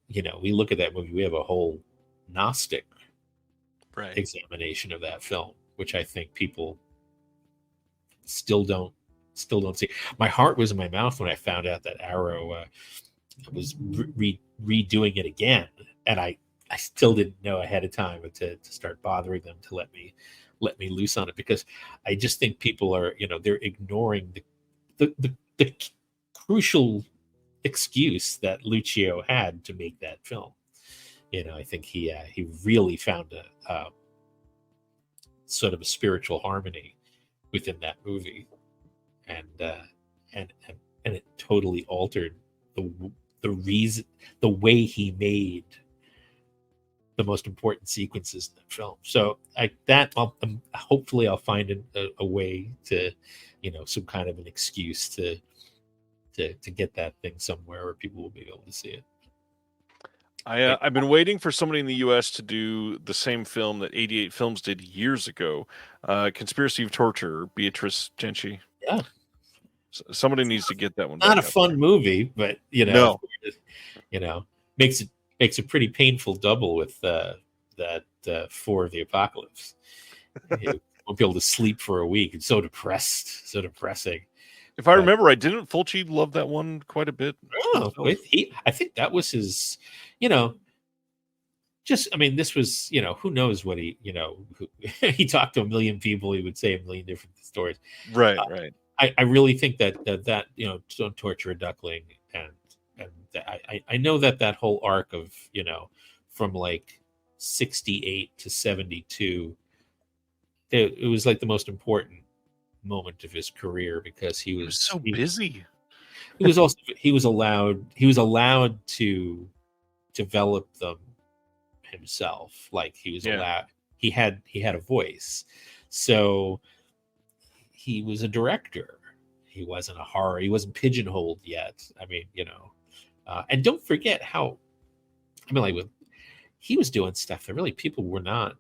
we look at that movie, we have a whole Gnostic examination of that film, which I think people still don't see. My heart was in my mouth when I found out that Arrow was redoing it again, and I still didn't know ahead of time to start bothering them to let me loose on it, because I just think people are, they're ignoring the crucial excuse that Lucio had to make that film. I think he really found a sort of a spiritual harmony within that movie, and it totally altered the way he made the most important sequences in the film. So hopefully I'll find a way to, some kind of an excuse to get that thing somewhere where people will be able to see it. I've been waiting for somebody in the U.S. to do the same film that 88 Films did years ago, Conspiracy of Torture, Beatrice Genci. Yeah. Somebody needs to get that one. Not a fun movie, but no. Makes a pretty painful double with that For the Apocalypse. You won't be able to sleep for a week. It's so depressing. If I remember right, didn't Fulci love that one quite a bit? Oh, I think that was his, this was, who knows what he, he talked to a million people. He would say a million different stories. Right. I really think that Don't Torture a Duckling, and I know that whole arc of, from like 68 to 72, it was like the most important moment of his career, because he was so busy. He was allowed to develop them himself. Like he was allowed, he had a voice. So he was a director. He wasn't a horror. He wasn't pigeonholed yet. I mean, and don't forget how, I mean, like he was doing stuff that really people were not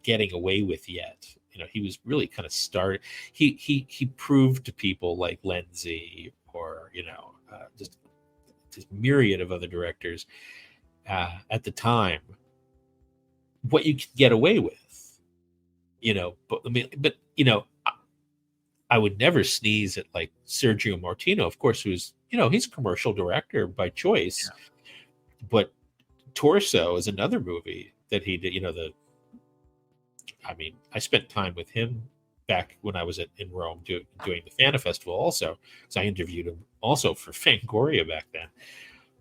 getting away with yet. He was really kind of started. He proved to people like Lenzi or just myriad of other directors at the time what you could get away with. I would never sneeze at like Sergio Martino, of course, who's he's a commercial director by choice, but Torso is another movie that he did. I spent time with him back when I was in Rome doing the Fana Festival also, because I interviewed him also for Fangoria back then.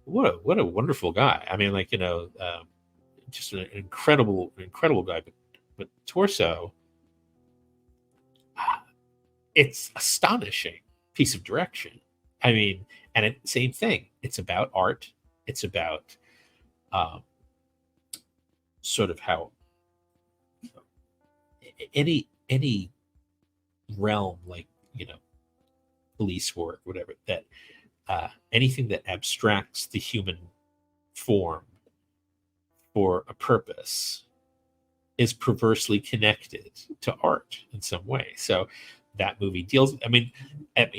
What a wonderful guy. I mean, like, just an incredible guy. But Torso, it's astonishing piece of direction. I mean, and same thing. It's about art. It's about sort of how any realm, like police work, whatever, that anything that abstracts the human form for a purpose is perversely connected to art in some way. So that movie deals. I mean,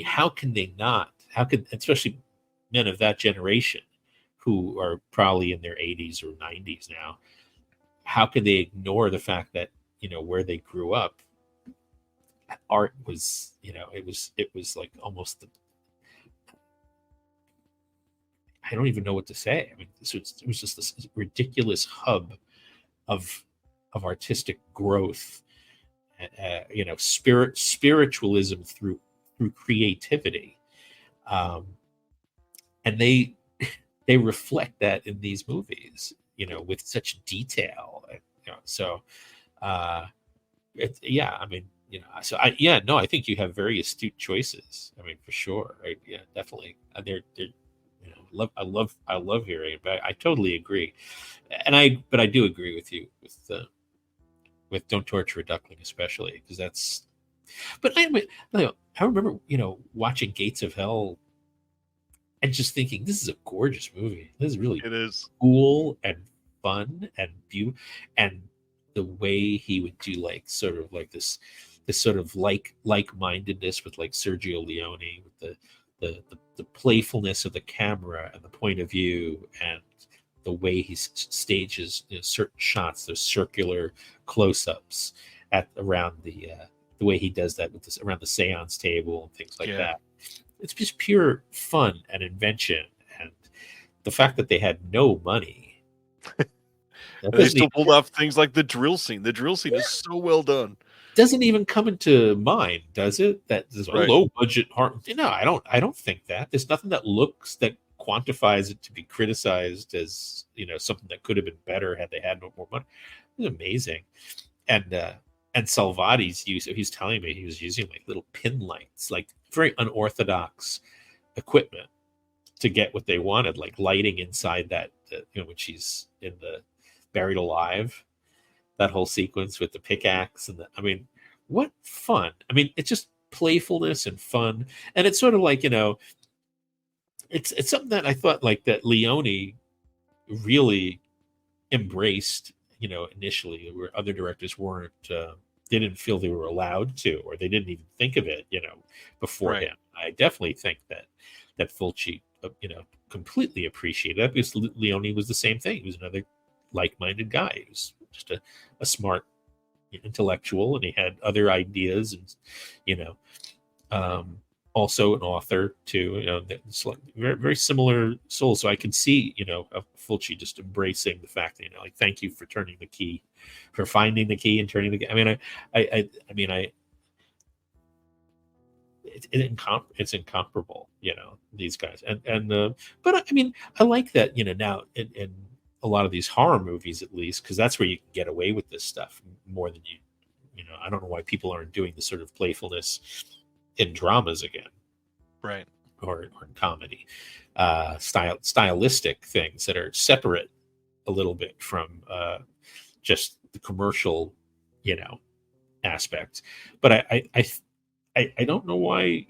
how can they not? How could, especially men of that generation who are probably in their 80s or 90s now, how could they ignore the fact that where they grew up, art was it was like almost I don't even know what to say. I mean, it was just this ridiculous hub of artistic growth, spiritualism through creativity, and they reflect that in these movies, with such detail. So I mean, I think you have very astute choices. I mean, for sure, right? Yeah, definitely. They're I love hearing it, but I totally agree, but I do agree with you with Don't Torture a Duckling, especially because that's. But I remember watching Gates of Hell and just thinking, this is a gorgeous movie. This is really, it is cool and fun and beautiful, and the way he would do like sort of like this sort of like-mindedness with like Sergio Leone, with the playfulness of the camera and the point of view, and the way he stages certain shots, those circular close-ups around the way he does that with this around the seance table and things like that. It's just pure fun and invention, and the fact that they had no money. They still pulled off things like the drill scene. The drill scene is so well done. Doesn't even come into mind, does it? That there's a low budget horror. No, I don't think that. There's nothing that quantifies it to be criticized as something that could have been better had they had more money. It was amazing, and Salvati's use. He's telling me he was using like little pin lights, like very unorthodox equipment to get what they wanted, like lighting inside that. When she's in the Buried Alive, that whole sequence with the pickaxe I mean, what fun. I mean, it's just playfulness and fun. And it's sort of like, it's something that I thought like that Leone really embraced, initially, where other directors weren't, they didn't feel they were allowed to, or they didn't even think of it, before him. I definitely think that Fulci, completely appreciated that, because Leone was the same thing. He was another like-minded guy. He was just a smart intellectual, and he had other ideas, and also an author too. It's like very, very similar souls. So I can see Fulci just embracing the fact that like, thank you for turning the key, for finding the key and turning the key. I mean, it's incomparable, these guys, but I mean, I like that, now in a lot of these horror movies, at least, because that's where you can get away with this stuff more than I don't know why people aren't doing the sort of playfulness in dramas again, right? Or in comedy, stylistic things that are separate a little bit from just the commercial, aspect. But I don't know why,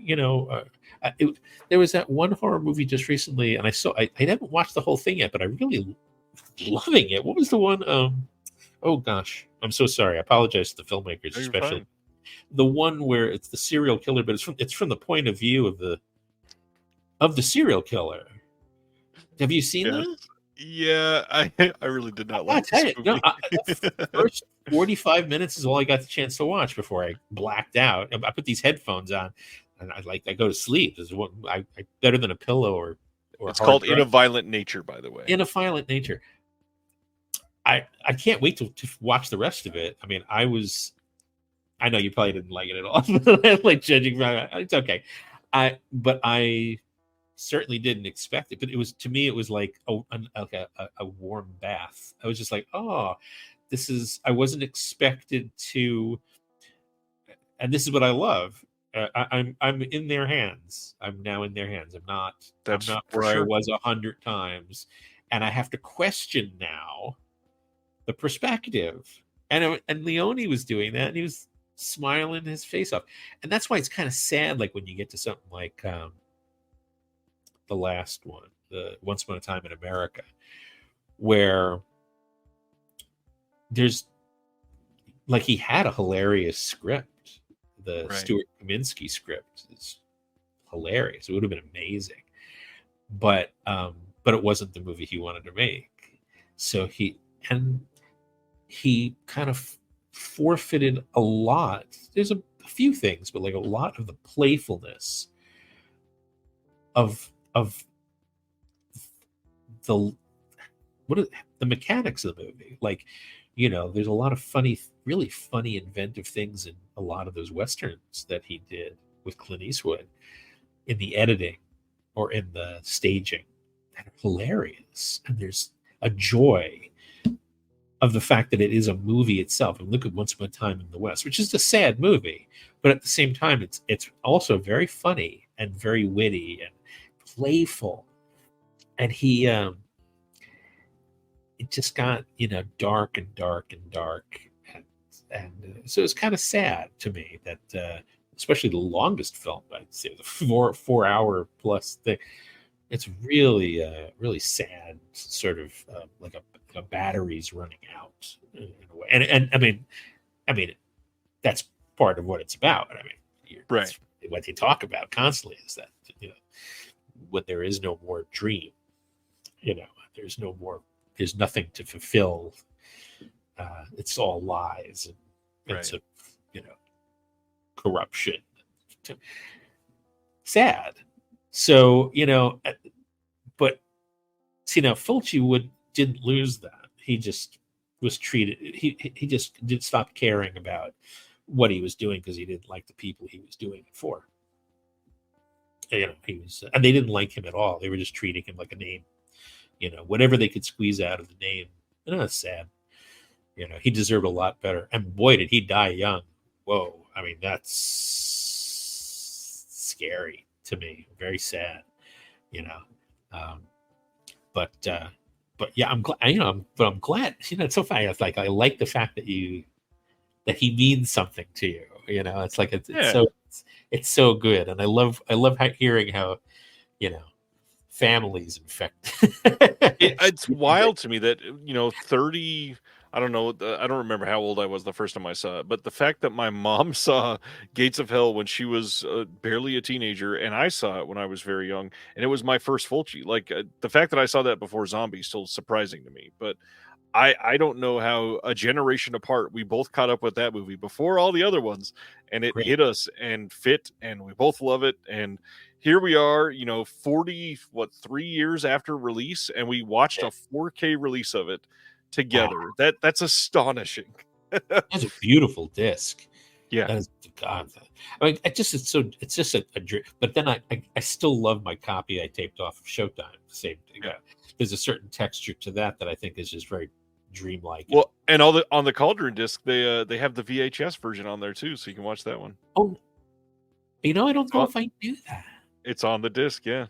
there was that one horror movie just recently, and I haven't watched the whole thing yet, but I really loving it. What was the one? Oh gosh, I'm so sorry. I apologize to the filmmakers, Oh, you're especially fine. the one where it's the serial killer, but it's from the point of view of the serial killer. Have you seen Yes. that? Yeah, I really did not I like tell this you, no. movie. The first 45 minutes is all I got the chance to watch before I blacked out. I put these headphones on, and I go to sleep. This is what I better than a pillow or It's hard called In drive. a Violent Nature, by the way. In a violent nature. I can't wait to watch the rest of it. I mean, I know you probably didn't like it at all. Like judging from it's okay. But I certainly didn't expect it. But it was, to me, it was like a warm bath. I was just like, oh, I wasn't expected to, and this is what I love. I'm in their hands. I'm now in their hands. I'm That's not for where I sure. was 100 times, and I have to question now the perspective. And Leone was doing that, and he was smiling his face off, and that's why it's kind of sad. Like when you get to something like the last one, the Once Upon a Time in America, where there's like he had a hilarious script. The Right. Stuart Kaminsky script is hilarious. It would have been amazing, but it wasn't the movie he wanted to make. So he kind of forfeited a lot. There's a few things, but like a lot of the playfulness of the what is the mechanics of the movie. Like, there's a lot of funny, really funny, inventive things in a lot of those westerns that he did with Clint Eastwood in the editing or in the staging that are hilarious. And there's a joy of the fact that it is a movie itself. And look at Once Upon a Time in the West, which is a sad movie, but at the same time, it's also very funny and very witty and playful. And it just got dark and dark and dark, and so it's kind of sad to me that especially the longest film, I'd say the 4 hour plus thing, it's really sad, sort of like a battery's running out in a way. And I mean that's part of what it's about. I mean, Right. what they talk about constantly is that when there is no more dream, there's no more, there's nothing to fulfill. It's all lies and Right. of corruption. Sad. So but Fulci didn't lose that. He just was treated. He just did stop caring about what he was doing because he didn't like the people he was doing it for. He was, and they didn't like him at all. They were just treating him like a name. Whatever they could squeeze out of the name. That's sad. He deserved a lot better. And boy, did he die young. Whoa. I mean, that's scary to me. Very sad. Um, but yeah, I'm glad. I'm glad. It's so funny. It's like I like the fact that he means something to you. It's like Yeah. it's so good, and I love hearing how families infect. It's wild to me that 30. I don't know. I don't remember how old I was the first time I saw it, but the fact that my mom saw Gates of Hell when she was barely a teenager, and I saw it when I was very young, and it was my first Fulci. Like the fact that I saw that before Zombie is still surprising to me. But I don't know how a generation apart we both caught up with that movie before all the other ones, and it Great. hit us and fit, and we both love it. And here we are, 3 years after release, and we watched a 4K release of it Wow, together. That's astonishing. that's a beautiful disc. Yeah. That is, God. I mean, it's just a dream. But then I still love my copy I taped off of Showtime. Same thing. Yeah. There's a certain texture to that I think is just very dreamlike. Well, and on the Cauldron disc, they have the VHS version on there too, so you can watch that one. Oh, I don't know if I knew that. It's on the disc, yeah.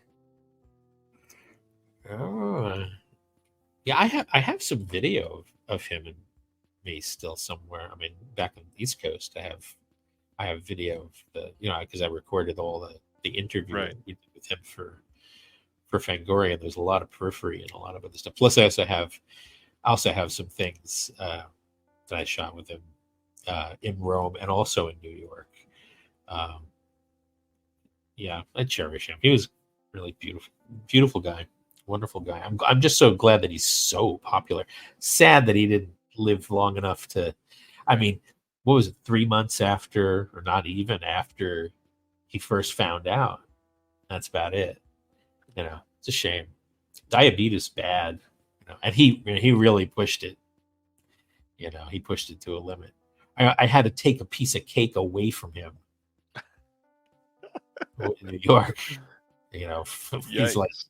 Oh. Yeah, I have some video of him and me still somewhere. I mean, back on the East Coast, I have video of the, because I recorded all the interview Right. with him for Fangoria. And there's a lot of periphery and a lot of other stuff. Plus, I also have some things that I shot with him in Rome and also in New York. Um, yeah, I cherish him. He was really beautiful, beautiful guy, wonderful guy. I'm just so glad that he's so popular. Sad that he didn't live long enough to. I mean, what was it? 3 months after, or not even after, he first found out. That's about it. It's a shame. Diabetes bad, and he really pushed it. He pushed it to a limit. I had to take a piece of cake away from him in New York. He's like, Yikes.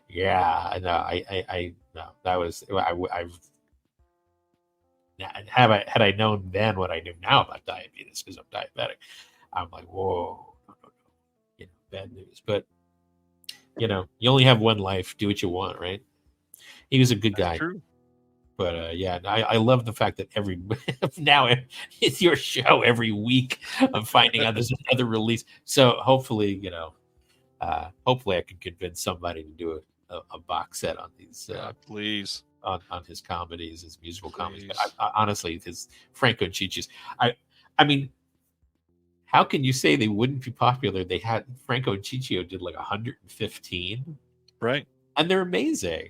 yeah, no, I no, that was had I known then what I knew now about diabetes, because I'm diabetic, I'm like, whoa, no, no, no, bad news. But you only have one life. Do what you want, right? He was a good That's guy. true. But yeah, I love the fact that now it's your show every week. I'm finding out there's another release. So hopefully, hopefully I can convince somebody to do a box set on these Please. on his comedies, his musical comedies. But Please. honestly, his Franco and Chi-Chi's, I mean, how can you say they wouldn't be popular? They had Franco and Ciccio did like 115, Right. and they're amazing.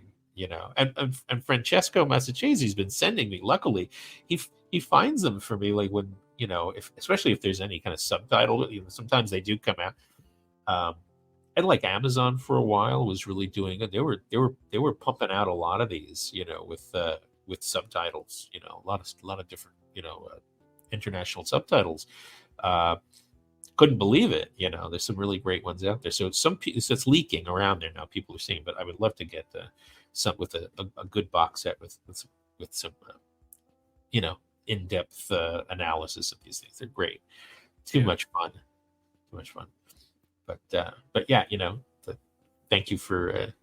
And Francesco Massachese's been sending me. Luckily, he finds them for me, like when if especially if there's any kind of subtitle. Sometimes they do come out. And like Amazon for a while was really doing it. They were pumping out a lot of these, with subtitles. A lot of different international subtitles. Uh, couldn't believe it. There's some really great ones out there. So so it's leaking around there now. People are seeing, but I would love to get some with a good box set with some in-depth analysis of these things. They're great. Too Yeah. much fun. Too much fun. But yeah, thank you for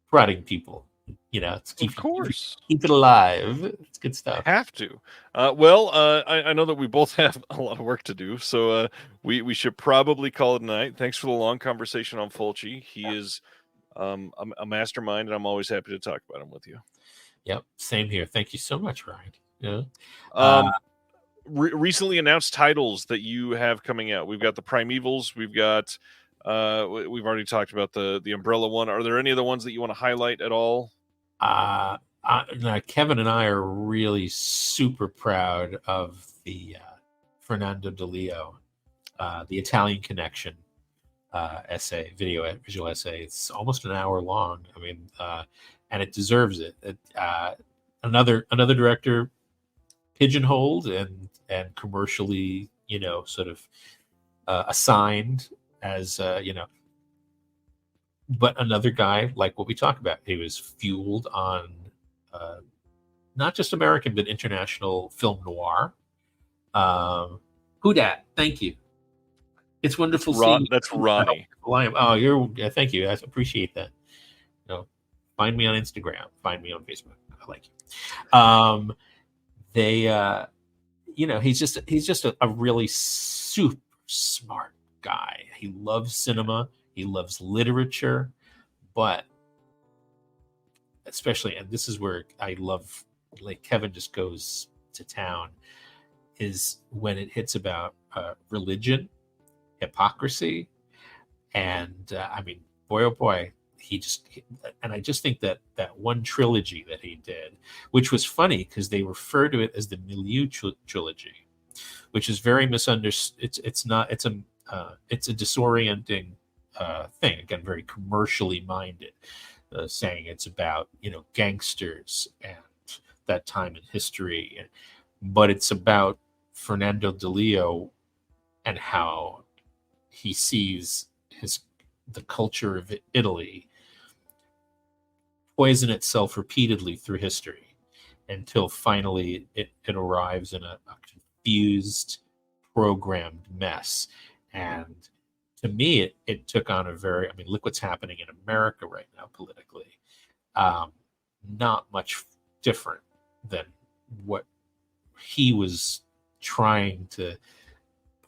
prodding people. It's Of course. keep it alive. It's good stuff. Have to. Well, I know that we both have a lot of work to do, so we should probably call it a night. Thanks for the long conversation on Fulci. He is a mastermind, and I'm always happy to talk about him with you. Yep, same here. Thank you so much, Ryan. Yeah. Recently announced titles that you have coming out. We've got the Primevals. We've got we've already talked about the Umbrella one. Are there any other ones that you want to highlight at all? Kevin and I are really super proud of the Fernando De Leo, the Italian Connection visual essay. It's almost an hour long. I mean, and it deserves it. Another director pigeonholed and commercially, sort of assigned as but another guy, like what we talk about, he was fueled on not just American but international film noir. Who dat? Thank you. It's wonderful seeing you. That's Ronnie. Oh, thank you. I appreciate that. Find me on Instagram. Find me on Facebook. I like you. He's just a really super smart guy. He loves cinema. He loves literature, but especially, and this is where I love, like Kevin just goes to town, is when it hits about religion, hypocrisy, and I mean, boy, oh boy, and I just think that one trilogy that he did, which was funny because they refer to it as the Milieu trilogy, which is very misunderstood. It's not. It's a disorienting thing. Again, very commercially minded, saying it's about gangsters and that time in history, but it's about Fernando De Leo and how he sees the culture of Italy poison itself repeatedly through history until finally it arrives in a confused, programmed mess. And to me, it took on look what's happening in America right now politically. not much different than what he was trying to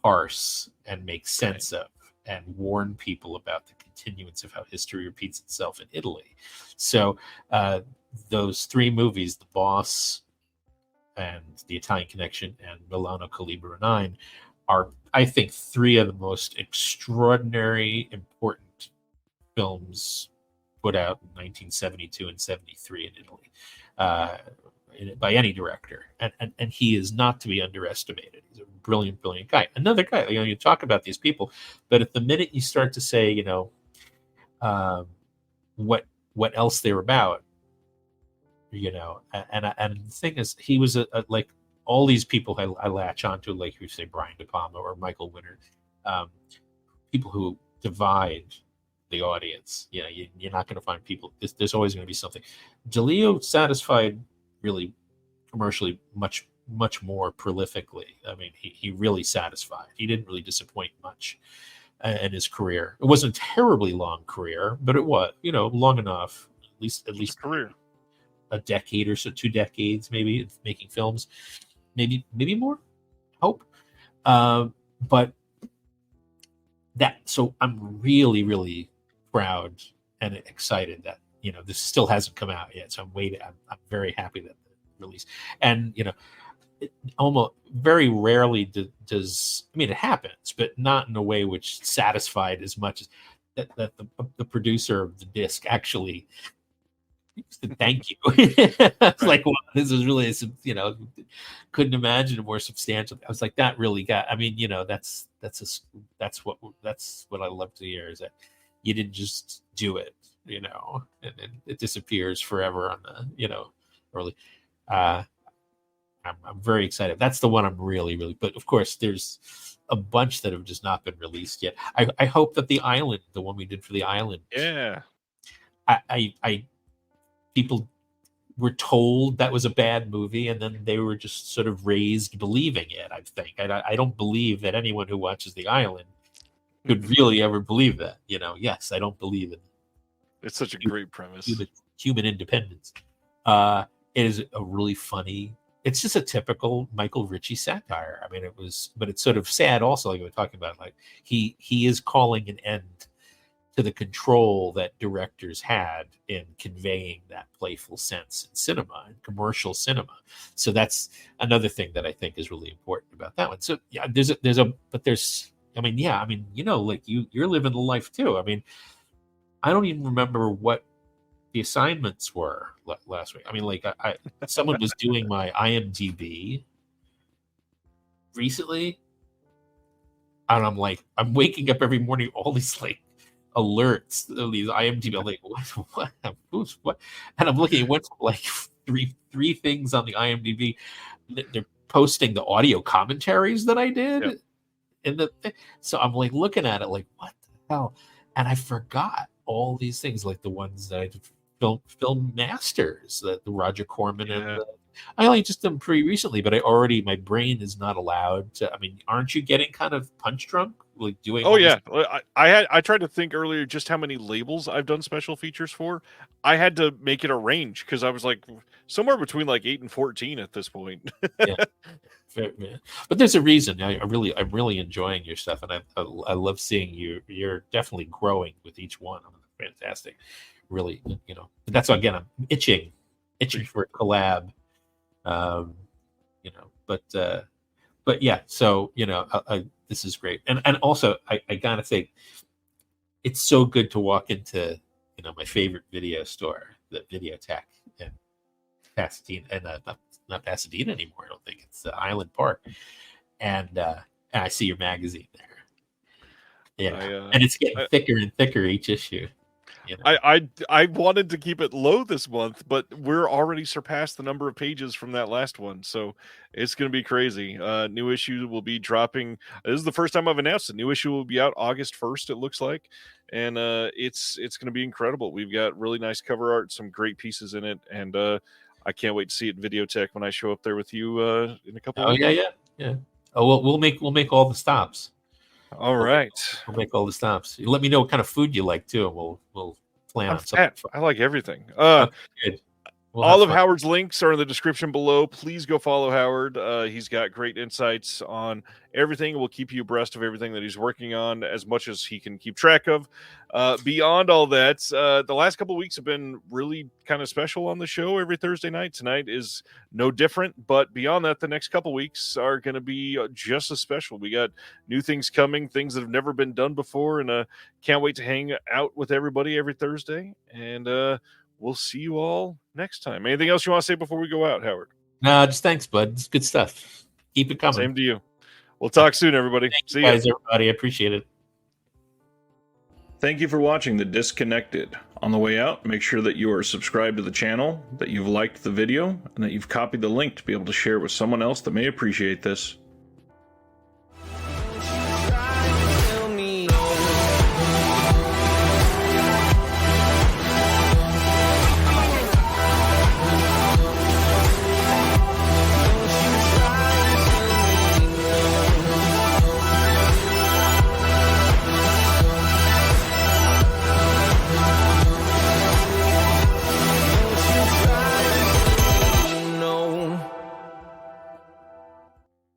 parse and make sense of and warn people about the continuance of how history repeats itself in Italy. So those three movies, The Boss and The Italian Connection and Milano Calibra 9, are, I think, three of the most extraordinary, important films put out in 1972 and 73 in Italy. By any director, and he is not to be underestimated. He's a brilliant, brilliant guy. Another guy, you talk about these people, but at the minute you start to say, what else they're about, and the thing is, he was like all these people I latch onto, like you say, Brian De Palma or Michael Winner, people who divide the audience. You're not going to find people. There's always going to be something. DeLeo satisfied really commercially much more prolifically. I mean, he really satisfied. He didn't really disappoint much in his career. It wasn't a terribly long career, but it was, long enough, at least career, a decade or so, 2 decades maybe, making films, maybe more. Hope, but that. So I'm really, really proud and excited that this still hasn't come out yet. So I'm waiting. I'm very happy that the release. And it almost very rarely does. I mean, it happens, but not in a way which satisfied as much as that the producer of the disc actually said thank you. It's like, well, this is really couldn't imagine a more substantial. I was like, that really got. I mean, that's what I love to hear, is that you didn't just do it, and it disappears forever on the early. I'm very excited. That's the one I'm really, really. But of course, there's a bunch that have just not been released yet. I hope that the Island, the one we did for the Island, I people were told that was a bad movie, and then they were just sort of raised believing it. I think I don't believe that anyone who watches the Island could really ever believe that. Yes, I don't believe it. It's such a great premise. Human independence. It is a really funny. It's just a typical Michael Ritchie satire. I mean, but it's sort of sad also, like we were talking about. Like he is calling an end to the control that directors had in conveying that playful sense in cinema and commercial cinema. So that's another thing that I think is really important about that one. So yeah, like you're living the life too. I mean, I don't even remember what the assignments were last week. I mean, like someone was doing my IMDb recently, and I'm waking up every morning, all these like alerts, these IMDb. I'm like, what? And I'm looking at what's like three things on the IMDb. They're posting the audio commentaries that I did. Yep. So I'm like looking at it like, what the hell? And I forgot all these things, like the ones that I did film masters, the Roger Corman, and I only just done pretty recently, but my brain is not allowed to. I mean, aren't you getting kind of punch drunk, like doing? Oh yeah, I tried to think earlier just how many labels I've done special features for. I had to make it a range because I was like somewhere between like 8 and 14 at this point. Yeah. But there's a reason. I'm really enjoying your stuff, and I love seeing you. You're definitely growing with each one. Fantastic, really. That's why, again, I'm itching for a collab. But yeah. So this is great, and also I gotta say, it's so good to walk into my favorite video store, the Videotech in Pasadena, and not Pasadena anymore. I don't think it's Island Park, and I see your magazine there. Yeah, and it's getting thicker and thicker each issue. I wanted to keep it low this month, but we're already surpassed the number of pages from that last one, so it's going to be crazy. New issue will be dropping. This is the first time I've announced it. New issue will be out August 1st, it looks like, and it's going to be incredible. We've got really nice cover art, some great pieces in it, and I can't wait to see it in Videotech when I show up there with you in a couple. Oh weeks. Yeah. Oh, we'll make all the stops. All right. We'll make all the stops. You let me know what kind of food you like too, and we'll plan on something. I like everything. Good. We'll have All of fun. Howard's links are in the description below. Please go follow Howard. He's got great insights on everything. We'll keep you abreast of everything that he's working on as much as he can keep track of. Beyond all that, the last couple of weeks have been really kind of special on the show every Thursday night. Tonight is no different, but beyond that, the next couple of weeks are going to be just as special. We got new things coming, things that have never been done before, and can't wait to hang out with everybody every Thursday. And we'll see you all next time. Anything else you want to say before we go out, Howard? No, just thanks, bud. It's good stuff. Keep it coming. Same to you. We'll talk soon, everybody. See you guys, everybody. I appreciate it. Thank you for watching The Disconnected. On the way out, make sure that you are subscribed to the channel, that you've liked the video, and that you've copied the link to be able to share with someone else that may appreciate this.